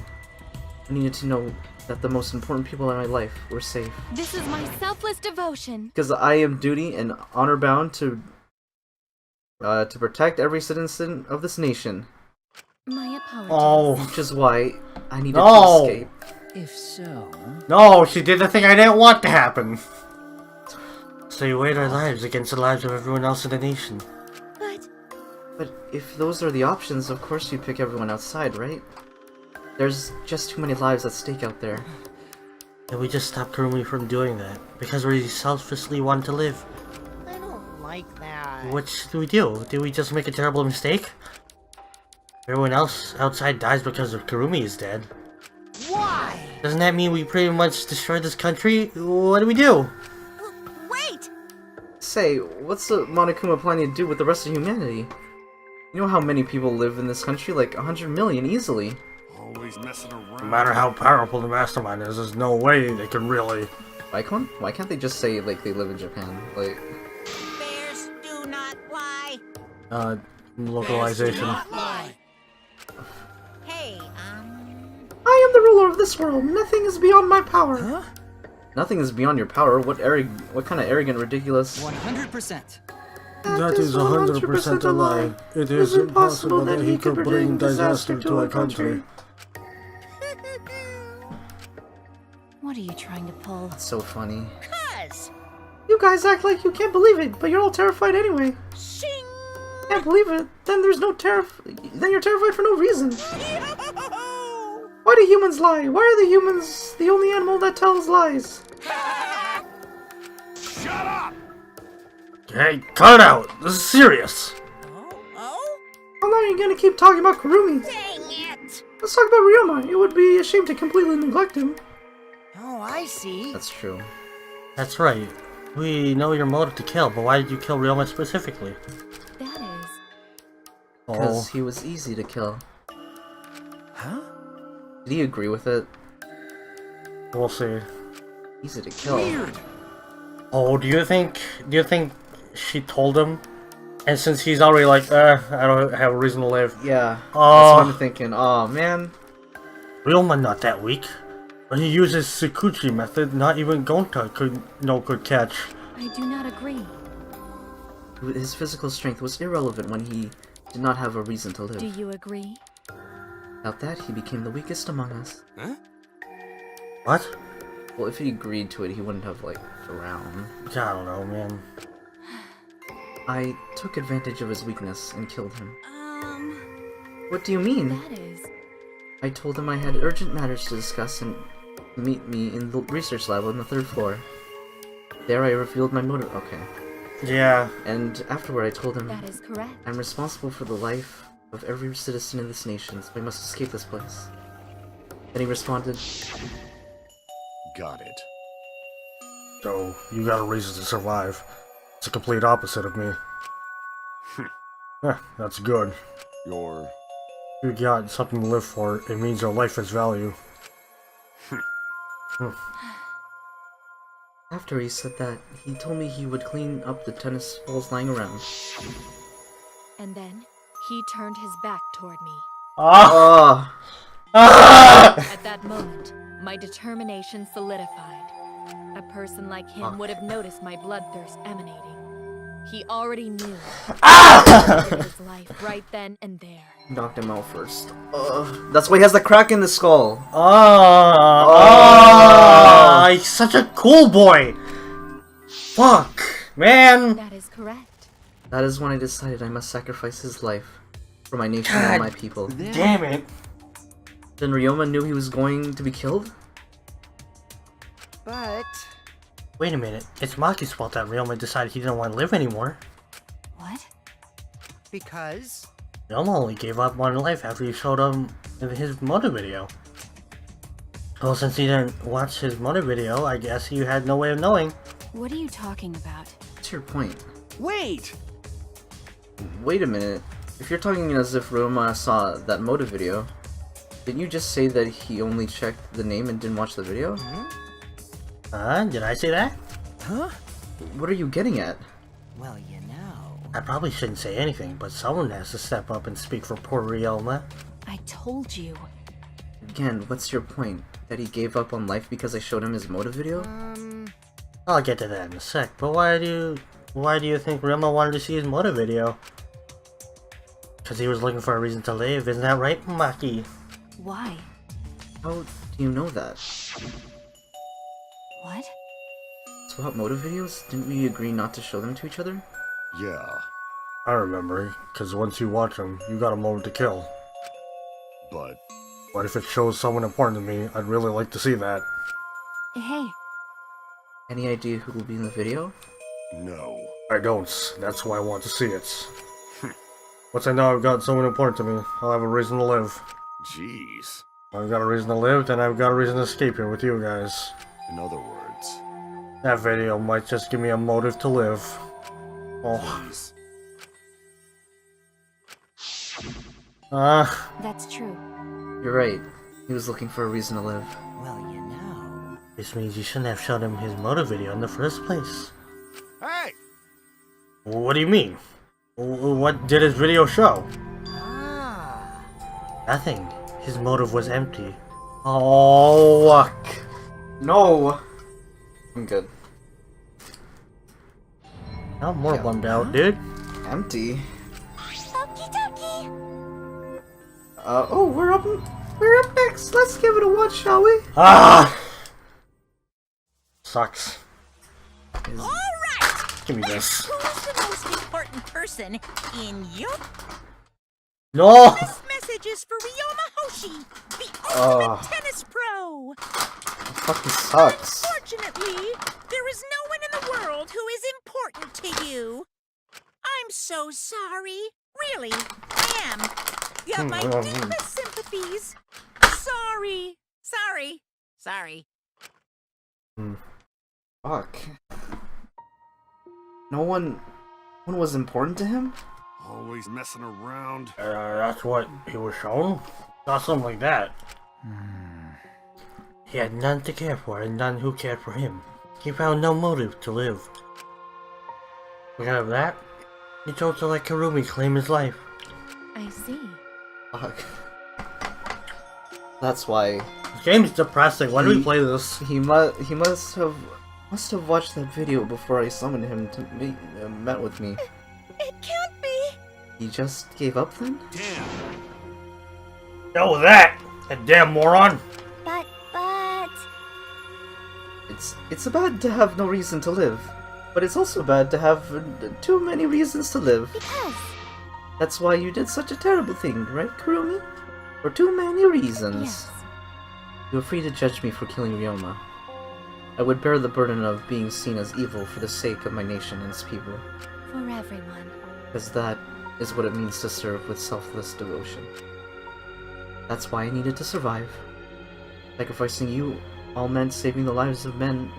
I needed to know that the most important people in my life were safe. This is my selfless devotion. Because I am duty and honor bound to protect every citizen of this nation. My apologies. Oh. Which is why I needed No. to escape. If so... No, she did the thing I didn't want to happen! So you weighed our lives against the lives of everyone else in the nation. But if those are the options, of course you pick everyone outside, right? There's just too many lives at stake out there. And we just stopped Kurumi from doing that, because we selfishly wanted to live. I don't like that. What should we do? Did we just make a terrible mistake? Everyone else outside dies because of Kurumi is dead. Why? Doesn't that mean we pretty much destroyed this country? What do we do? Wait! Say, what's the Monokuma planning to do with the rest of humanity? You know how many people live in this country? Like 100 million easily. Always messing around. No matter how powerful the mastermind is, there's no way they can really... Why can't they just say, like, they live in Japan? Like... Bears do not lie. Localization. Hey, I am the ruler of this world. Nothing is beyond my power. Huh? Nothing is beyond your power. What kind of arrogant, ridiculous... 100%. That is 100% a lie. It is impossible that he could bring disaster to a country. What are you trying to pull? It's so funny. Cuz! You guys act like you can't believe it, but you're all terrified anyway. Shing! Can't believe it? Then there's no then you're terrified for no reason. Why do humans lie? Why are the humans the only animal that tells lies? Shut up! Hey, cut it out! This is serious! How long are you gonna keep talking about Kurumi? Dang it! Let's talk about Ryoma. It would be a shame to completely neglect him. Oh, I see. That's true. That's right. We know your motive to kill, but why did you kill Ryoma specifically? That is... Because he was easy to kill. Huh? Did he agree with it? We'll see. Easy to kill. Weird. Oh, do you think she told him? And since he's already like, I don't have a reason to live. Yeah. That's Oh, what I'm thinking. Oh man. Ryoma not that weak. When he uses Tsukuchi method, not even Gonta could catch. I do not agree. His physical strength was irrelevant when he did not have a reason to live. Do you agree? Without that, he became the weakest among us. Huh? What? Well, if he agreed to it, he wouldn't have, like, around. I don't know, man. I took advantage of his weakness and killed him. What do you mean? That is... I told him I had urgent matters to discuss and meet me in the research lab on the 3rd floor. There I revealed my motive. Okay. Yeah. And afterward I told him... That is correct. I'm responsible for the life of every citizen in this nation, so I must escape this place. Then he responded... Got it. So, you got a reason to survive. It's the complete opposite of me. That's good. You're... You got something to live for, it means your life has value. After he said that, he told me he would clean up the tennis balls lying around. And then, he turned his back toward me. Ah! At that moment, my determination solidified. A person like him would have noticed my bloodthirst emanating. He already knew his life right then and there. Knocked him out first. That's why he has the crack in the skull. He's such a cool boy. Fuck, man. That is correct. That is when I decided I must sacrifice his life for my nation and my people. Damn it. Then Ryoma knew he was going to be killed? But... Wait a minute. It's Maki's fault that Ryoma decided he didn't want to live anymore. What? Because? Ryoma only gave up on life after he showed him his motive video. Well, since he didn't watch his motive video, I guess you had no way of knowing. What are you talking about? What's your point? Wait! Wait a minute. If you're talking as if Ryoma saw that motive video, didn't you just say that he only checked the name and didn't watch the video? Did I say that? Huh? What are you getting at? Well, you know... I probably shouldn't say anything, but someone has to step up and speak for poor Ryoma. I told you. Again, what's your point? That he gave up on life because I showed him his motive video? I'll get to that in a sec, but why do you think Ryoma wanted to see his motive video? Because he was looking for a reason to live, isn't that right, Maki? Why? How do you know that? What? So about motive videos? Didn't we agree not to show them to each other? Yeah. I remember, because once you watch them, you got a motive to kill. But if it shows someone important to me, I'd really like to see that. Hey. Any idea who will be in the video? no. I don't. That's why I want to see it. Once I know I've got someone important to me, I'll have a reason to live. Jeez. I've got a reason to live, then I've got a reason to escape here with you guys. In other words... That video might just give me a motive to live. Oh. Please. That's true. You're right. He was looking for a reason to live. Well, you know... This means you shouldn't have shown him his motive video in the first place. Hey! What do you mean? What did his video show? Nothing. His motive was empty. Oh, no. I'm good. I'm more bummed out, dude. Empty? Okie dokie. Oh, we're up next. Let's give it a watch, shall we? Sucks. All right. Give me this. Who's the most important person in your... No! This message is for Ryoma Hoshi, the ultimate tennis pro. Fucking sucks. Unfortunately, there is no one in the world who is important to you. I'm so sorry. Really, I am. You have my deepest sympathies. Sorry. Sorry. Fuck. No one was important to him? Always messing around. That's what he was shown? Not something like that. He had none to care for and none who cared for him. He found no motive to live. Because of that, he chose to let Kurumi claim his life. I see. Fuck. That's why. This game's depressing. Why do we play this? He must have watched that video before I summoned him to met with me. It can't be. He just gave up then? Damn. Hell with that! That damn moron! But... It's bad to have no reason to live, but it's also bad to have too many reasons to live. Because... That's why you did such a terrible thing, right, Kurumi? For too many reasons. Yes. You are free to judge me for killing Ryoma. I would bear the burden of being seen as evil for the sake of my nation and its people. For everyone. Because that is what it means to serve with selfless devotion. That's why I needed to survive. Sacrificing you all meant saving the lives of men,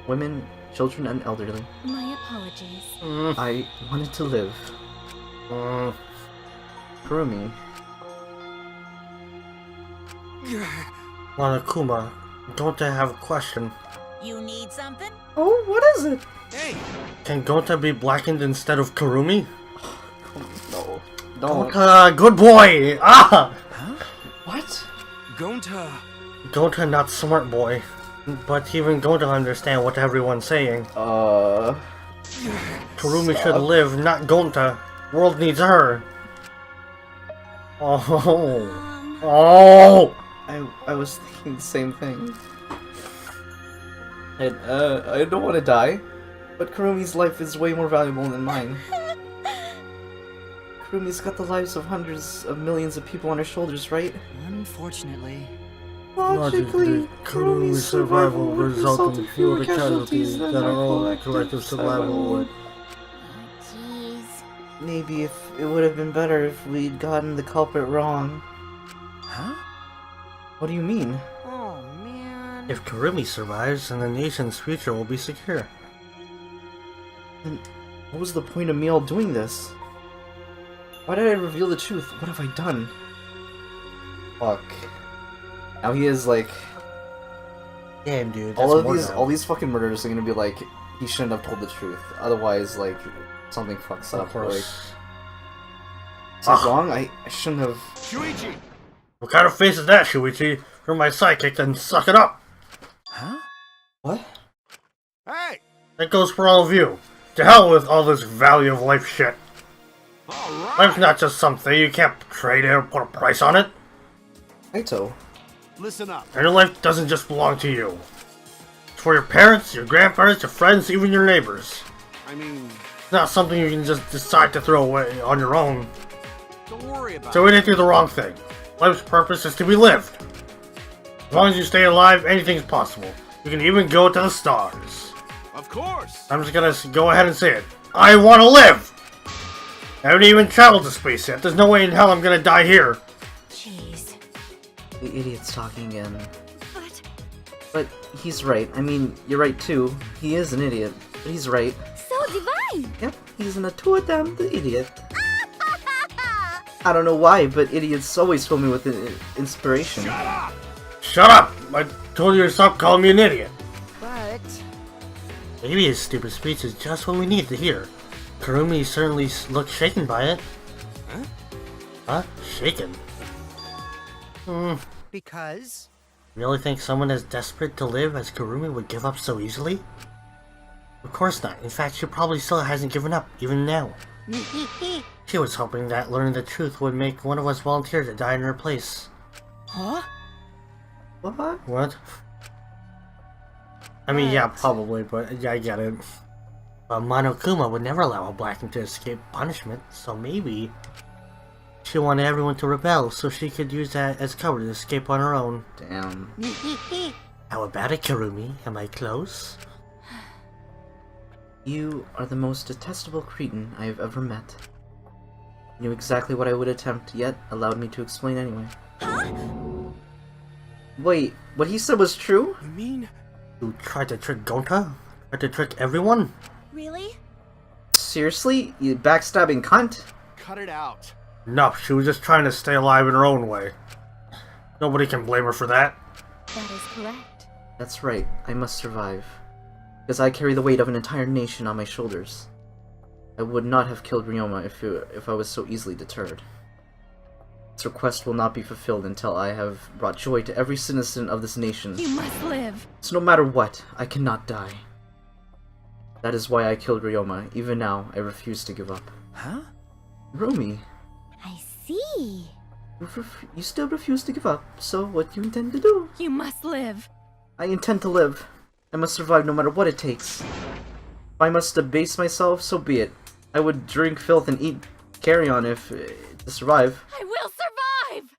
women, children, and elderly. My apologies. I wanted to live. Kurumi. Monokuma, Gonta have a question. You need something? Oh, what is it? Hey! Can Gonta be blackened instead of Kurumi? No. Don't. Gonta, good boy! Ah! Huh? What? Gonta. Gonta not smart boy. But even Gonta understand what everyone's saying. Kurumi should live, not Gonta. World needs her. Oh. Oh! I was thinking the same thing. I don't want to die, but Kurumi's life is way more valuable than mine. Kurumi's got the lives of hundreds of millions of people on her shoulders, right? Unfortunately. Logically, Kurumi's survival will result in fewer casualties than our own collective survival would. Jeez. Maybe if it would have been better if we'd gotten the culprit wrong. Huh? What do you mean? Oh, man. If Kurumi survives, then the nation's future will be secure. Then what was the point of me all doing this? Why did I reveal the truth? What have I done? Fuck. Now he is like... Damn, dude. All these fucking murders are gonna be like, he shouldn't have told the truth. Otherwise, like, something fucks up. Of course. Like, is that wrong? I shouldn't have... Shuichi! What kind of face is that, Shuichi? You're my sidekick, then suck it up! Huh? What? Hey! That goes for all of you. To hell with all this value of life shit. Alright! Life's not just something, you can't trade it or put a price on it. Kaito. Listen up. And your life doesn't just belong to you. It's for your parents, your grandparents, your friends, even your neighbors. I mean... It's not something you can just decide to throw away on your own. Don't worry about So we didn't do the wrong thing. Life's purpose is to be lived. As long as you stay alive, anything is possible. You can even go to the stars. Of course! I'm just gonna go ahead and say it. I want to live! I haven't even traveled to space yet. There's no way in hell I'm gonna die here. Jeez. The idiot's talking again. But... But he's right. I mean, you're right too. He is an idiot. But he's right. So divine! Yep, he's an Atuadam the idiot. I don't know why, but idiots always fill me with inspiration. Shut up! Shut up! I told you to stop calling me an idiot. But... Maybe his stupid speech is just what we need to hear. Kurumi certainly looked shaken by it. Huh? Huh? Shaken? Because? Really think someone as desperate to live as Kurumi would give up so easily? Of course not. In fact, she probably still hasn't given up, even now. She was hoping that learning the truth would make one of us volunteer to die in her place. Huh? What? What? I mean, yeah, probably, but yeah, I get it. But Monokuma would never allow a Blackened to escape punishment, so maybe she wanted everyone to rebel so she could use that as cover to escape on her own. Damn. How about it, Kirumi? Am I close? You are the most detestable cretin I have ever met. You knew exactly what I would attempt, yet allowed me to explain anyway. Wait, what he said was true? You mean? You tried to trick Gonta? Tried to trick everyone? Really? Seriously? You backstabbing cunt? Cut it out. No, she was just trying to stay alive in her own way. Nobody can blame her for that. That is correct. That's right, I must survive. Because I carry the weight of an entire nation on my shoulders. I would not have killed Ryoma if I was so easily deterred. This request will not be fulfilled until I have brought joy to every citizen of this nation. You must live. So no matter what, I cannot die. That is why I killed Ryoma. Even now, I refuse to give up. Huh? Rumi, I see. you still refuse to give up, so what do you intend to do? You must live. I intend to live. I must survive no matter what it takes. If I must debase myself, so be it. I would drink filth and eat carrion if to survive. I will survive!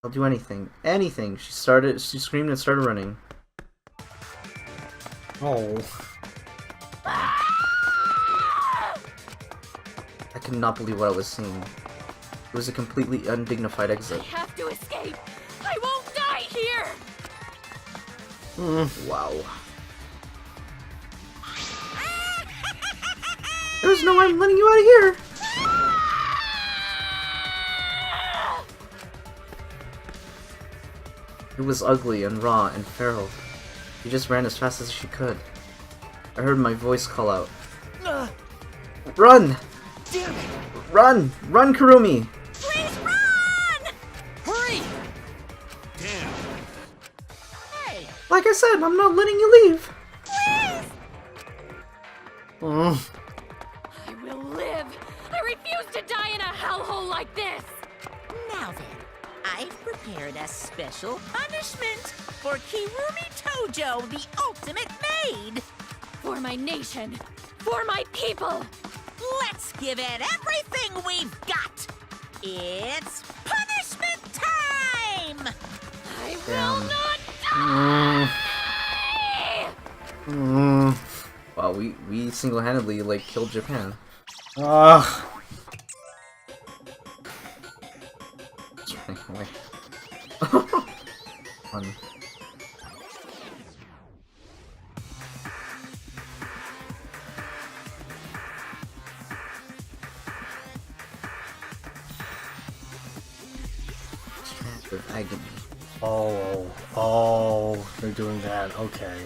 I'll do anything. Anything. She screamed and started running. Oh. I could not believe what I was seeing. It was a completely undignified exit. I have to escape! I won't die here! Wow. There's no way I'm letting you out of here! It was ugly and raw and feral. She just ran as fast as she could. I heard my voice call out. Run! Damn it! Run! Run, Kurumi! Please run! Hurry! Damn. Hey, Like I said, I'm not letting you leave! please! I will live! I refuse to die in a hellhole like this! Now then, I've prepared a special punishment for Kirumi Tojo, the ultimate maid. For my nation! For my people! Let's give it everything we've got. It's punishment time! I Damn. will not die! Wow, we single-handedly, like, killed Japan. Away. Fun. Chant of agony. Oh, they're doing that, okay.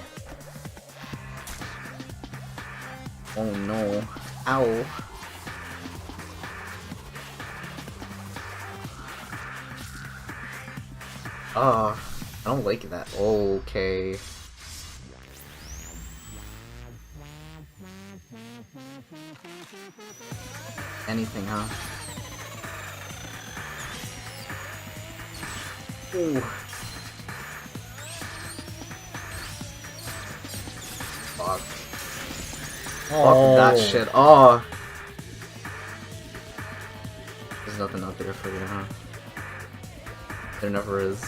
Oh no. Ow. I don't like that. Okay. Anything, huh? Ooh. Fuck. Fuck that shit. Oh. There's nothing out there for you, huh? There never is.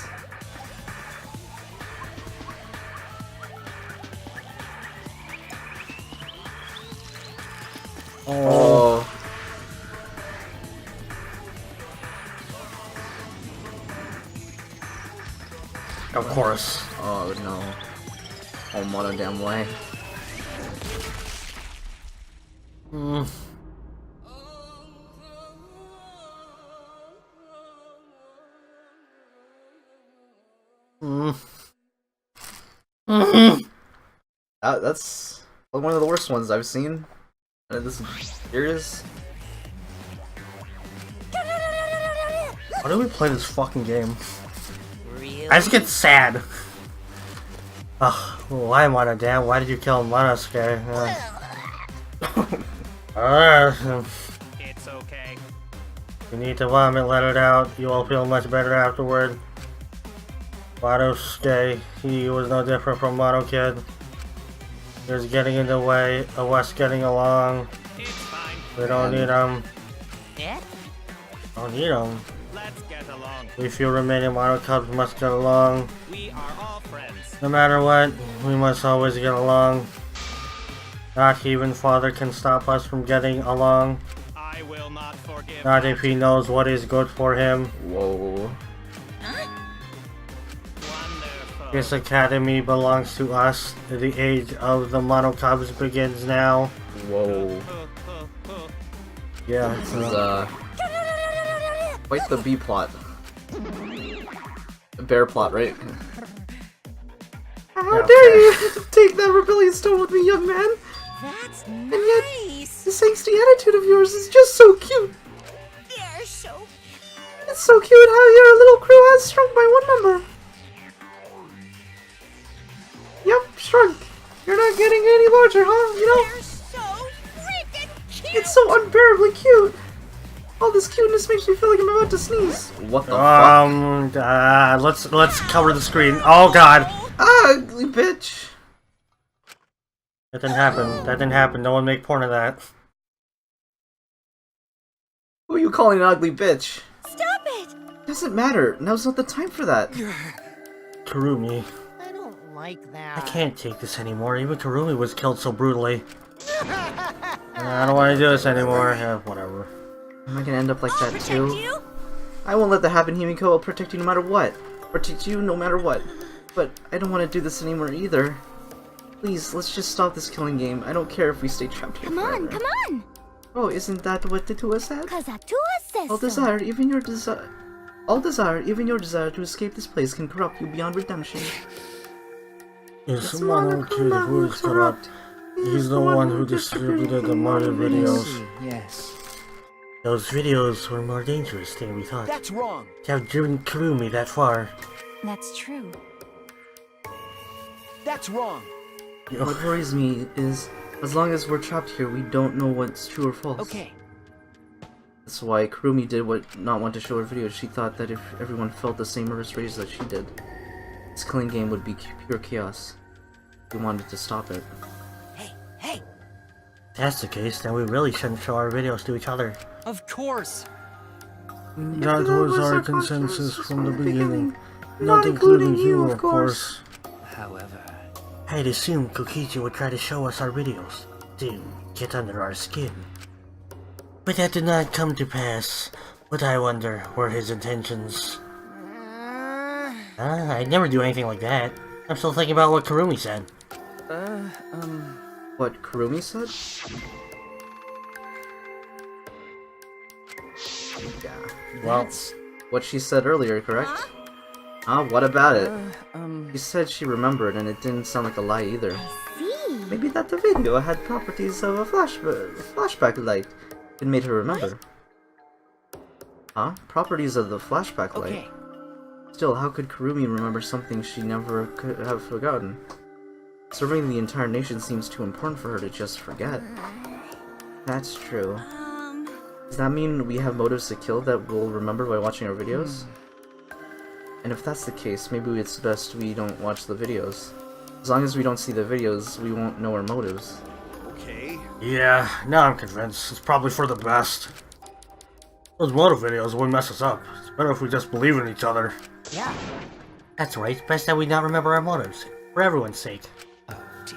Oh. Of course. Oh no. Oh, mono damn way. That's one of the worst ones I've seen. This serious. Why do we play this fucking game? Really? I just get sad. Ugh, why Monodan? Why did you kill Monosuke? It's okay. You need to vomit, let it out. You will feel much better afterward. Madosuke, he was no different from Mado Kid. He was getting in the way of us getting along. We don't need him. Yeah? Don't need him. Let's get along. We few remaining Mado Cubs must get along. We are all friends. No matter what, we must always get along. Not even Father can stop us from getting along. I will not forgive. Not if he knows what is good for him. Whoa. This academy belongs to us. The age of the Mono Cubs begins now. Whoa. Yeah. This is quite the B plot. The bear plot, right? How dare you take that rebellious stone with me, young man? That's And yet, this angsty attitude of yours is just so cute. They're so It's so cute how your little crew has shrunk by one member. Yep, shrunk. You're not getting any larger, huh? You know? They're so freaking cute. It's so unbearably cute. All this cuteness makes me feel like I'm about to sneeze. What the fuck? Let's cover the screen. Oh god. Ugly bitch. That didn't happen. That didn't happen. No one make porn of that. Who are you calling an ugly bitch? Stop it! Doesn't matter. Now's not the time for that. Karumi. I don't like that. I can't take this anymore. Even Karumi was killed so brutally. I don't want to do this anymore. Yeah, whatever. Am I gonna end up like I'll that protect too? you. I won't let that happen, Himiko. I'll protect you no matter what. Protect you no matter what. But I don't want to do this anymore either. Please, let's just stop this killing game. I don't care if we stay trapped here Come on, forever. come on! Oh, isn't that what Tetua said? Cause Atua says All so. desire, even your desire to escape this place can corrupt you beyond redemption. Is the Mono Kid who is corrupt? He's the one who distributed the murder videos. Yes. Those videos were more dangerous than we thought. That's wrong. To have driven Karumi that far. That's true. That's wrong. What worries me is, as long as we're trapped here, we don't know what's true or false. Okay. That's why Karumi did not want to show her videos. She thought that if everyone felt the same murderous rage that she did, this killing game would be pure chaos. We wanted to stop it. Hey, If that's the case, then we really shouldn't show our videos to each other. Of course. That was our consensus from the beginning. Not including you, of course. However, I'd assumed Kokichi would try to show us our videos, to get under our skin. But that did not come to pass. What I wonder were his intentions. I'd never do anything like that. I'm still thinking about what Karumi said. What Karumi said? Yeah. Well, That's what she said earlier, correct? Huh? What about it? um, She said she remembered, and it didn't sound like a lie either. See? Maybe that the video had properties of a flashback light. It made her remember. Huh? Properties of the flashback light? okay. Still, how could Karumi remember something she never could have forgotten? Serving the entire nation seems too important for her to just forget. That's true. Does that mean we have motives to kill that we'll remember by watching our videos? And if that's the case, maybe it's best we don't watch the videos. As long as we don't see the videos, we won't know our motives. Okay. yeah, now I'm convinced. It's probably for the best. Those motive videos will mess us up. It's better if we just believe in each other. yeah. That's right, best that we not remember our motives. For everyone's sake. Oh dear.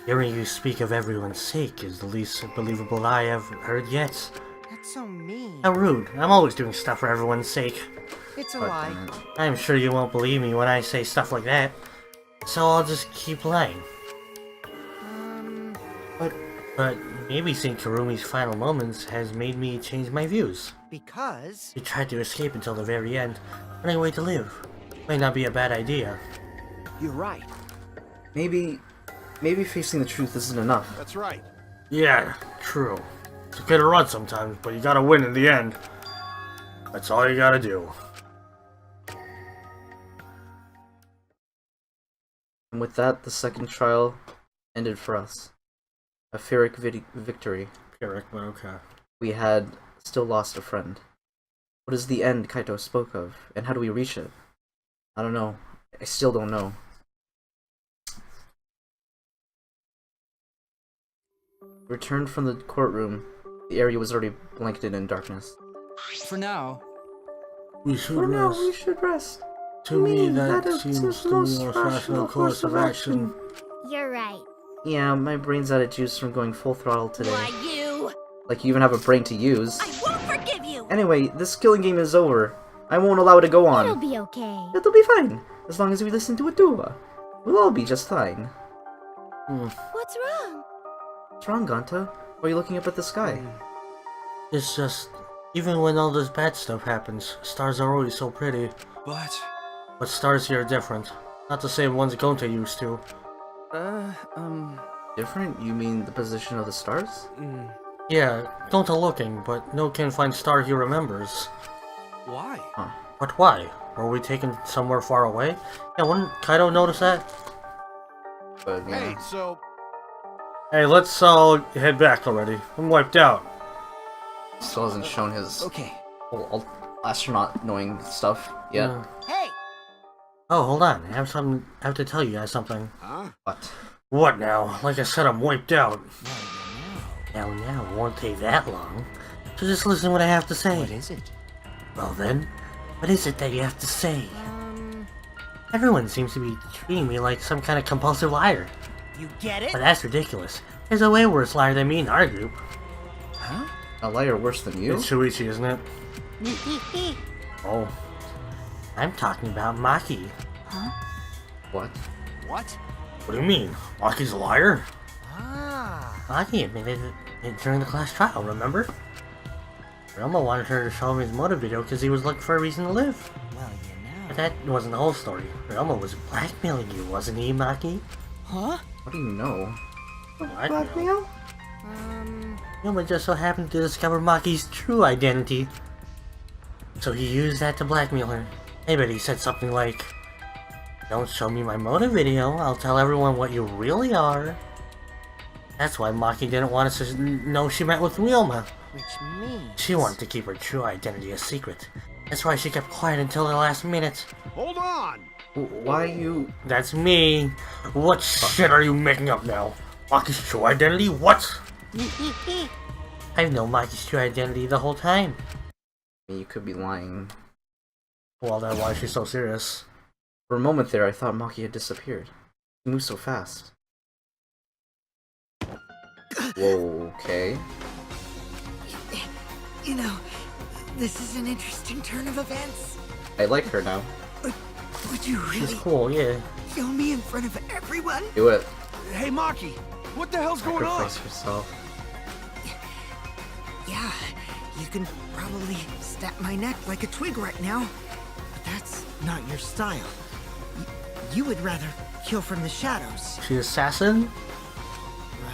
Hearing you speak of everyone's sake is the least believable lie I've heard yet. That's so mean. How rude. I'm always doing stuff for everyone's sake. It's a lie. I'm sure you won't believe me when I say stuff like that. So I'll just keep lying. But maybe seeing Karumi's final moments has made me change my views. Because... He tried to escape until the very end, running away to live. Might not be a bad idea. You're right. Maybe facing the truth isn't enough. That's right. Yeah, true. It's okay to run sometimes, but you gotta win in the end. That's all you gotta do. And with that, the second trial ended for us. A Pyrrhic victory. Pyrrhic, but okay. We had still lost a friend. What is the end Kaito spoke of, and how do we reach it? I don't know. I still don't know. Returned from the courtroom. The area was already blanketed in darkness. For now, We should For now, rest. we should rest. To me, that seems seems the the most most rational course of action. You're right. Yeah, my brain's out of juice from going full throttle today. Why, you? Like you even have a brain to use. I won't forgive you! Anyway, this killing game is over. I won't allow it to go on. It'll be okay. It'll be fine, as long as we listen to Adua. We'll all be just fine. What's wrong? What's wrong, Ganta? Why are you looking up at the sky? It's just, even when all this bad stuff happens, stars are always so pretty. But stars here are different. Not the same ones Gonta used to. Different? You mean the position of the stars? Yeah, Gonta looking, but no can find star he remembers. Why? Huh. But why? Were we taken somewhere far away? Yeah, wouldn't Kaido notice that? But, yeah. Hey, so Hey, let's all head back already. I'm wiped out. Still hasn't shown his whole astronaut knowing stuff yet. Hey! Oh, hold on. I have to tell you guys something. Huh? What? What now? Like I said, I'm wiped out. Now, it won't take that long. So just listen to what I have to say. What is it? Well then, what is it that you have to say? Everyone seems to be treating me like some kind of compulsive liar. You get it? But that's ridiculous. There's a way worse liar than me in our group. Huh? A liar worse than you? It's Shuichi, isn't it? Oh. I'm talking about Maki. Huh? What? What? What do you mean? Maki's a liar? Ah. Maki admitted it during the class trial, remember? Ryoma wanted her to show him his motive video because he was looking for a reason to live. Well, you know. But that wasn't the whole story. Ryoma was blackmailing you, wasn't he, Maki? Huh? What do you know? Blackmail? Ryoma just so happened to discover Maki's true identity. So he used that to blackmail her. I bet he said something like, "Don't show me my motive video, I'll tell everyone what you really are." That's why Maki didn't want us to know she met with Ryoma. Which means... She wanted to keep her true identity a secret. That's why she kept quiet until the last minute. Hold on! Why you... That's me. What shit are you making up now? Maki's true identity? What? I've known Maki's true identity the whole time. You could be lying. Well, then why is she so serious? For a moment there, I thought Maki had disappeared. He moved so fast. Whoa, okay. You know, this is an interesting turn of events. I like her now. Would you She's really cool, yeah. kill me in front of everyone? Do it. Hey, Maki! What the hell's going on? Sacrifice yourself. Yeah, you can probably snap my neck like a twig right now, but that's not your style. You would rather kill from the shadows. She assassin?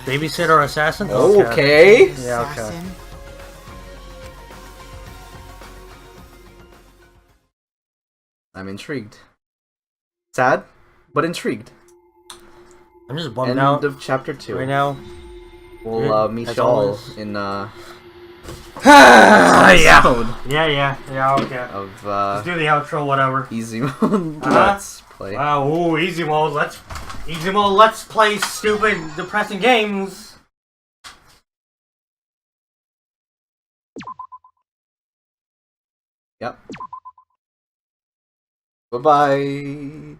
Babysitter assassin? Okay. Yeah, okay. Assassin. I'm intrigued. Sad, but intrigued. I'm just bummed End out of chapter 2. right now. We'll meet As y'all always. in yeah. mode Yeah, okay. of Let's do the outro, whatever. Easy Mode Let's Play. Wow, ooh, easy mode, let's play stupid, depressing games. Yep. Bye-bye.